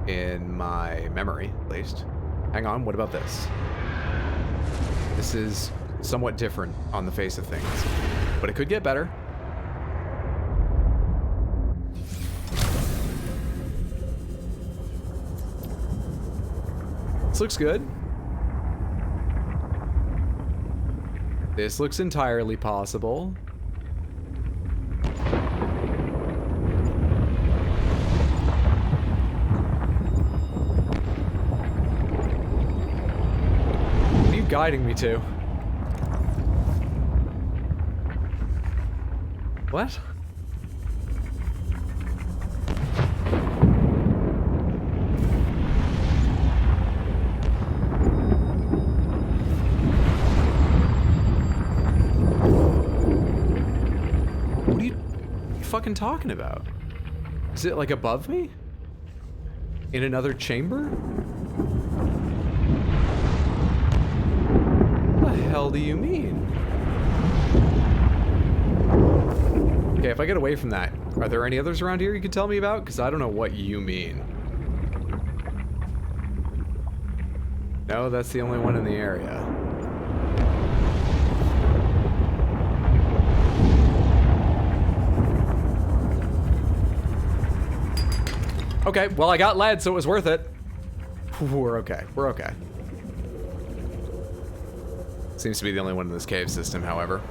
In my memory, at least. Hang on, what about this? This is somewhat different on the face of things, but it could get better. This looks good. This looks entirely possible. What are you guiding me to? What? Fucking talking about? Is it like above me? In another chamber? What the hell do you mean? Okay, if I get away from that, are there any others around here you can tell me about? Because I don't know what you mean. No, that's the only one in the area. Okay, well, I got lead, so it was worth it. We're okay. We're okay. Seems to be the only one in this cave system, however.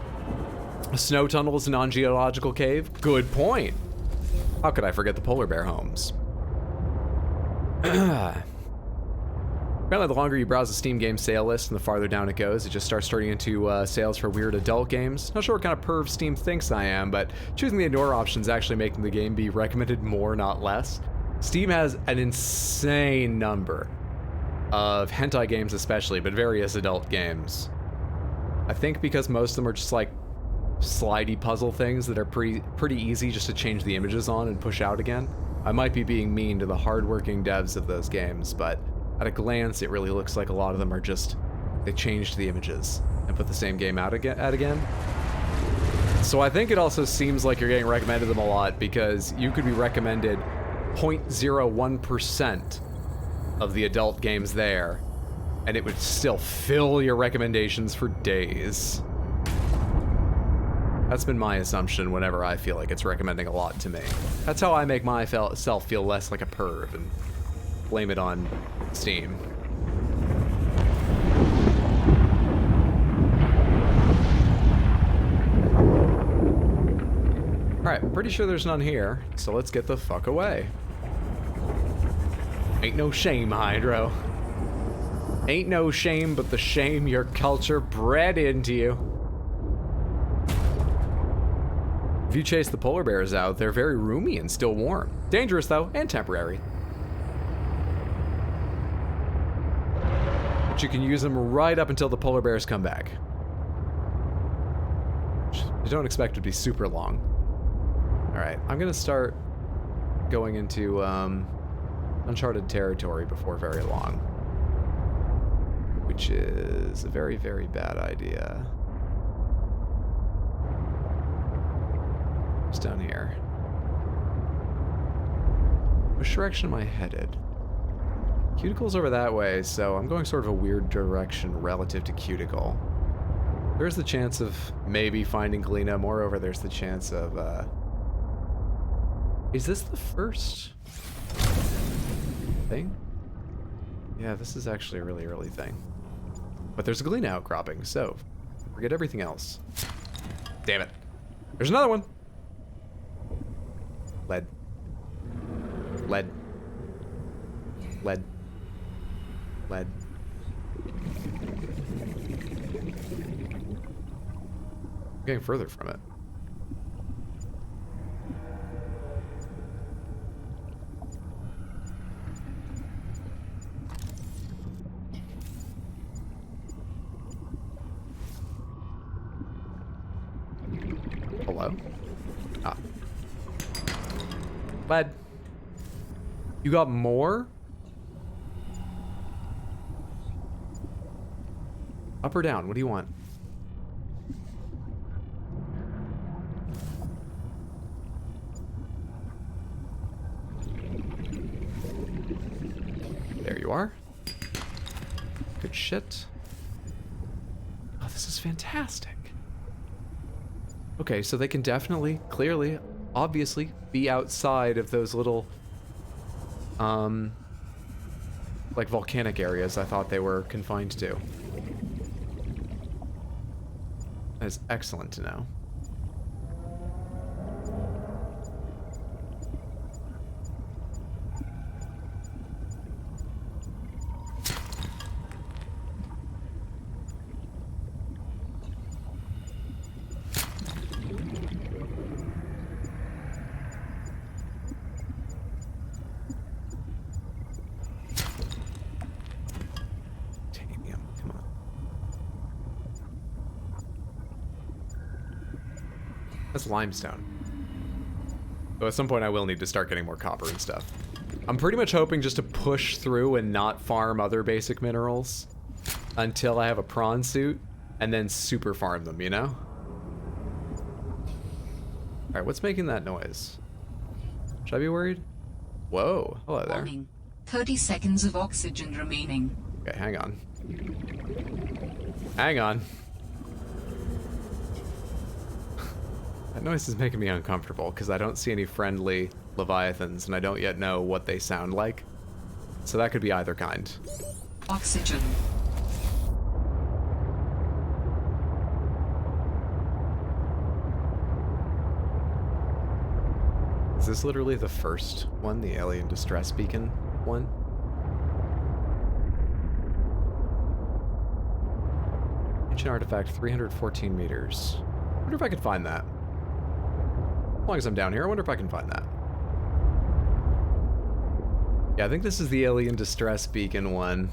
A snow tunnel is a non-geological cave? Good point. How could I forget the polar bear homes? Apparently, the longer you browse the Steam game sale list and the farther down it goes, it just starts turning into sales for weird adult games. Not sure what kind of perv Steam thinks I am, but choosing the ignore option is actually making the game be recommended more, not less. Steam has an insane number of hentai games especially, but various adult games. I think because most of them are just like slidey puzzle things that are pretty easy just to change the images on and push out again. I might be being mean to the hardworking devs of those games, but at a glance it really looks like a lot of them are just, they changed the images and put the same game out again. So I think it also seems like you're getting recommended them a lot because you could be recommended 0.01% of the adult games there, and it would still fill your recommendations for days. That's been my assumption whenever I feel like it's recommending a lot to me. That's how I make myself feel less like a perv and blame it on Steam. Alright, pretty sure there's none here, so let's get the fuck away. Ain't no shame, Hydro. Ain't no shame but the shame your culture bred into you. If you chase the polar bears out, they're very roomy and still warm. Dangerous though, and temporary. But you can use them right up until the polar bears come back. You don't expect it to be super long. Alright, I'm gonna start going into uncharted territory before very long. Which is a very, very bad idea. It's down here. Which direction am I headed? Cuticle's over that way, so I'm going sort of a weird direction relative to Cuticle. There's the chance of maybe finding Galena. Moreover, there's the chance of, Is this the first thing? Yeah, this is actually a really early thing. But there's a Galena outcropping, so forget everything else. Damn it. There's another one! Lead. Lead. Lead. Lead. I'm getting further from it. Hello? Ah. Lead. You got more? Up or down? What do you want? There you are. Good shit. Oh, this is fantastic. Okay, so they can definitely, clearly, obviously, be outside of those little, like volcanic areas I thought they were confined to. That is excellent to know. That's limestone. Though at some point I will need to start getting more copper and stuff. I'm pretty much hoping just to push through and not farm other basic minerals until I have a prawn suit and then super farm them, you know? Alright, what's making that noise? Should I be worried? Whoa, hello there. Warning. 30 seconds of oxygen remaining. Okay, hang on. Hang on. That noise is making me uncomfortable because I don't see any friendly leviathans and I don't yet know what they sound like. So that could be either kind. Oxygen. Is this literally the first one, the alien distress beacon one? Ancient artifact, 314 meters. I wonder if I could find that. As long as I'm down here, I wonder if I can find that. Yeah, I think this is the alien distress beacon one.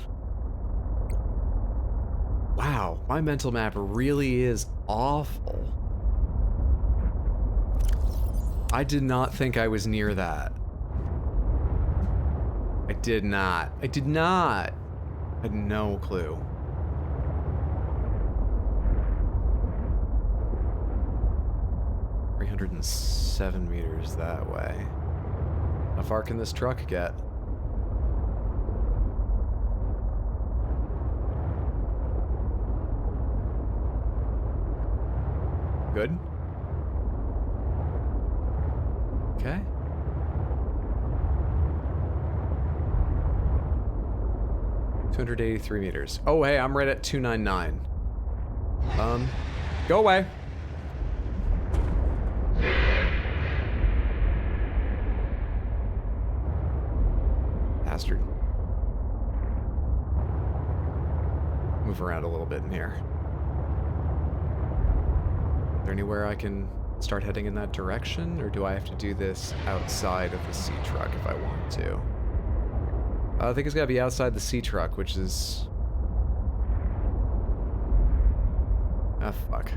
Wow, my mental map really is awful. I did not think I was near that. I did not. I did not. I had no clue. "307 meters that way. How far can this truck get?" Good. Okay. "283 meters. Oh, hey, I'm right at 299. Go away. Bastard. Move around a little bit in here. Is there anywhere I can start heading in that direction, or do I have to do this outside of the seatruck if I want to? I think it's gotta be outside the seatruck, which is... ah, fuck.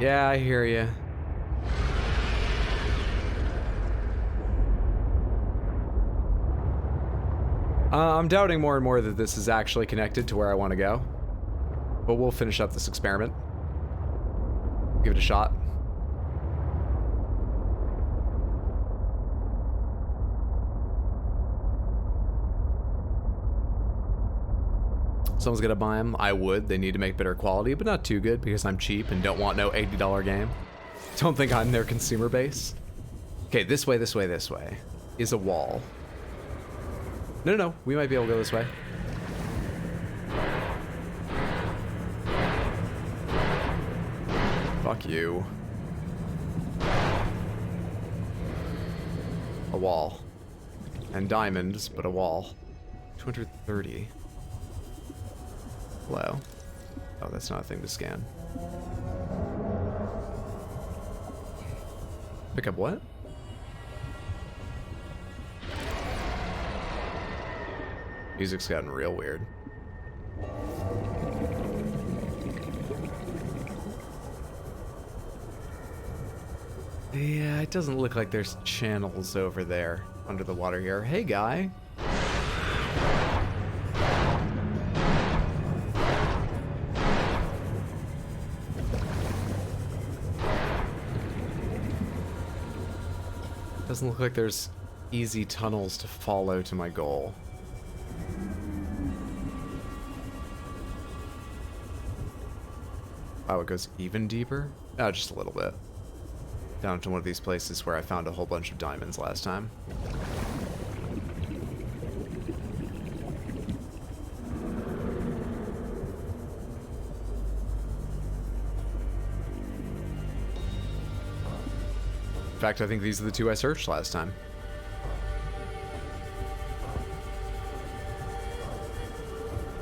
Yeah, I hear ya. I'm doubting more and more that this is actually connected to where I want to go. But we'll finish up this experiment. Give it a shot. Someone's gonna buy them. I would. They need to make better quality, but not too good because I'm cheap and don't want no $80 game. Don't think I'm their consumer base. Okay, this way, this way, this way is a wall. No, no, no. We might be able to go this way. Fuck you. A wall. And diamonds, but a wall. 230. Hello. Oh, that's not a thing to scan. Pick up what? Music's gotten real weird. Yeah, it doesn't look like there's channels over there under the water here. Hey, guy. Doesn't look like there's easy tunnels to follow to my goal. Oh, it goes even deeper? Oh, just a little bit. Down to one of these places where I found a whole bunch of diamonds last time. In fact, I think these are the two I searched last time.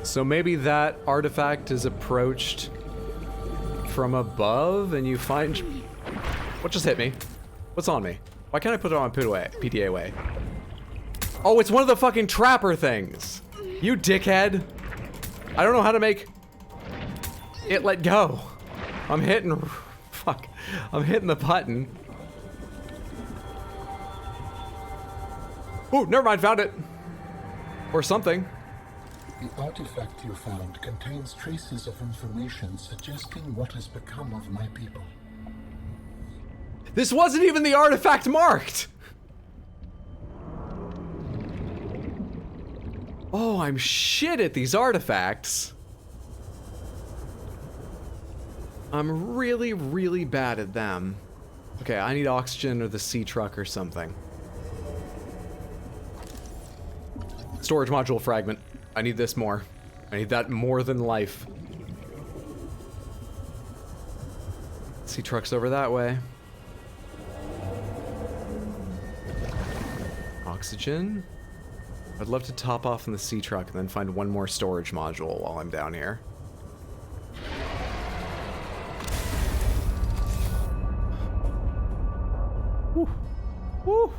So maybe that artifact is approached from above and you find... What just hit me? What's on me? Why can't I put it on PDA way? Oh, it's one of the fucking trapper things! You dickhead! I don't know how to make it let go. I'm hitting... Fuck. I'm hitting the button. Ooh, never mind, found it. Or something. The artifact you found contains traces of information suggesting what has become of my people. This wasn't even the artifact marked! Oh, I'm shit at these artifacts. I'm really, really bad at them. Okay, I need oxygen or the seatruck or something. Storage module fragment. I need this more. I need that more than life. Seatruck's over that way. Oxygen. I'd love to top off in the seatruck and then find one more storage module while I'm down here. Woo. Woo.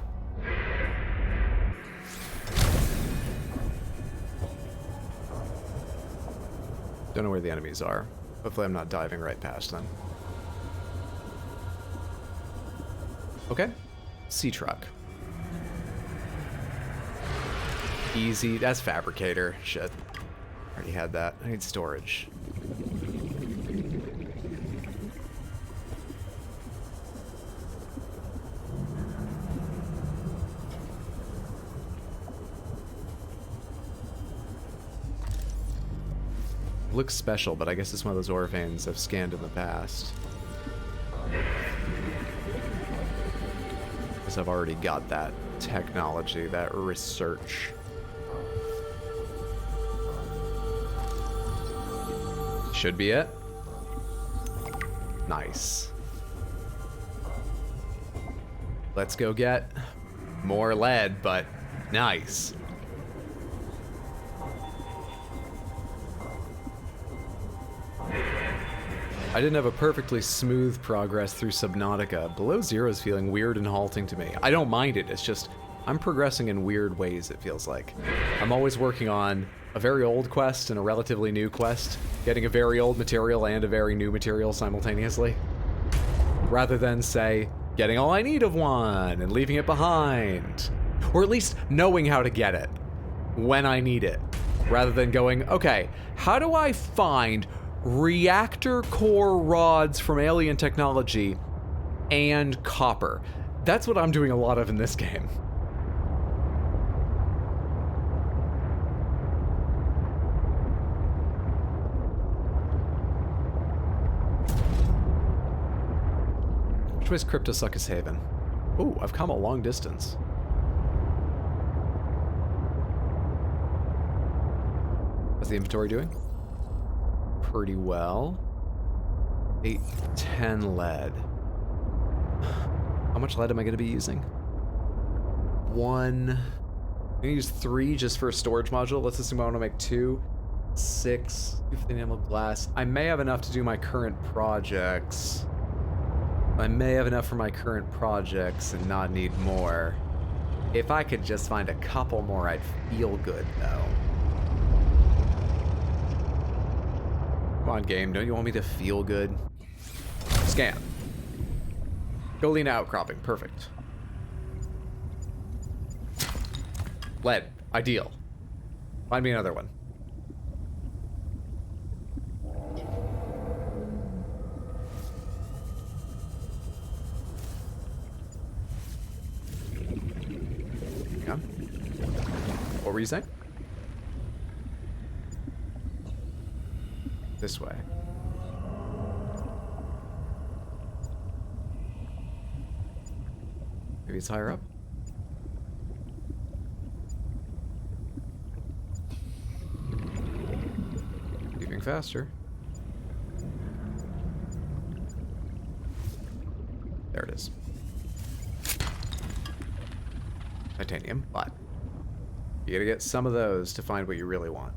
Don't know where the enemies are. Hopefully I'm not diving right past them. Okay. Seatruck. Easy. That's fabricator. Shit. Already had that. I need storage. Looks special, but I guess it's one of those ore veins I've scanned in the past. Because I've already got that technology, that research. Should be it. Nice. Let's go get more lead, but nice. I didn't have a perfectly smooth progress through Subnautica. Below Zero is feeling weird and halting to me. I don't mind it, it's just I'm progressing in weird ways, it feels like. I'm always working on a very old quest and a relatively new quest, getting a very old material and a very new material simultaneously. Rather than, say, getting all I need of one and leaving it behind. Or at least knowing how to get it when I need it. Rather than going, okay, how do I find reactor core rods from alien technology and copper? That's what I'm doing a lot of in this game. Which way's Cryptosuchus Haven? Ooh, I've come a long distance. How's the inventory doing? Pretty well. 8, 10 lead. How much lead am I going to be using? 1. I'm going to use 3 just for a storage module. Let's assume I want to make 2. 6. 2 for the enameled glass. I may have enough to do my current projects. I may have enough for my current projects and not need more. If I could just find a couple more, I'd feel good, though. Come on, game. Don't you want me to feel good? Scan. Golina outcropping. Perfect. Lead. Ideal. Find me another one. Yeah. What were you saying? This way. Maybe it's higher up. Leaving faster. There it is. Titanium, but you gotta get some of those to find what you really want.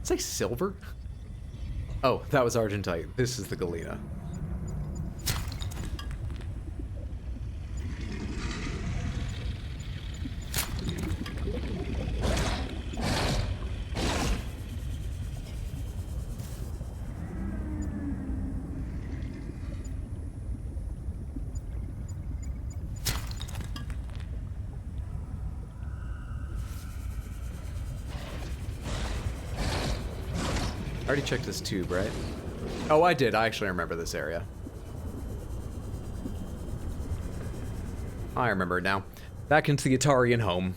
Say silver? Oh, that was Argentite. This is the Galena. already checked this tube, right? Oh, I did. I actually remember this area. I remember it now. Back into the Atari and home.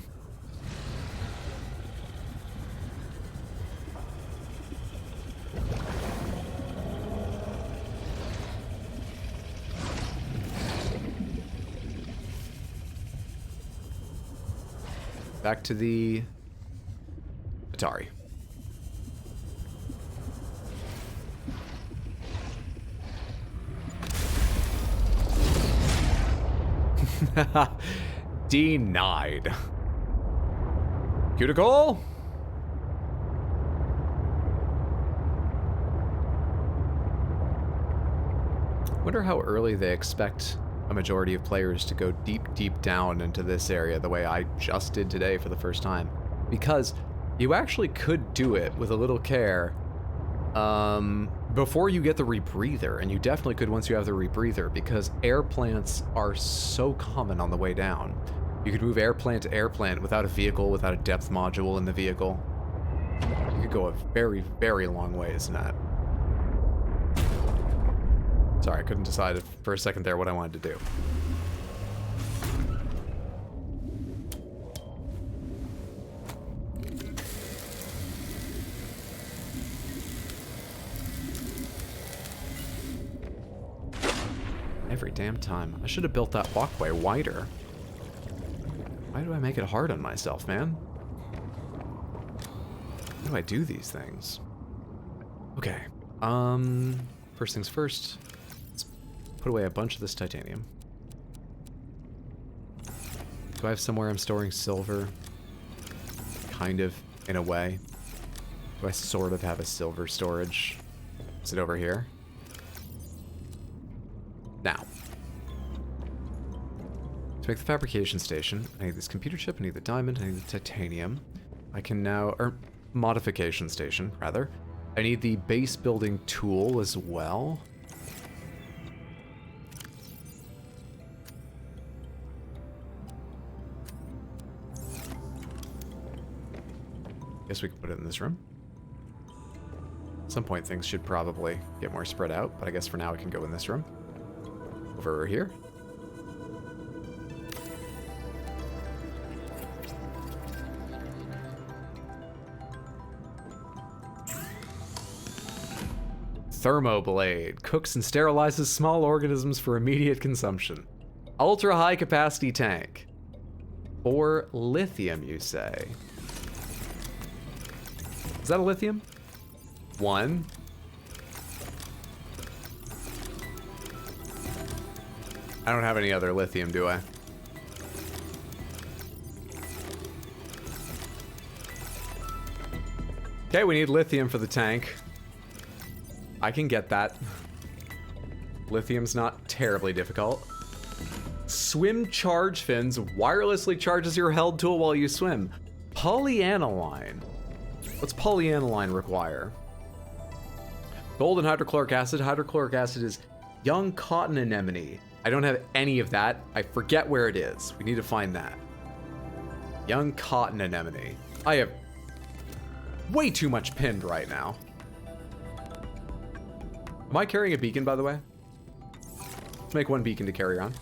Back to the Atari. Denied. Cuticle? Wonder how early they expect a majority of players to go deep down into this area the way I just did today for the first time. Because you actually could do it with a little care before you get the rebreather, and you definitely could once you have the rebreather, because air plants are so common on the way down. You could move air plant to air plant without a vehicle, without a depth module in the vehicle. You could go a very, very long ways in that. Sorry, I couldn't decide for a second there what I wanted to do. Every damn time. I should have built that walkway wider. Why do I make it hard on myself, man? How do I do these things? Okay. First things first. Let's put away a bunch of this titanium. Do I have somewhere I'm storing silver? Kind of, in a way. Do I sort of have a silver storage? Is it over here? Now, to make the fabrication station, I need this computer chip, I need the diamond, I need the titanium. I can now, or modification station, rather. I need the base building tool as well. Guess we can put it in this room. At some point things should probably get more spread out, but I guess for now it can go in this room. Over here. Thermoblade. Cooks and sterilizes small organisms for immediate consumption. Ultra high capacity tank. For lithium, you say? Is that a lithium? One. I don't have any other lithium, do I? Okay, we need lithium for the tank. I can get that. Lithium's not terribly difficult. Swim charge fins wirelessly charges your held tool while you swim. Polyaniline. What's polyaniline require? Gold and hydrochloric acid. Hydrochloric acid is young cotton anemone. I don't have any of that. I forget where it is. We need to find that. Young cotton anemone. I have way too much pinned right now. Am I carrying a beacon, by the way? Let's make one beacon to carry on.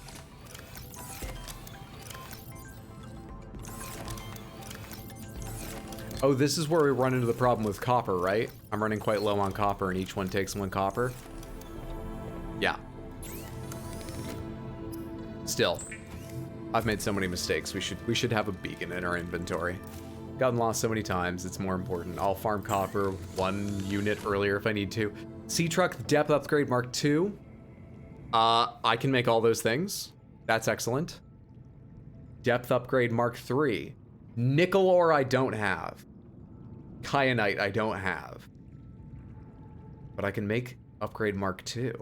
Oh, this is where we run into the problem with copper, right? I'm running quite low on copper, and each one takes one copper. Yeah. Still, I've made so many mistakes. We should have a beacon in our inventory. Gotten lost so many times, it's more important. I'll farm copper 1 unit earlier if I need to. Seatruck depth upgrade Mark II. I can make all those things. That's excellent. Depth upgrade Mark III. Nickel ore I don't have. Kyanite I don't have. But I can make upgrade Mark II.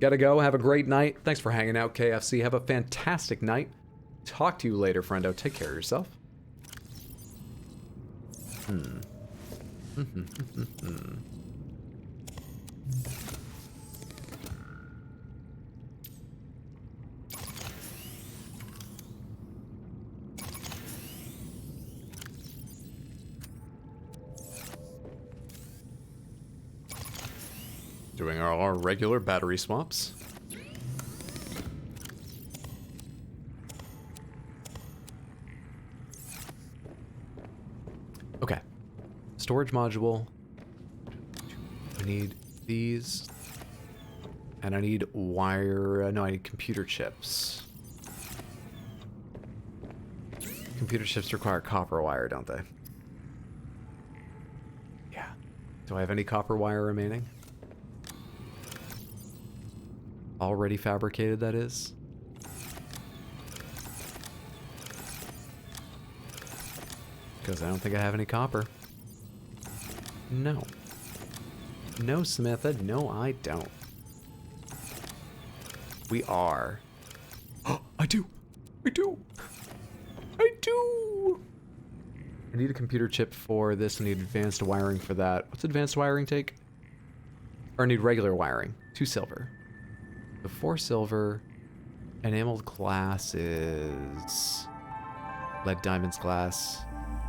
Gotta go. Have a great night. Thanks for hanging out, KFC. Have a fantastic night. Talk to you later, friendo. Take care of yourself. Doing our regular battery swaps. Okay. Storage module. I need these. And I need wire... no, I need computer chips. Computer chips require copper wire, don't they? Yeah. Do I have any copper wire remaining? Already fabricated, that is? Because I don't think I have any copper. No. No, Samantha. No, I don't. We are. Oh, I do. I do. I do. I need a computer chip for this. I need advanced wiring for that. What's advanced wiring take? Or I need regular wiring. 2 silver. The 4 silver. Enameled glass is... lead, diamonds, glass.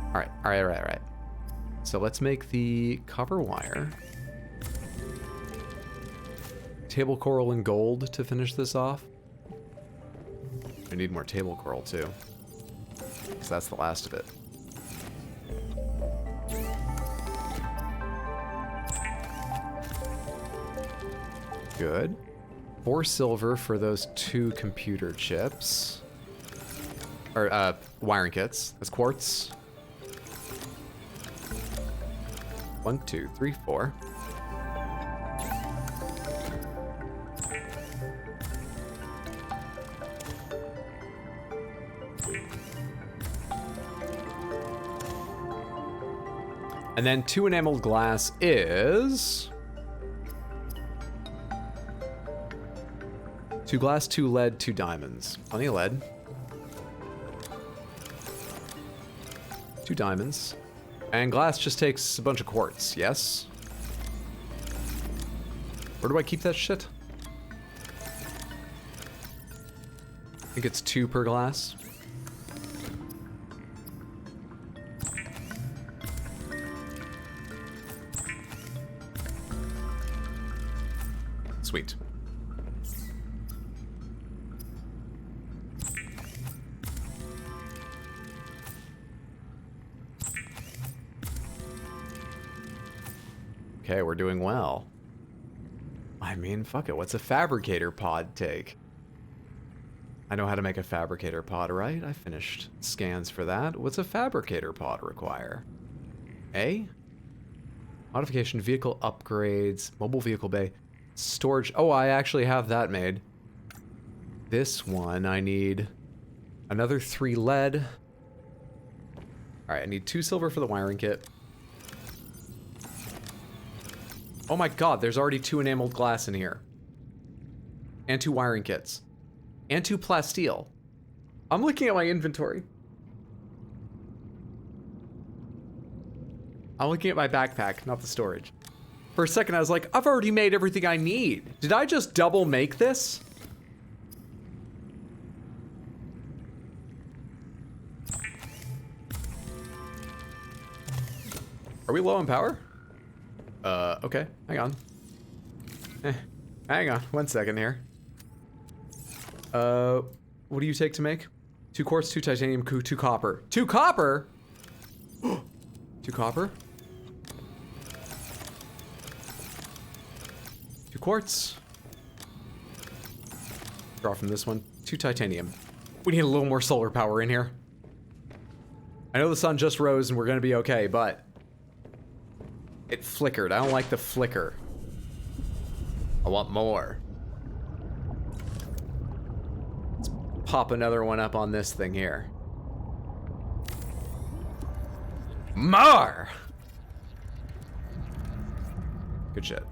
Alright, alright. So let's make the copper wire. Table coral and gold to finish this off. I need more table coral too, because that's the last of it. Good. 4 silver for those 2 computer chips. Or, wiring kits. That's quartz. 1, 2, 3, 4. And then 2 enameled glass is... 2 glass, 2 lead, 2 diamonds. Plenty of lead. 2 diamonds. And glass just takes a bunch of quartz, yes? Where do I keep that shit? I think it's 2 per glass. Sweet. Okay, we're doing well. I mean, fuck it. What's a fabricator pod take? I know how to make a fabricator pod, right? I finished scans for that. What's a fabricator pod require? A? Modification, vehicle upgrades, mobile vehicle bay, storage. Oh, I actually have that made. This one, I need another 3 lead. All right, I need 2 silver for the wiring kit. Oh my god, there's already 2 enameled glass in here. And 2 wiring kits. And 2 plasteel. I'm looking at my inventory. I'm looking at my backpack, not the storage. For a second, I was like, I've already made everything I need. Did I just double make this? Are we low on power? Okay, hang on. Hang on, 1 second here. What do you take to make? 2 quartz, 2 titanium, 2 copper. 2 copper? 2 copper? 2 quartz. Draw from this one. 2 titanium. We need a little more solar power in here. I know the sun just rose and we're gonna be okay, but it flickered. I don't like the flicker. I want more. Let's pop another one up on this thing here. More! Good shit.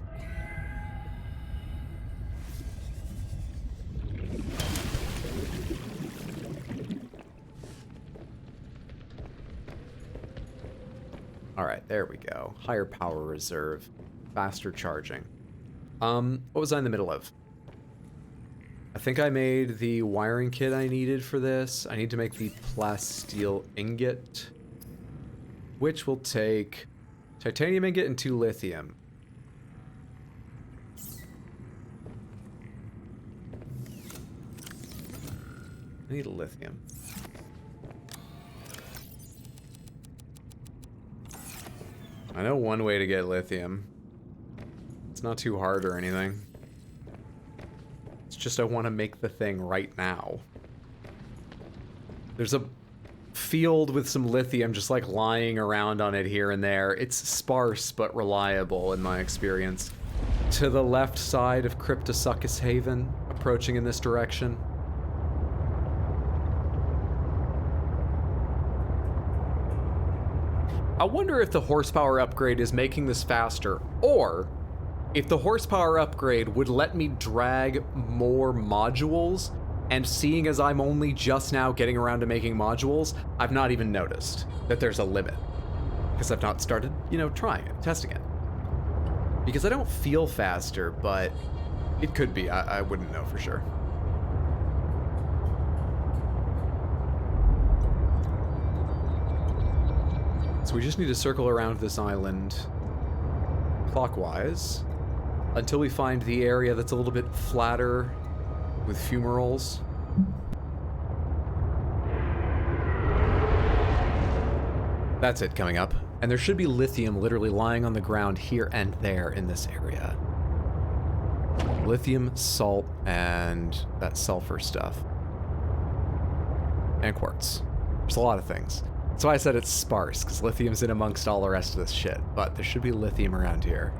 All right, there we go. Higher power reserve, faster charging. What was I in the middle of? I think I made the wiring kit I needed for this. I need to make the plasteel ingot, which will take titanium ingot and 2 lithium. I need lithium. I know one way to get lithium. It's not too hard or anything. It's just I want to make the thing right now. There's a field with some lithium just like lying around on it here and there. It's sparse but reliable in my experience. To the left side of Cryptosuchus Haven, approaching in this direction. I wonder if the horsepower upgrade is making this faster, or if the horsepower upgrade would let me drag more modules, and seeing as I'm only just now getting around to making modules, I've not even noticed that there's a limit. Because I've not started, you know, trying it, testing it. Because I don't feel faster, but it could be. I wouldn't know for sure. So we just need to circle around this island clockwise until we find the area that's a little bit flatter with fumaroles. That's it coming up. And there should be lithium literally lying on the ground here and there in this area. Lithium, salt, and that sulfur stuff. And quartz. There's a lot of things. That's why I said it's sparse, because lithium's in amongst all the rest of this shit. But there should be lithium around here.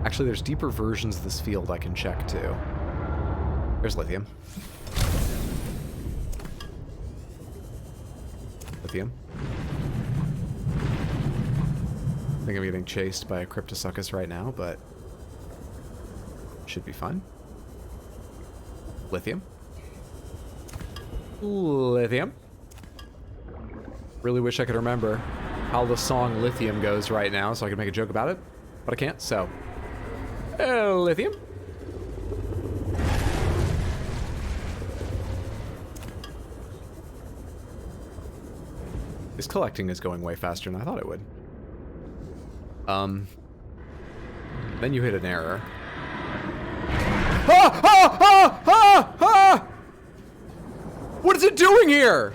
Actually, there's deeper versions of this field I can check too. There's lithium. Lithium. I think I'm getting chased by a Cryptosuchus right now, but should be fine. Lithium. Lithium. Really wish I could remember how the song Lithium goes right now so I could make a joke about it, but I can't, so. Lithium. This collecting is going way faster than I thought it would. Then you hit an error. Ah! Ah! Ah! Ah! Ah! What is it doing here?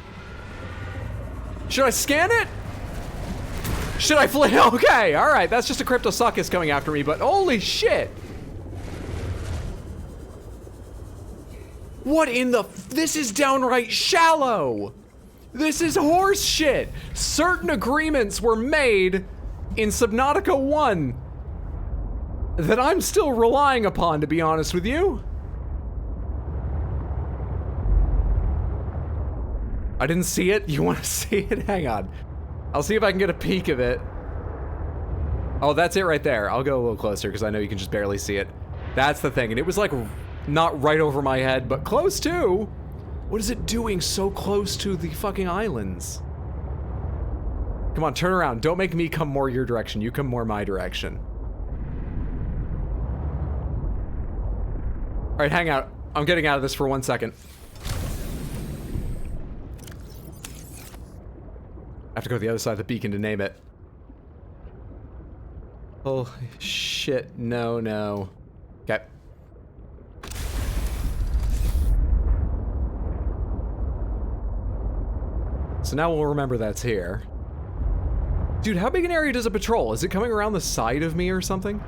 Should I scan it? Should I flee? Okay, alright, that's just a Cryptosuchus coming after me, but holy shit! What in the this is downright shallow! This is horse shit! Certain agreements were made in Subnautica 1 that I'm still relying upon, to be honest with you. I didn't see it. You want to see it? Hang on. I'll see if I can get a peek of it. Oh, that's it right there. I'll go a little closer because I know you can just barely see it. That's the thing. And it was like not right over my head, but close to. What is it doing so close to the fucking islands? Come on, turn around. Don't make me come more your direction. You come more my direction. All right, hang out. I'm getting out of this for 1 second. I have to go to the other side of the beacon to name it. Oh, shit. No, no. Okay. So now we'll remember that's here. Dude, how big an area does it patrol? Is it coming around the side of me or something?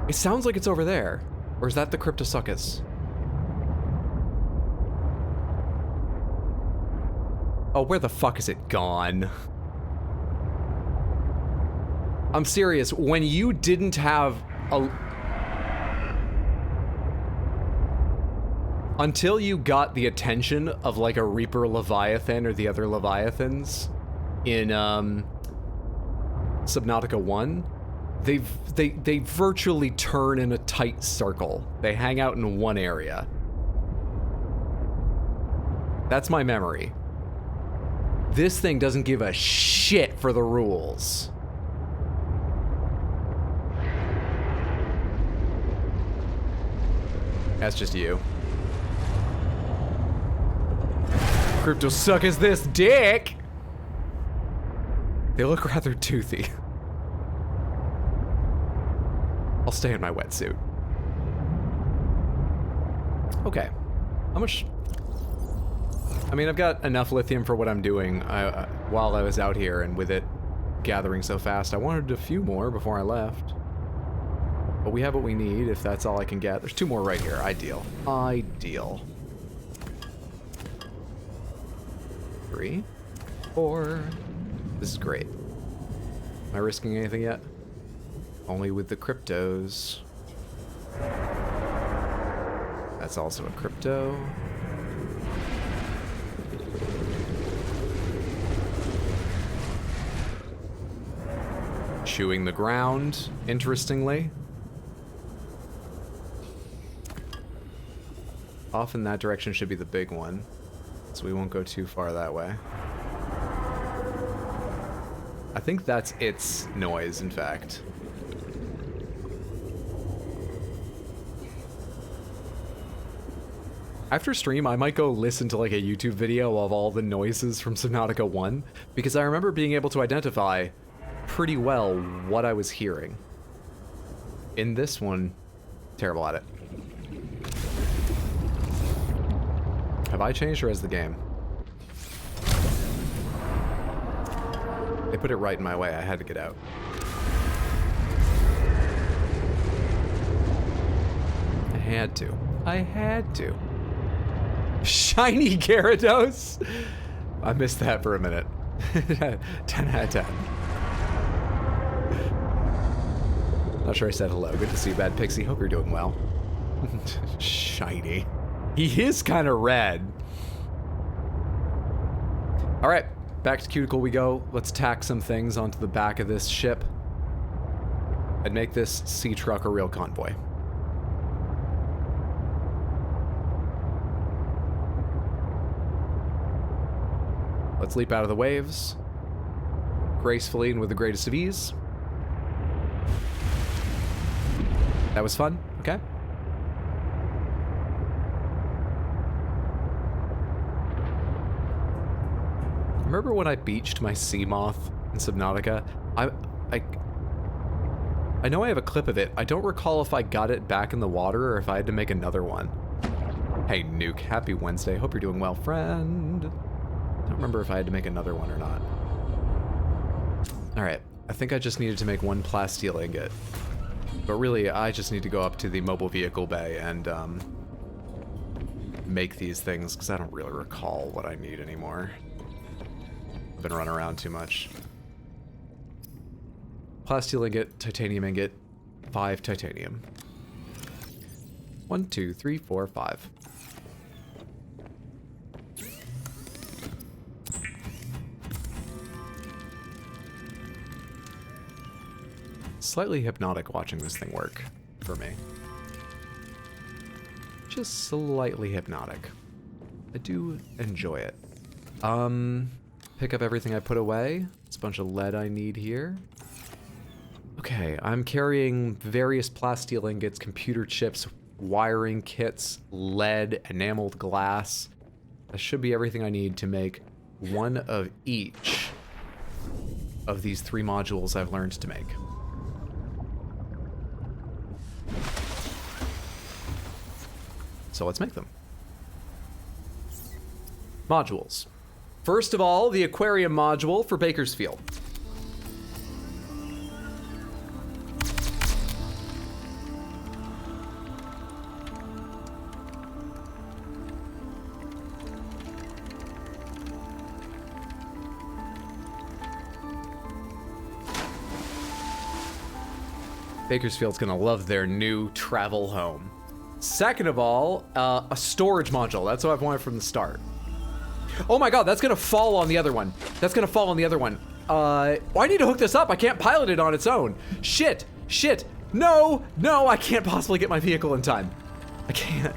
It sounds like it's over there. Or is that the Cryptosuchus? Oh, where the fuck is it gone? I'm serious, when you didn't have a... Until you got the attention of like a Reaper Leviathan or the other Leviathans in Subnautica 1, they virtually turn in a tight circle. They hang out in one area. That's my memory. This thing doesn't give a shit for the rules. That's just you. Cryptosuchus this dick! They look rather toothy. I'll stay in my wetsuit. Okay. How much I mean, I've got enough lithium for what I'm doing while I was out here, and with it gathering so fast, I wanted a few more before I left. But we have what we need, if that's all I can get. There's 2 more right here. Ideal. Ideal. 3, 4. This is great. Am I risking anything yet? Only with the cryptos. That's also a crypto. Chewing the ground, interestingly. Off in that direction should be the big one, so we won't go too far that way. I think that's its noise, in fact. After stream, I might go listen to like a YouTube video of all the noises from Subnautica 1, because I remember being able to identify pretty well what I was hearing. In this one, terrible at it. Have I changed, or has the game? They put it right in my way. I had to get out. I had to. I had to. Shiny Gyarados? I missed that for a minute. 10 out of 10. Not sure I said hello. Good to see you, Bad Pixie. Hope you're doing well. Shiny. He is kind of red. All right, back to Cuticle we go. Let's tack some things onto the back of this ship and make this sea truck a real convoy. Let's leap out of the waves gracefully and with the greatest of ease. That was fun. Okay. Remember when I beached my sea moth in Subnautica? I know I have a clip of it. I don't recall if I got it back in the water or if I had to make another one. Hey, Nuke. Happy Wednesday. Hope you're doing well, friend. I don't remember if I had to make another one or not. Alright. I think I just needed to make 1 plasteel ingot. But really, I just need to go up to the mobile vehicle bay and make these things, because I don't really recall what I need anymore. I've been running around too much. Plasteel ingot, titanium ingot, 5 titanium. 1, 2, 3, 4, 5. Slightly hypnotic watching this thing work for me. Just slightly hypnotic. I do enjoy it. Pick up everything I put away. It's a bunch of lead I need here. Okay, I'm carrying various plasteel ingots, computer chips, wiring kits, lead, enameled glass. That should be everything I need to make 1 of each of these 3 modules I've learned to make. So let's make them. Modules. First of all, the aquarium module for Bakersfield. Bakersfield's gonna love their new travel home. Second of all, a storage module. That's what I've wanted from the start. Oh my god, that's gonna fall on the other one. That's gonna fall on the other one. I need to hook this up. I can't pilot it on its own. Shit, shit. No, no, I can't possibly get my vehicle in time. I can't.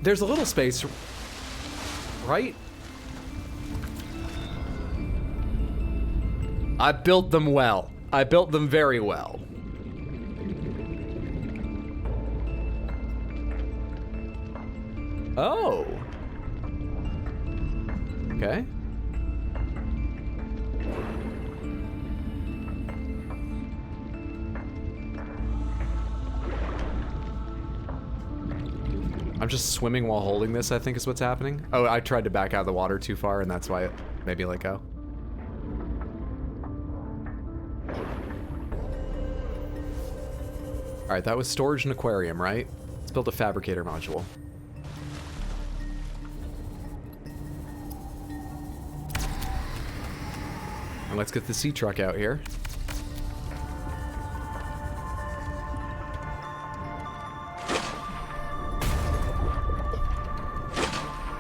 There's a little space, right? I built them well. I built them very well. Oh. Okay. I'm just swimming while holding this, I think is what's happening. Oh, I tried to back out of the water too far, and that's why it made me let go. Alright, that was storage and aquarium, right? Let's build a fabricator module. And let's get the sea truck out here.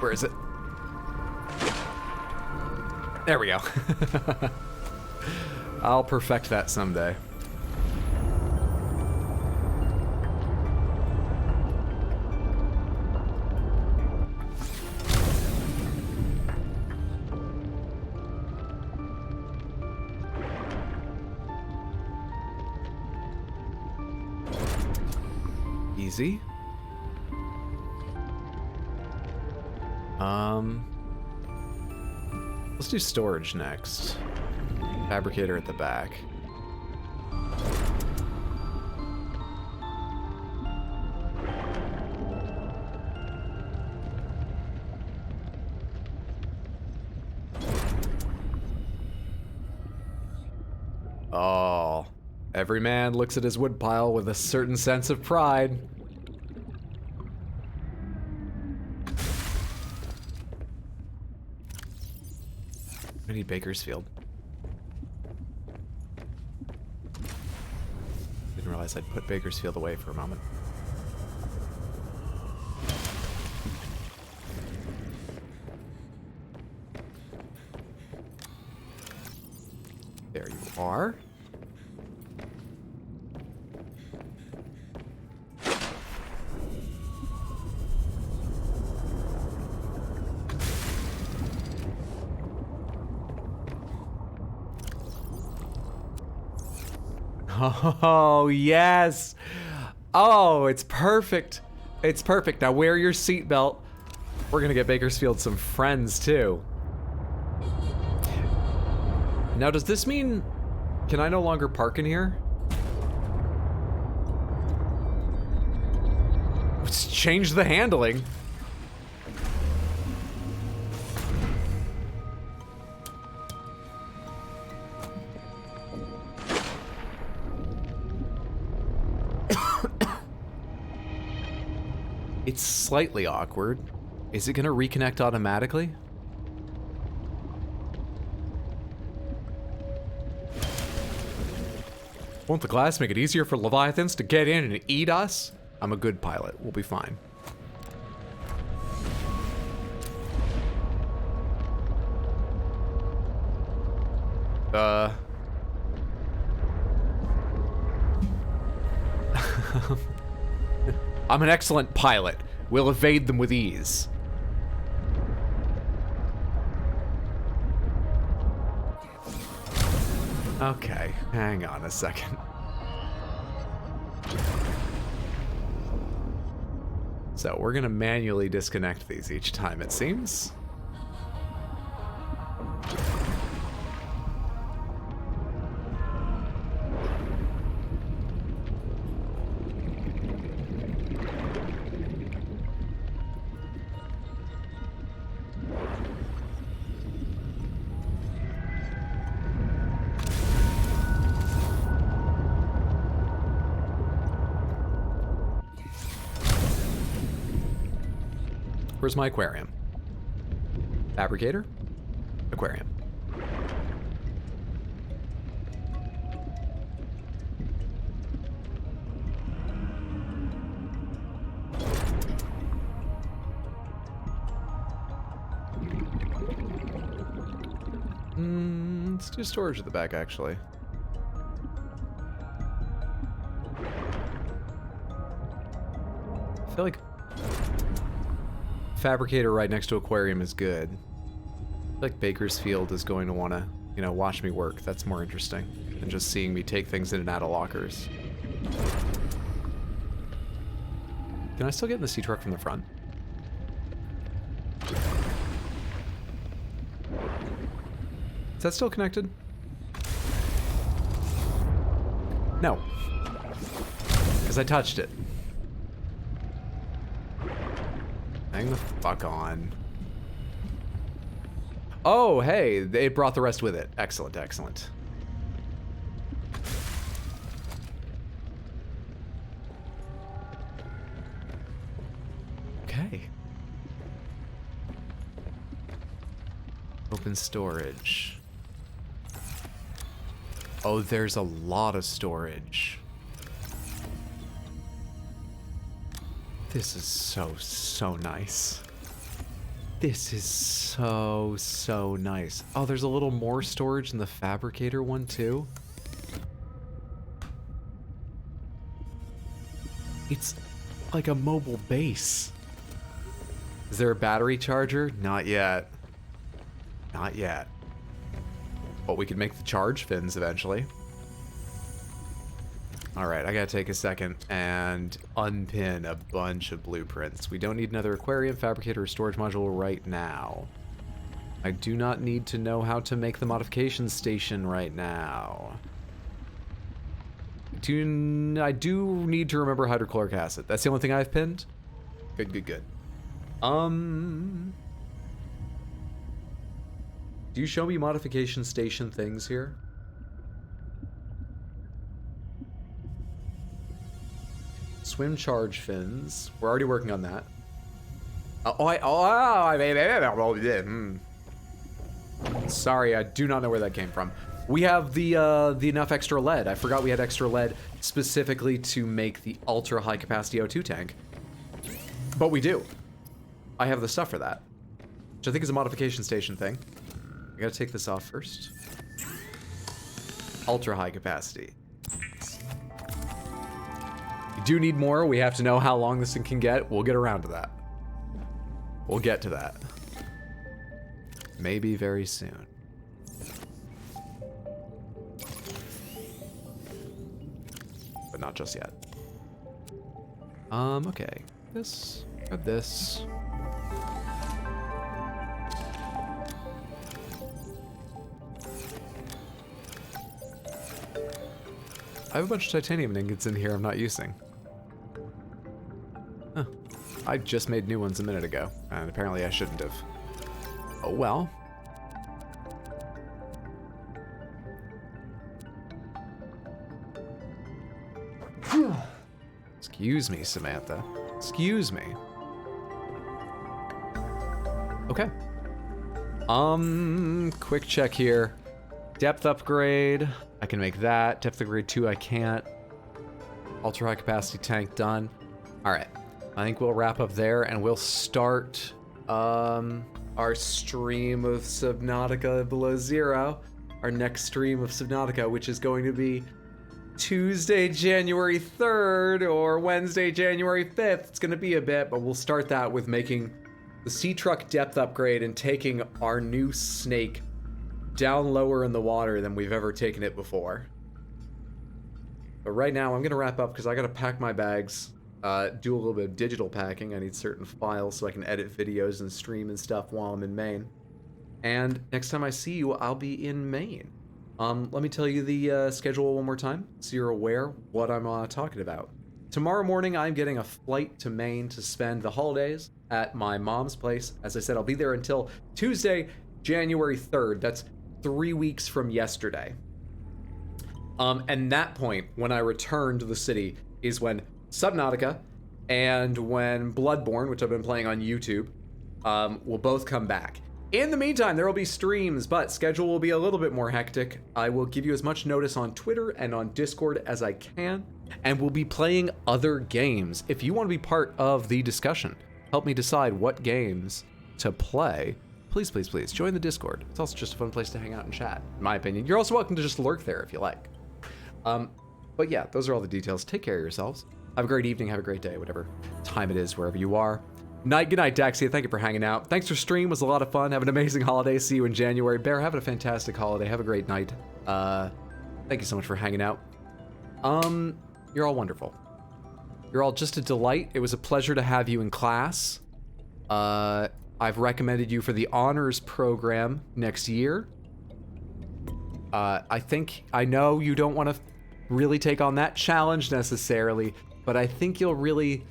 Where is it? There we go. I'll perfect that someday. Easy. Let's do storage next. Fabricator at the back. Oh, every man looks at his woodpile with a certain sense of pride. I need Bakersfield. Didn't realize I'd put Bakersfield away for a moment. There you are. Oh, yes. Oh, it's perfect. It's perfect. Now wear your seatbelt. We're gonna get Bakersfield some friends too. Now, does this mean, can I no longer park in here? Let's change the handling. It's slightly awkward. Is it gonna reconnect automatically? Won't the glass make it easier for Leviathans to get in and eat us? I'm a good pilot. We'll be fine. I'm an excellent pilot. We'll evade them with ease. Okay, hang on a second. So we're gonna manually disconnect these each time, it seems. Where's my aquarium? Fabricator? Aquarium. Let's do storage at the back, actually. I feel like Fabricator right next to aquarium is good. I feel like Bakersfield is going to want to, you know, watch me work. That's more interesting than just seeing me take things in and out of lockers. Can I still get in the sea truck from the front? Is that still connected? No. Because I touched it. Hang the fuck on. Oh, hey, it brought the rest with it. Excellent, excellent. Okay. Open storage. Oh, there's a lot of storage. This is so nice. This is so nice. Oh, there's a little more storage in the fabricator one too. It's like a mobile base. Is there a battery charger? Not yet. Not yet. But we could make the charge fins eventually. Alright, I gotta take a second and unpin a bunch of blueprints. We don't need another aquarium, fabricator, or storage module right now. I do not need to know how to make the modification station right now. I do need to remember hydrochloric acid. That's the only thing I've pinned? Good. Do you show me modification station things here? Swim charge fins. We're already working on that. Sorry, I do not know where that came from. We have the enough extra lead. I forgot we had extra lead specifically to make the ultra high capacity O2 tank. But we do. I have the stuff for that, which I think is a modification station thing. I gotta take this off first. Ultra high capacity. You do need more. We have to know how long this thing can get. We'll get around to that. We'll get to that. Maybe very soon. But not just yet. Okay. This. Grab this. I have a bunch of titanium ingots in here I'm not using. Huh. I just made new ones a minute ago, and apparently I shouldn't have. Oh well. Excuse me, Samantha. Excuse me. Okay. Quick check here. Depth upgrade. I can make that. Depth upgrade 2, I can't. Ultra high capacity tank done. All right. I think we'll wrap up there and we'll start our stream of Subnautica Below Zero. Our next stream of Subnautica, which is going to be Tuesday, January 3rd or Wednesday, January 5th. It's going to be a bit, but we'll start that with making the seatruck depth upgrade and taking our new snake down lower in the water than we've ever taken it before. But right now, I'm going to wrap up because I got to pack my bags, do a little bit of digital packing. I need certain files so I can edit videos and stream and stuff while I'm in Maine. And next time I see you, I'll be in Maine. Let me tell you the schedule one more time so you're aware what I'm talking about. Tomorrow morning, I'm getting a flight to Maine to spend the holidays at my mom's place. As I said, I'll be there until Tuesday, January 3rd. That's 3 weeks from yesterday. And that point, when I return to the city, is when Subnautica and when Bloodborne, which I've been playing on YouTube, will both come back. In the meantime, there will be streams, but schedule will be a little bit more hectic. I will give you as much notice on Twitter and on Discord as I can, and we'll be playing other games. If you want to be part of the discussion, help me decide what games to play, please join the Discord. It's also just a fun place to hang out and chat, in my opinion. You're also welcome to just lurk there if you like. But yeah, those are all the details. Take care of yourselves. Have a great evening, have a great day, whatever time it is, wherever you are. Good night, Daxia. Thank you for hanging out. Thanks for stream. It was a lot of fun. Have an amazing holiday. See you in January. Bear, have a fantastic holiday. Have a great night. Thank you so much for hanging out. You're all wonderful. You're all just a delight. It was a pleasure to have you in class. I've recommended you for the honors program next year. I know you don't want to really take on that challenge necessarily, but I think you'll really,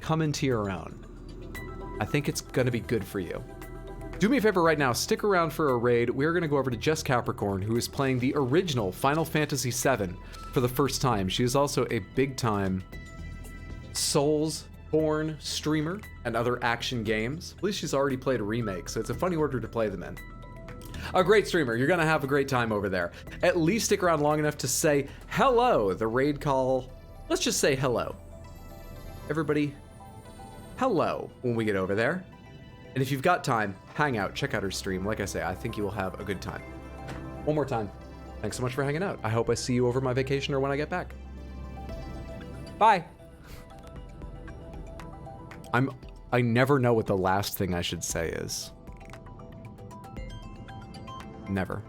come into your own. I think it's gonna be good for you. Do me a favor right now, stick around for a raid. We're gonna go over to Jess Capricorn, who is playing the original Final Fantasy VII for the first time. She is also a big-time Soulsborne streamer and other action games. At least she's already played a remake, so it's a funny order to play them in. A great streamer. You're gonna have a great time over there. At least stick around long enough to say hello. The raid call, let's just say hello. Everybody, hello when we get over there. And if you've got time, hang out, check out her stream. Like I say, I think you will have a good time. One more time, thanks so much for hanging out. I hope I see you over my vacation or when I get back. Bye. I never know what the last thing I should say is. Never.